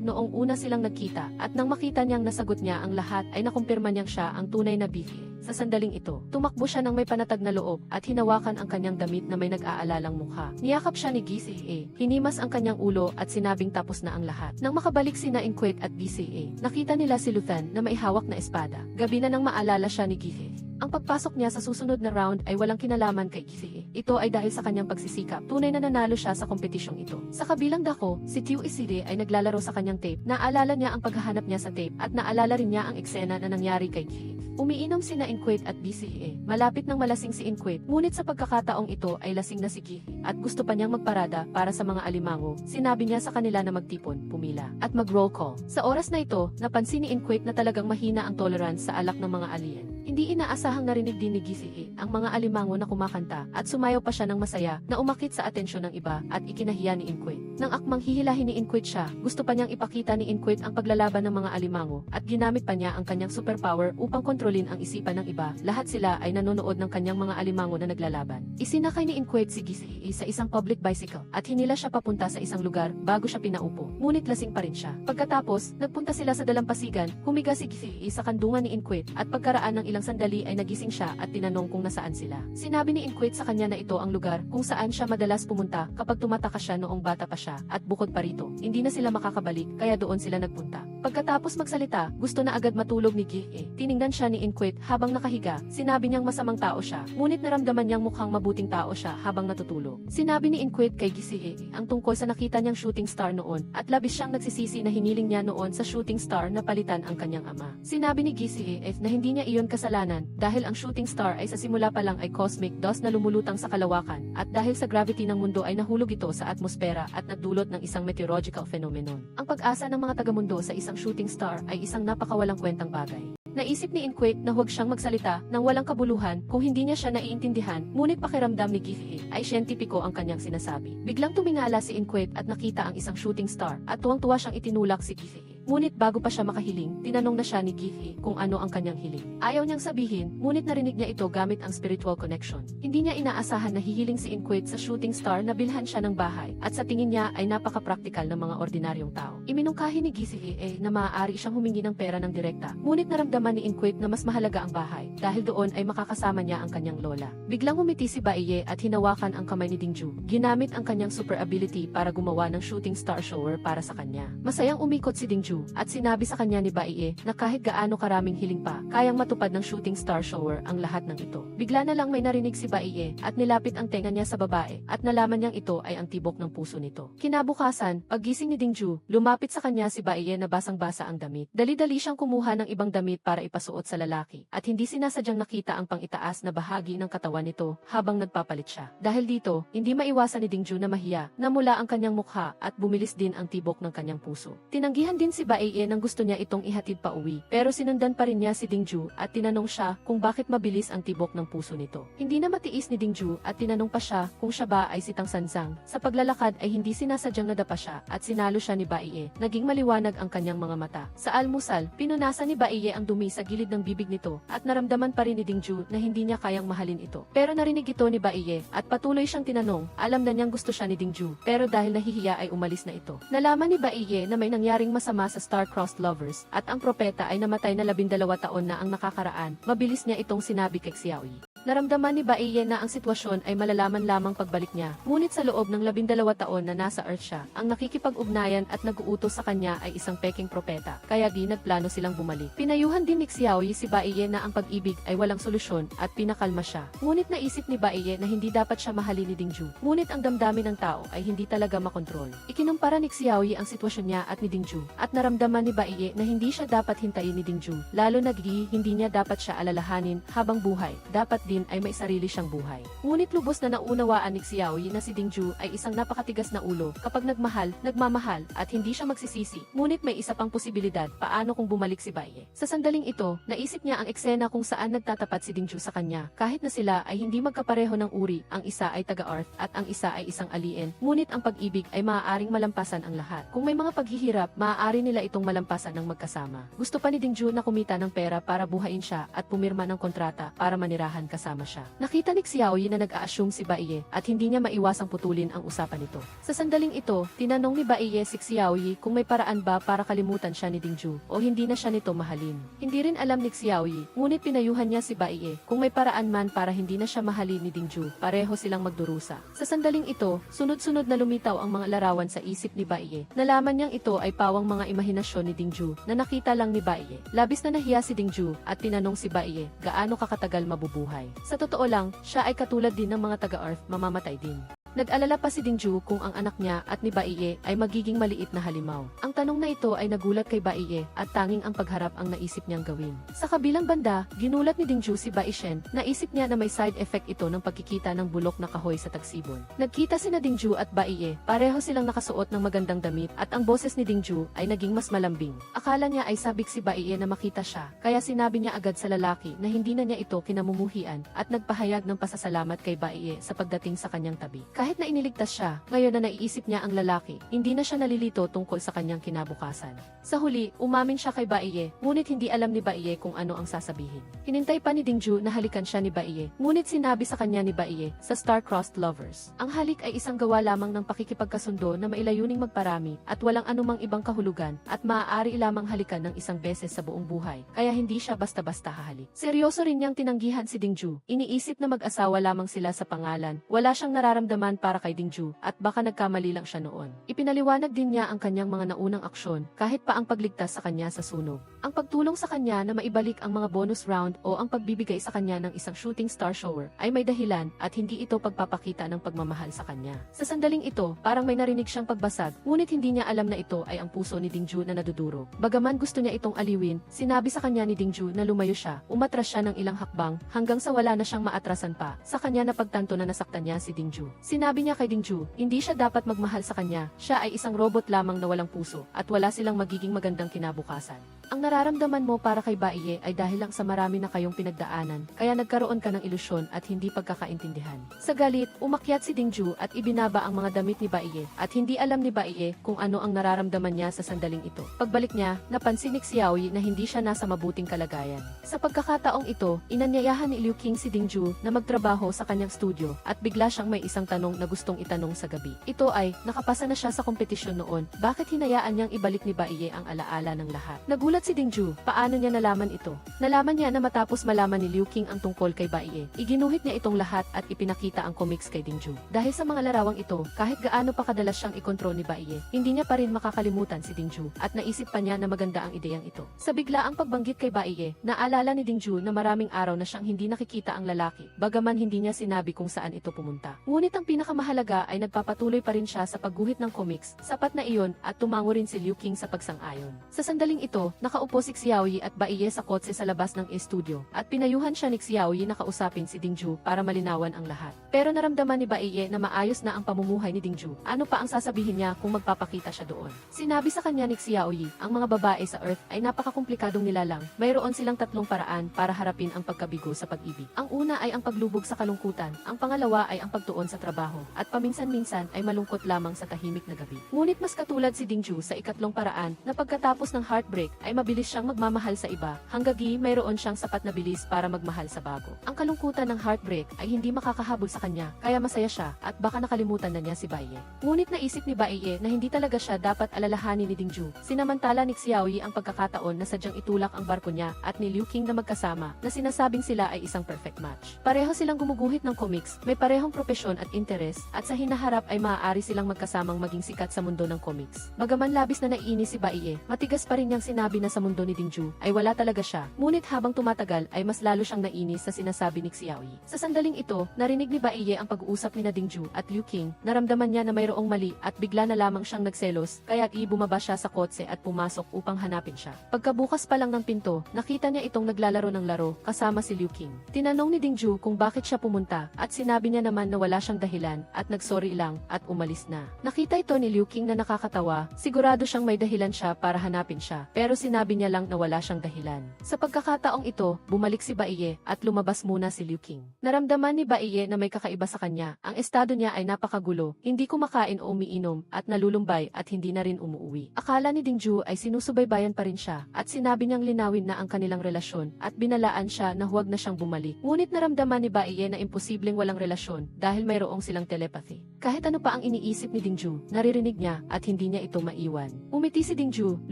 A: noong una silang nagkita, at nang makita niyang nasagot niya ang lahat ay nakumpirma niyang siya ang tunay na Bifi. Sa sandaling ito, tumakbo siya ng may panatag na loob at hinawakan ang kanyang damit na may nag-aalalang mukha. Niyakap siya ni Gisee, hinimas ang kanyang ulo at sinabing tapos na ang lahat. Nang makabalik sina Inquit at Gisee, nakita nila si Luthen na may hawak na espada. Gabi na nang maalala siya ni Gisee. Ang pagpasok niya sa susunod na round ay walang kinalaman kay Gisee. Ito ay dahil sa kanyang pagsisikap. Tunay na nanalo siya sa kompetisyong ito. Sa kabilang dako, si Tue Iside ay naglalaro sa kanyang tape. Naalala niya ang paghahanap niya sa tape at naalala rin niya ang eksena na nangyari kay Gisee. Umiinom sina Inquit at Gisee. Malapit nang malasing si Inquit, ngunit sa pagkakataong ito ay lasing na si Gisee at gusto pa niyang magparada para sa mga alimango. Sinabi niya sa kanila na magtipon, pumila, at mag-roll call. Sa oras na ito, napansin ni Inquit na talagang mahina ang tolerance sa alak ng mga alien. Hindi inaasahang narinig din ni Gisee ang mga alimango na kumakanta at sumayaw pa siya ng masaya na umakit sa atensyon ng iba at ikinahiya ni Inquit. Nang akmang hihilahin ni Inquit siya, gusto pa niyang ipakita ni Inquit ang paglalaban ng mga alimango at ginamit pa niya ang kanyang superpower upang kontrolin ang isipan ng iba. Lahat sila ay nanonood ng kanyang mga alimango na naglalaban. Isinakay ni Inquit si Gisee sa isang public bicycle at hinila siya papunta sa isang lugar bago siya pinaupo. Ngunit lasing pa rin siya. Pagkatapos, nagpunta sila sa dalampasigan, humiga si Gisee sa kandungan ni Inquit at pagkaraan ng ilang sandali ay nagising siya at tinanong kung nasaan sila. Sinabi ni Inquit sa kanya na ito ang lugar kung saan siya madalas pumunta kapag tumatakas siya noong bata pa siya, at bukod pa rito, hindi na sila makakabalik kaya doon sila nagpunta. Pagkatapos magsalita, gusto na agad matulog ni Gisee. Tiningnan siya ni Inquit habang nakahiga. Sinabi niyang masamang tao siya, ngunit naramdaman niyang mukhang mabuting tao siya habang natutulog. Sinabi ni Inquit kay Gisee ang tungkol sa nakita niyang shooting star noon at labis siyang nagsisisi na hiniling niya noon sa shooting star na palitan ang kanyang ama. Sinabi ni Gisee na hindi niya iyon kasalanan dahil ang shooting star ay sa simula pa lang ay cosmic dust na lumulutang sa kalawakan, at dahil sa gravity ng mundo ay nahulog ito sa atmosfera at nagdulot ng isang meteorological phenomenon. Ang pag-asa ng mga tagamundo sa isang shooting star ay isang napakawalang kwentang bagay. Naisip ni Inquit na huwag siyang magsalita ng walang kabuluhan kung hindi niya siya naiintindihan, ngunit pakiramdam ni Gisee ay siyentipiko ang kanyang sinasabi. Biglang tumingala si Inquit at nakita ang isang shooting star at tuwang-tuwa siyang itinulak si Gisee. Ngunit bago pa siya makahiling, tinanong na siya ni Gisee kung ano ang kanyang hiling. Ayaw niyang sabihin, ngunit narinig niya ito gamit ang spiritual connection. Hindi niya inaasahan na hihiling si Inquit sa shooting star na bilhan siya ng bahay, at sa tingin niya ay napaka-practical ng mga ordinaryong tao. Iminungkahi ni Gisee na maaari siyang humingi ng pera ng direkta, ngunit naramdaman ni Inquit na mas mahalaga ang bahay, dahil doon ay makakasama niya ang kanyang lola. Biglang humiti si Baiye at hinawakan ang kamay ni Dingju. Ginamit ang kanyang super ability para gumawa ng shooting star shower para sa kanya. Masayang umikot si Dingju Dingju at sinabi sa kanya ni Baie na kahit gaano karaming hiling pa, kayang matupad ng shooting star shower ang lahat ng ito. Bigla na lang may narinig si Baie at nilapit ang tenga niya sa babae at nalaman niyang ito ay ang tibok ng puso nito. Kinabukasan, paggising ni Dingju, lumapit sa kanya si Baie na basang-basa ang damit. Dali-dali siyang kumuha ng ibang damit para ipasuot sa lalaki at hindi sinasadyang nakita ang pang-itaas na bahagi ng katawan nito habang nagpapalit siya. Dahil dito, hindi maiwasan ni Dingju na mahiya na mula ang kanyang mukha at bumilis din ang tibok ng kanyang puso. Tinanggihan din si Baie nang gusto niya itong ihatid pa uwi, pero sinundan pa rin niya si Dingju at tinanong siya kung bakit mabilis ang tibok ng puso nito. Hindi na matiis ni Dingju at tinanong pa siya kung siya ba ay si Tang Sanzang. Sa paglalakad ay hindi sinasadyang nadapa siya at sinalo siya ni Baie. Naging maliwanag ang kanyang mga mata. Sa almusal, pinunasan ni Baie ang dumi sa gilid ng bibig nito at naramdaman pa rin ni Dingju na hindi niya kayang mahalin ito. Pero narinig ito ni Baie at patuloy siyang tinanong. Alam na niyang gusto siya ni Dingju, pero dahil nahihiya ay umalis na ito. Nalaman ni Baie na may nangyaring masama sa star-crossed lovers at ang propeta ay namatay na 12 taon na ang nakakaraan. Mabilis niya itong sinabi kay Xiaoyi. Naramdaman ni Baie na ang sitwasyon ay malalaman lamang pagbalik niya. Ngunit sa loob ng 12 taon na nasa Earth siya, ang nakikipag-ugnayan at nag-uutos sa kanya ay isang peking propeta. Kaya di nagplano silang bumalik. Pinayuhan din ni Xiaoyi si Baie na ang pag-ibig ay walang solusyon at pinakalma siya. Ngunit naisip ni Baie na hindi dapat siya mahalin ni Dingju. Ngunit ang damdamin ng tao ay hindi talaga makontrol. Ikinumpara ni Xiaoyi ang sitwasyon niya at ni Dingju at naramdaman ni Baie na hindi siya dapat hintayin ni Dingju. Lalo na hindi niya dapat siya alalahanin habang buhay. Dapat din ay may sarili siyang buhay. Ngunit lubos na naunawaan ni Xiaoyi na si Dingju ay isang napakatigas na ulo kapag nagmahal, nagmamahal at hindi siya magsisisi. Ngunit may isa pang posibilidad, paano kung bumalik si Baie. Sa sandaling ito, naisip niya ang eksena kung saan nagtatapat si Dingju sa kanya. Kahit na sila ay hindi magkapareho ng uri, ang isa ay taga-Earth at ang isa ay isang alien. Ngunit ang pag-ibig ay maaaring malampasan ang lahat. Kung may mga paghihirap, maaari nila itong malampasan ng magkasama. Gusto pa ni Dingju na kumita ng pera para buhayin siya at pumirma ng kontrata para manirahan kasama siya. Nakita ni Xiaoyi na nag-a-assume si Baie at hindi niya maiwasang putulin ang usapan nito. Sa sandaling ito, tinanong ni Baie si Xiaoyi kung may paraan ba para kalimutan siya ni Dingju o hindi na siya nito mahalin. Hindi rin alam ni Xiaoyi, ngunit pinayuhan niya si Baie kung may paraan man para hindi na siya mahalin ni Dingju. Pareho silang magdurusa. Sa sandaling ito, sunod-sunod na lumitaw ang mga larawan sa isip ni Baie. Nalaman niyang ito ay pawang mga imahinasyon ni Dingju na nakita lang ni Baie. Labis na nahiya si Dingju at tinanong si Baie, gaano kakatagal mabubuhay. Sa totoo lang, siya ay katulad din ng mga taga-Earth, mamamatay din. Nag-alala pa si Dingju kung ang anak niya at ni Baie ay magiging maliit na halimaw. Ang tanong na ito ay nagulat kay Baie at tanging ang pagharap ang naisip niyang gawin. Sa kabilang banda, ginulat ni Dingju si Baishen. Naisip niya na may side effect ito ng pagkikita ng bulok na kahoy sa tagsibol. Nagkita sina Dingju at Baie, pareho silang nakasuot ng magandang damit at ang boses ni Dingju ay naging mas malambing. Akala niya ay sabik si Baie na makita siya, kaya sinabi niya agad sa lalaki na hindi na niya ito kinamumuhian at nagpahayag ng pasasalamat kay Baie sa pagdating sa kanyang tabi. Kahit na iniligtas siya, ngayon na naiisip niya ang lalaki, hindi na siya nalilito tungkol sa kanyang kinabukasan. Sa huli, umamin siya kay Baie, ngunit hindi alam ni Baie kung ano ang sasabihin. Hinintay pa ni Dingju na halikan siya ni Baie, ngunit sinabi sa kanya ni Baie, sa star-crossed lovers. Ang halik ay isang gawa lamang ng pakikipagkasundo na mailayuning magparami at walang anumang ibang kahulugan at maaari lamang halikan ng isang beses sa buong buhay, kaya hindi siya basta-basta hahalik. Seryoso rin niyang tinanggihan si Dingju, iniisip na mag-asawa lamang sila sa pangalan, wala siyang nararamdaman para kay Dingju at baka nagkamali lang siya noon. Ipinaliwanag din niya ang kanyang mga naunang aksyon kahit pa ang pagligtas sa kanya sa sunog. Ang pagtulong sa kanya na maibalik ang mga bonus round o ang pagbibigay sa kanya ng isang shooting star shower ay may dahilan at hindi ito pagpapakita ng pagmamahal sa kanya. Sa sandaling ito, parang may narinig siyang pagbasag, ngunit hindi niya alam na ito ay ang puso ni Dingju na nadudurog. Bagaman gusto niya itong aliwin, sinabi sa kanya ni Dingju na lumayo siya, umatras siya ng ilang hakbang hanggang sa wala na siyang maatrasan pa. Sa kanya napagtanto na nasaktan niya si Dingju. Sinabi niya kay Dingju, hindi siya dapat magmahal sa kanya, siya ay isang robot lamang na walang puso, at wala silang magiging magandang kinabukasan. Ang nararamdaman mo para kay Baie ay dahil lang sa marami na kayong pinagdaanan, kaya nagkaroon ka ng ilusyon at hindi pagkakaintindihan. Sa galit, umakyat si Dingju at ibinaba ang mga damit ni Baie, at hindi alam ni Baie kung ano ang nararamdaman niya sa sandaling ito. Pagbalik niya, napansin ni Xiaoyi na hindi siya nasa mabuting kalagayan. Sa pagkakataong ito, inanyayahan ni Liu Qing si Dingju na magtrabaho sa kanyang studio, at bigla siyang may isang tanong tanong na gustong itanong sa gabi. Ito ay, nakapasa na siya sa kompetisyon noon, bakit hinayaan niyang ibalik ni Baiye ang alaala ng lahat? Nagulat si Dingju, paano niya nalaman ito? Nalaman niya na matapos malaman ni Liu Qing ang tungkol kay Baiye, iginuhit niya itong lahat at ipinakita ang comics kay Dingju. Dahil sa mga larawang ito, kahit gaano pa kadalas siyang ikontrol ni Baiye, hindi niya pa rin makakalimutan si Dingju at naisip pa niya na maganda ang ideyang ito. Sa biglaang pagbanggit kay Baiye, naalala ni Dingju na maraming araw na siyang hindi nakikita ang lalaki, bagaman hindi niya sinabi kung saan ito pumunta. Ngunit ang pinakamahalaga ay nagpapatuloy pa rin siya sa pagguhit ng comics, sapat na iyon at tumango rin si Liu Qing sa pagsang-ayon. Sa sandaling ito, nakaupo si Xiaoyi at Baiye sa kotse sa labas ng studio at pinayuhan siya ni Xiaoyi na kausapin si Dingju para malinawan ang lahat. Pero naramdaman ni Baiye na maayos na ang pamumuhay ni Dingju. Ano pa ang sasabihin niya kung magpapakita siya doon? Sinabi sa kanya ni Xiaoyi, ang mga babae sa Earth ay napakakomplikadong nilalang. Mayroon silang tatlong paraan para harapin ang pagkabigo sa pag-ibig. Ang una ay ang paglubog sa kalungkutan, ang pangalawa ay ang pagtuon sa trabaho, at paminsan-minsan ay malungkot lamang sa tahimik na gabi. Ngunit mas katulad si Dingju sa ikatlong paraan na pagkatapos ng heartbreak ay mabilis siyang magmamahal sa iba, hanggang mayroon siyang sapat na bilis para magmahal sa bago. Ang kalungkutan ng heartbreak ay hindi makakahabol sa kanya, kaya masaya siya at baka nakalimutan na niya si Baiye. Ngunit naisip ni Baiye na hindi talaga siya dapat alalahanin ni Dingju. Sinamantala ni Xiaoyi ang pagkakataon na sadyang itulak ang barko niya at ni Liu Qing na magkasama na sinasabing sila ay isang perfect match. Pareho silang gumuguhit ng comics, may parehong propesyon at interes, at sa hinaharap ay maaari silang magkasamang maging sikat sa mundo ng comics. Bagaman labis na naiinis si Baiye, matigas pa rin niyang sinabi na sa mundo ni Dingju ay wala talaga siya. Ngunit habang tumatagal ay mas lalo siyang nainis sa sinasabi ni Xiaoyi. Sa sandaling ito, narinig ni Baiye ang pag-uusap ni Dingju at Liu Qing. Naramdaman niya na mayroong mali at bigla na lamang siyang nagselos, kaya bumaba siya sa kotse at pumasok upang hanapin siya. Pagkabukas pa lang ng pinto, nakita niya itong naglalaro ng laro kasama si Liu Qing. Tinanong ni Dingju kung bakit siya pumunta at sinabi niya naman na wala siyang dahilan at nagsorry lang at umalis na. Nakita ito ni Liu Qing na nakakatawa, sigurado siyang may dahilan siya para hanapin siya, pero sinabi niya lang na wala siyang dahilan. Sa pagkakataong ito, bumalik si Baiye at lumabas muna si Liu Qing. Naramdaman ni Baiye na may kakaiba sa kanya, ang estado niya ay napakagulo, hindi kumakain o umiinom at nalulumbay at hindi na rin umuwi. Akala ni Dingju ay sinusubaybayan pa rin siya at sinabi niyang linawin na ang kanilang relasyon at binalaan siya na huwag na siyang bumalik. Ngunit naramdaman ni Baiye na imposibleng walang relasyon dahil mayroong silang telepathy. Kahit ano pa ang iniisip ni Dingju, naririnig niya at hindi niya ito maiwan. Umiti si Dingju,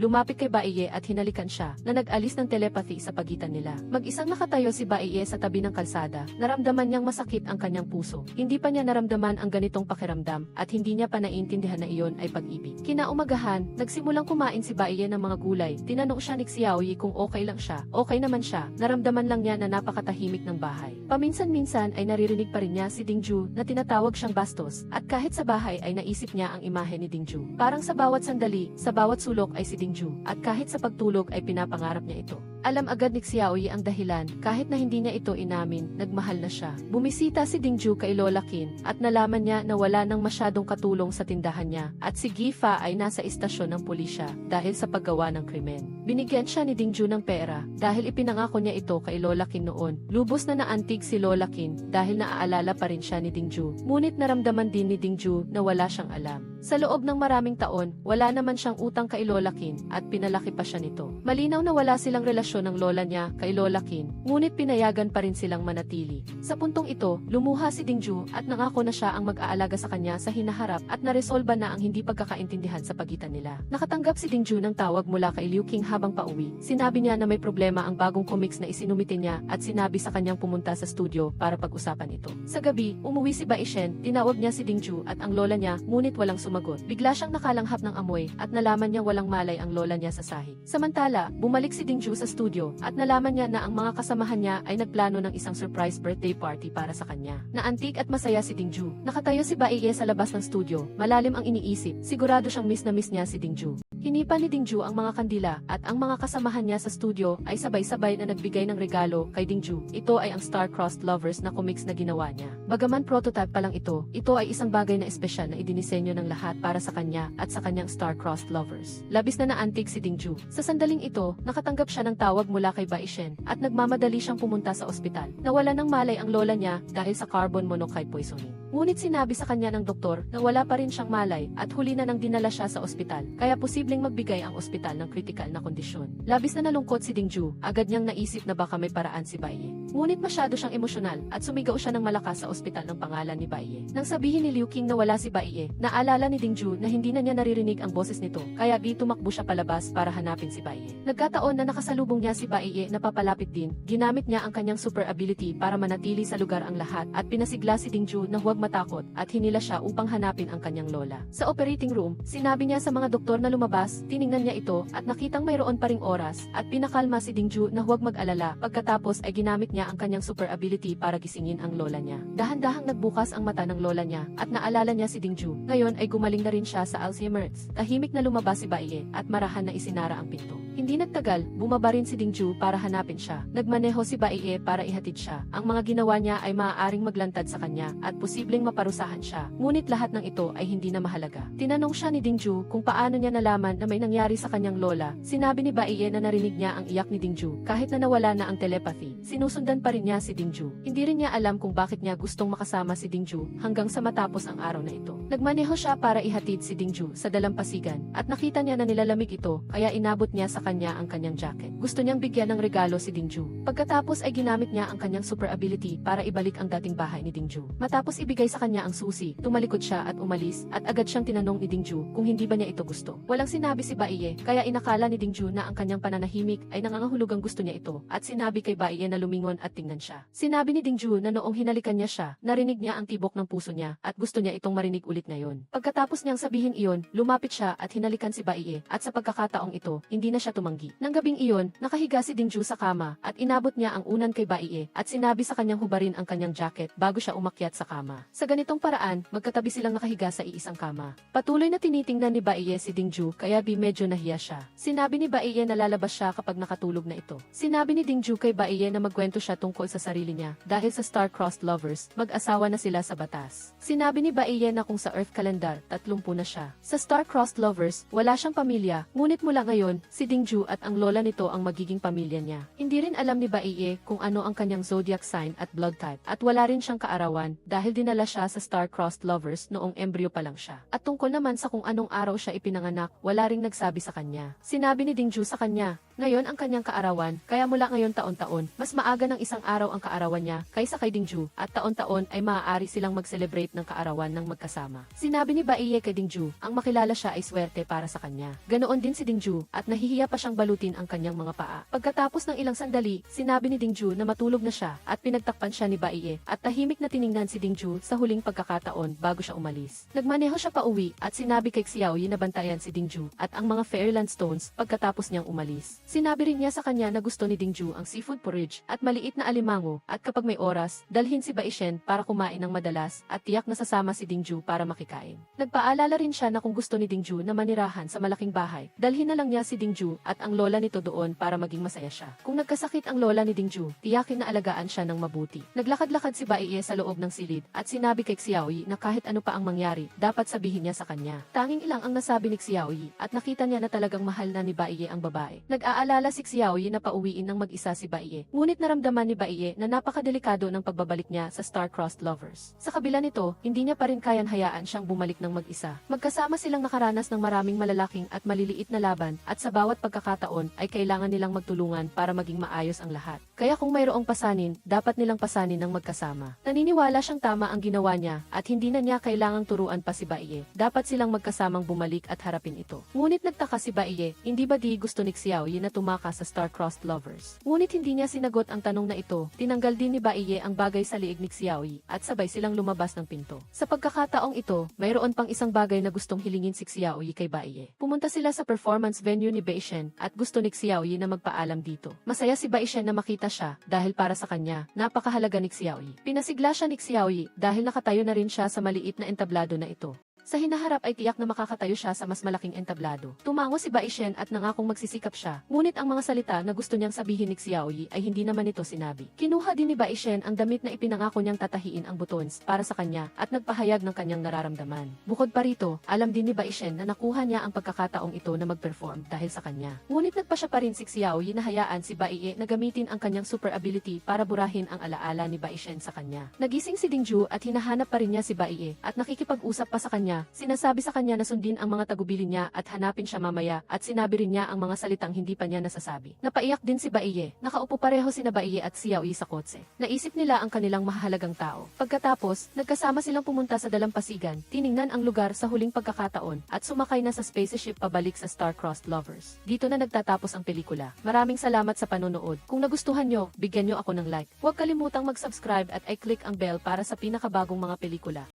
A: lumapit kay Baiye at hinalikan siya na nag-alis ng telepathy sa pagitan nila. Mag-isang nakatayo si Baiye sa tabi ng kalsada, naramdaman niyang masakit ang kanyang puso. Hindi pa niya naramdaman ang ganitong pakiramdam at hindi niya pa naiintindihan na iyon ay pag-ibig. Kinaumagahan, nagsimulang kumain si Baiye ng mga gulay. Tinanong siya ni Xiaoyi kung okay lang siya. Okay naman siya, naramdaman lang niya na napakatahimik ng bahay. Paminsan-minsan ay naririnig pa rin niya si Dingju na tinatawag siyang bastos at kahit sa bahay ay naisip niya ang imahe ni Dingju. Parang sa bawat sandali, sa bawat sulok ay si Dingju at kahit sa pagtulog ay pinapangarap niya ito. Alam agad ni Xiaoyi ang dahilan, kahit na hindi niya ito inamin, nagmahal na siya. Bumisita si Dingju kay Lola Qin at nalaman niya na wala nang masyadong katulong sa tindahan niya at si Gifa ay nasa istasyon ng pulisya dahil sa paggawa ng krimen. Binigyan siya ni Dingju ng pera dahil ipinangako niya ito kay Lola Qin noon. Lubos na naantig si Lola Qin dahil naaalala pa rin siya ni Dingju. Ngunit naramdaman din ni Dingju na wala siyang alam. Sa loob ng maraming taon, wala naman siyang utang kay Lola Qin at pinalaki pa siya nito. Malinaw na wala silang relasyon ng lola niya kay Lola Qin, ngunit pinayagan pa rin silang manatili. Sa puntong ito, lumuha si Dingju at nangako na siya ang mag-aalaga sa kanya sa hinaharap at naresolba na ang hindi pagkakaintindihan sa pagitan nila. Nakatanggap si Dingju ng tawag mula kay Liu Qing habang pauwi. Sinabi niya na may problema ang bagong comics na isinumite niya at sinabi sa kanyang pumunta sa studio para pag-usapan ito. Sa gabi, umuwi si Baishen, tinawag niya si Dingju at ang lola niya, ngunit walang sumagot. Bigla siyang nakalanghap ng amoy at nalaman niyang walang malay ang lola niya sa sahig. Samantala, bumalik si Dingju sa studio at nalaman niya na ang mga kasamahan niya ay nagplano ng isang surprise birthday party para sa kanya. Naantig at masaya si Dingju. Nakatayo si Baiye sa labas ng studio, malalim ang iniisip, sigurado siyang miss na miss niya si Dingju. Hinipa ni Dingju ang mga kandila at ang mga kasamahan niya sa studio ay sabay-sabay na nagbigay ng regalo kay Dingju. Ito ay ang Star-Crossed Lovers na comics na ginawa niya. Bagaman prototype pa lang ito ay isang bagay na espesyal na idinisenyo ng lahat para sa kanya at sa kanyang Star-Crossed Lovers. Labis na naantig si Dingju. Sa sandaling ito, nakatanggap siya ng tawag mula kay Baishen at nagmamadali siyang pumunta sa ospital. Nawala ng malay ang lola niya dahil sa carbon monoxide poisoning. Ngunit sinabi sa kanya ng doktor na wala pa rin siyang malay at huli na nang dinala siya sa ospital, kaya posibleng magbigay ang ospital ng kritikal na kondisyon. Labis na nalungkot si Dingju, agad niyang naisip na baka may paraan si Baiye. Ngunit masyado siyang emosyonal at sumigaw siya ng malakas sa ospital ng pangalan ni Baiye. Nang sabihin ni Liu Qing na wala si Baiye, naalala ni Dingju na hindi na niya naririnig ang boses nito, kaya tumakbo siya palabas para hanapin si Baiye. Nagkataon na nakasalubong niya si Baiye na papalapit din, ginamit niya ang kanyang super ability para manatili sa lugar ang lahat at pinasigla si Dingju na huwag matakot at hinila siya upang hanapin ang kanyang lola. Sa operating room, sinabi niya sa mga doktor na lumabas, tiningnan niya ito at nakitang mayroon pa ring oras at pinakalma si Dingju na huwag mag-alala. Pagkatapos ay ginamit niya ang kanyang super ability para gisingin ang lola niya. Dahan-dahang nagbukas ang mata ng lola niya at naalala niya si Dingju. Ngayon ay gumaling na rin siya sa Alzheimer's. Tahimik na lumabas si Baiye at marahan na isinara ang pinto. Hindi nagtagal, bumaba rin si Dingju para hanapin siya. Nagmaneho si Baiye para ihatid siya. Ang mga ginawa niya ay maaaring maglantad sa kanya at posibleng maparusahan siya. Ngunit lahat ng ito ay hindi na mahalaga. Tinanong siya ni Dingju kung paano niya nalaman na may nangyari sa kanyang lola. Sinabi ni Baiye na narinig niya ang iyak ni Dingju kahit na nawala na ang telepathy. Sinusundan pa rin niya si Dingju. Hindi rin niya alam kung bakit niya gustong makasama si Dingju hanggang sa matapos ang araw na ito. Nagmaneho siya para ihatid si Dingju sa dalampasigan at nakita niya na nilalamig ito kaya inabot niya sa kanya ang kanyang jacket. Gusto niyang bigyan ng regalo si Dingju. Pagkatapos ay ginamit niya ang kanyang super ability para ibalik ang dating bahay ni Dingju. Matapos ibigay sa kanya ang susi, tumalikod siya at umalis at agad siyang tinanong ni Dingju kung hindi ba niya ito gusto. Walang sinabi si Baiye kaya inakala ni Dingju na ang kanyang pananahimik ay nangangahulugang gusto niya ito at sinabi kay Baiye na lumingon at tingnan siya. Sinabi ni Dingju na noong hinalikan niya siya, narinig niya ang tibok ng puso niya at gusto niya itong marinig ulit ngayon. Pagkatapos niyang sabihin iyon, lumapit siya at hinalikan si Baiye at sa pagkakataong ito, hindi na siya tumanggi. Nang gabing iyon, nakahiga si Dingju sa kama at inabot niya ang unan kay Baiye at sinabi sa kanyang hubarin ang kanyang jacket bago siya umakyat sa kama. Sa ganitong paraan, magkatabi silang nakahiga sa iisang kama. Patuloy na tinitingnan ni Baiye si Dingju kaya medyo nahiya siya. Sinabi ni Baiye na lalabas siya kapag nakatulog na ito. Sinabi ni Dingju kay Baiye na magkwento siya tungkol sa sarili niya dahil sa star-crossed lovers, mag-asawa na sila sa batas. Sinabi ni Baiye na kung sa Earth calendar, 30 na siya. Sa star-crossed lovers, wala siyang pamilya, ngunit mula ngayon, si Dingju at ang lola nito ang magiging pamilya niya. Hindi rin alam ni Baiye kung ano ang kanyang zodiac sign at blood type at wala rin siyang kaarawan dahil dinala siya sa star-crossed lovers noong embryo pa lang siya. At tungkol naman sa kung anong araw siya ipinanganak, wala ring nagsabi sa kanya. Sinabi ni Dingju sa kanya, ngayon ang kanyang kaarawan, kaya mula ngayon taon-taon, mas maaga ng isang araw ang kaarawan niya kaysa kay Dingju at taon-taon ay maaari silang mag-celebrate ng kaarawan ng magkasama. Sinabi ni Baiye kay Dingju, ang makilala siya ay swerte para sa kanya. Ganoon din si Dingju at nahihiya pa siyang balutin ang kanyang mga paa. Pagkatapos ng ilang sandali, sinabi ni Dingju na matulog na siya at pinagtakpan siya ni Baiye at tahimik na tiningnan si Dingju sa huling pagkakataon bago siya umalis. Nagmaneho siya pauwi at sinabi kay Xiaoyi na bantayan si Dingju at ang mga Fairyland Stones pagkatapos niyang umalis. Sinabi rin niya sa kanya na gusto ni Dingju ang seafood porridge at maliit na alimango at kapag may oras, dalhin si Baishen para kumain ng madalas at tiyak na sasama si Dingju para makikain. Nagpaalala rin siya na kung gusto ni Dingju na manirahan sa malaking bahay, dalhin na lang niya si Dingju at ang lola nito doon para maging masaya siya. Kung nagkasakit ang lola ni Dingju, tiyakin na alagaan siya ng mabuti. Naglakad-lakad si Baiye sa loob ng silid at sinabi kay Xiaoyi na kahit ano pa ang mangyari, dapat sabihin niya sa kanya. Tanging ilang ang nasabi ni Xiaoyi at nakita niya na talagang mahal na ni Baiye ang babae. Nag-aalala si Xiaoyi na pauwiin ng mag-isa si Baiye. Ngunit naramdaman ni Baiye na napakadelikado ng pagbabalik niya sa star-crossed lovers. Sa kabila nito, hindi niya pa rin kayang hayaan siyang bumalik ng mag-isa. Magkasama silang nakaranas ng maraming malalaking at maliliit na laban at sa bawat pagkakataon ay kailangan nilang magtulungan para maging maayos ang lahat. Kaya kung mayroong pasanin, dapat nilang pasanin ng magkasama. Naniniwala siyang tama ang ginawa niya at hindi na niya kailangang turuan pa si Baiye. Dapat silang magkasamang bumalik at harapin ito. Ngunit nagtaka si Baiye, hindi ba di gusto ni Xiaoyi na tumaka sa star-crossed lovers? Ngunit hindi niya sinagot ang tanong na ito. Tinanggal din ni Baiye ang bagay sa liig ni Xiaoyi at sabay silang lumabas ng pinto. Sa pagkakataong ito, mayroon pang isang bagay na gustong hilingin si Xiaoyi kay Baiye. Pumunta sila sa performance venue ni Baishen at gusto ni Xiaoyi na magpaalam dito. Masaya si Baishen na makita siya dahil para sa kanya, napakahalaga ni Xiaoyi. Pinasigla siya ni Xiaoyi dahil nakatayo na rin siya sa maliit na entablado na ito. Sa hinaharap ay tiyak na makakatayo siya sa mas malaking entablado. Tumango si Baishen at nangakong magsisikap siya, ngunit ang mga salita na gusto niyang sabihin ni Xiaoyi ay hindi naman ito sinabi. Kinuha din ni Baishen ang damit na ipinangako niyang tatahiin ang buttons para sa kanya at nagpahayag ng kanyang nararamdaman. Bukod pa rito, alam din ni Baishen na nakuha niya ang pagkakataong ito na mag-perform dahil sa kanya. Ngunit nagpa siya pa rin si Xiaoyi na hayaan si Baiye na gamitin ang kanyang super ability para burahin ang alaala ni Baishen sa kanya. Nagising si Dingju at hinahanap pa rin niya si Baiye at nakikipag-usap pa sa kanya niya, sinasabi sa kanya na sundin ang mga tagubilin niya at hanapin siya mamaya at sinabi rin niya ang mga salitang hindi pa niya nasasabi. Napaiyak din si Baiye. Nakaupo pareho sina Baiye at si Yaoi sa kotse. Naisip nila ang kanilang mahalagang tao. Pagkatapos, nagkasama silang pumunta sa dalampasigan, tiningnan ang lugar sa huling pagkakataon at sumakay na sa spaceship pabalik sa Star-Crossed Lovers. Dito na nagtatapos ang pelikula. Maraming salamat sa panonood. Kung nagustuhan nyo, bigyan nyo ako ng like. Huwag kalimutang mag-subscribe at i-click ang bell para sa pinakabagong mga pelikula.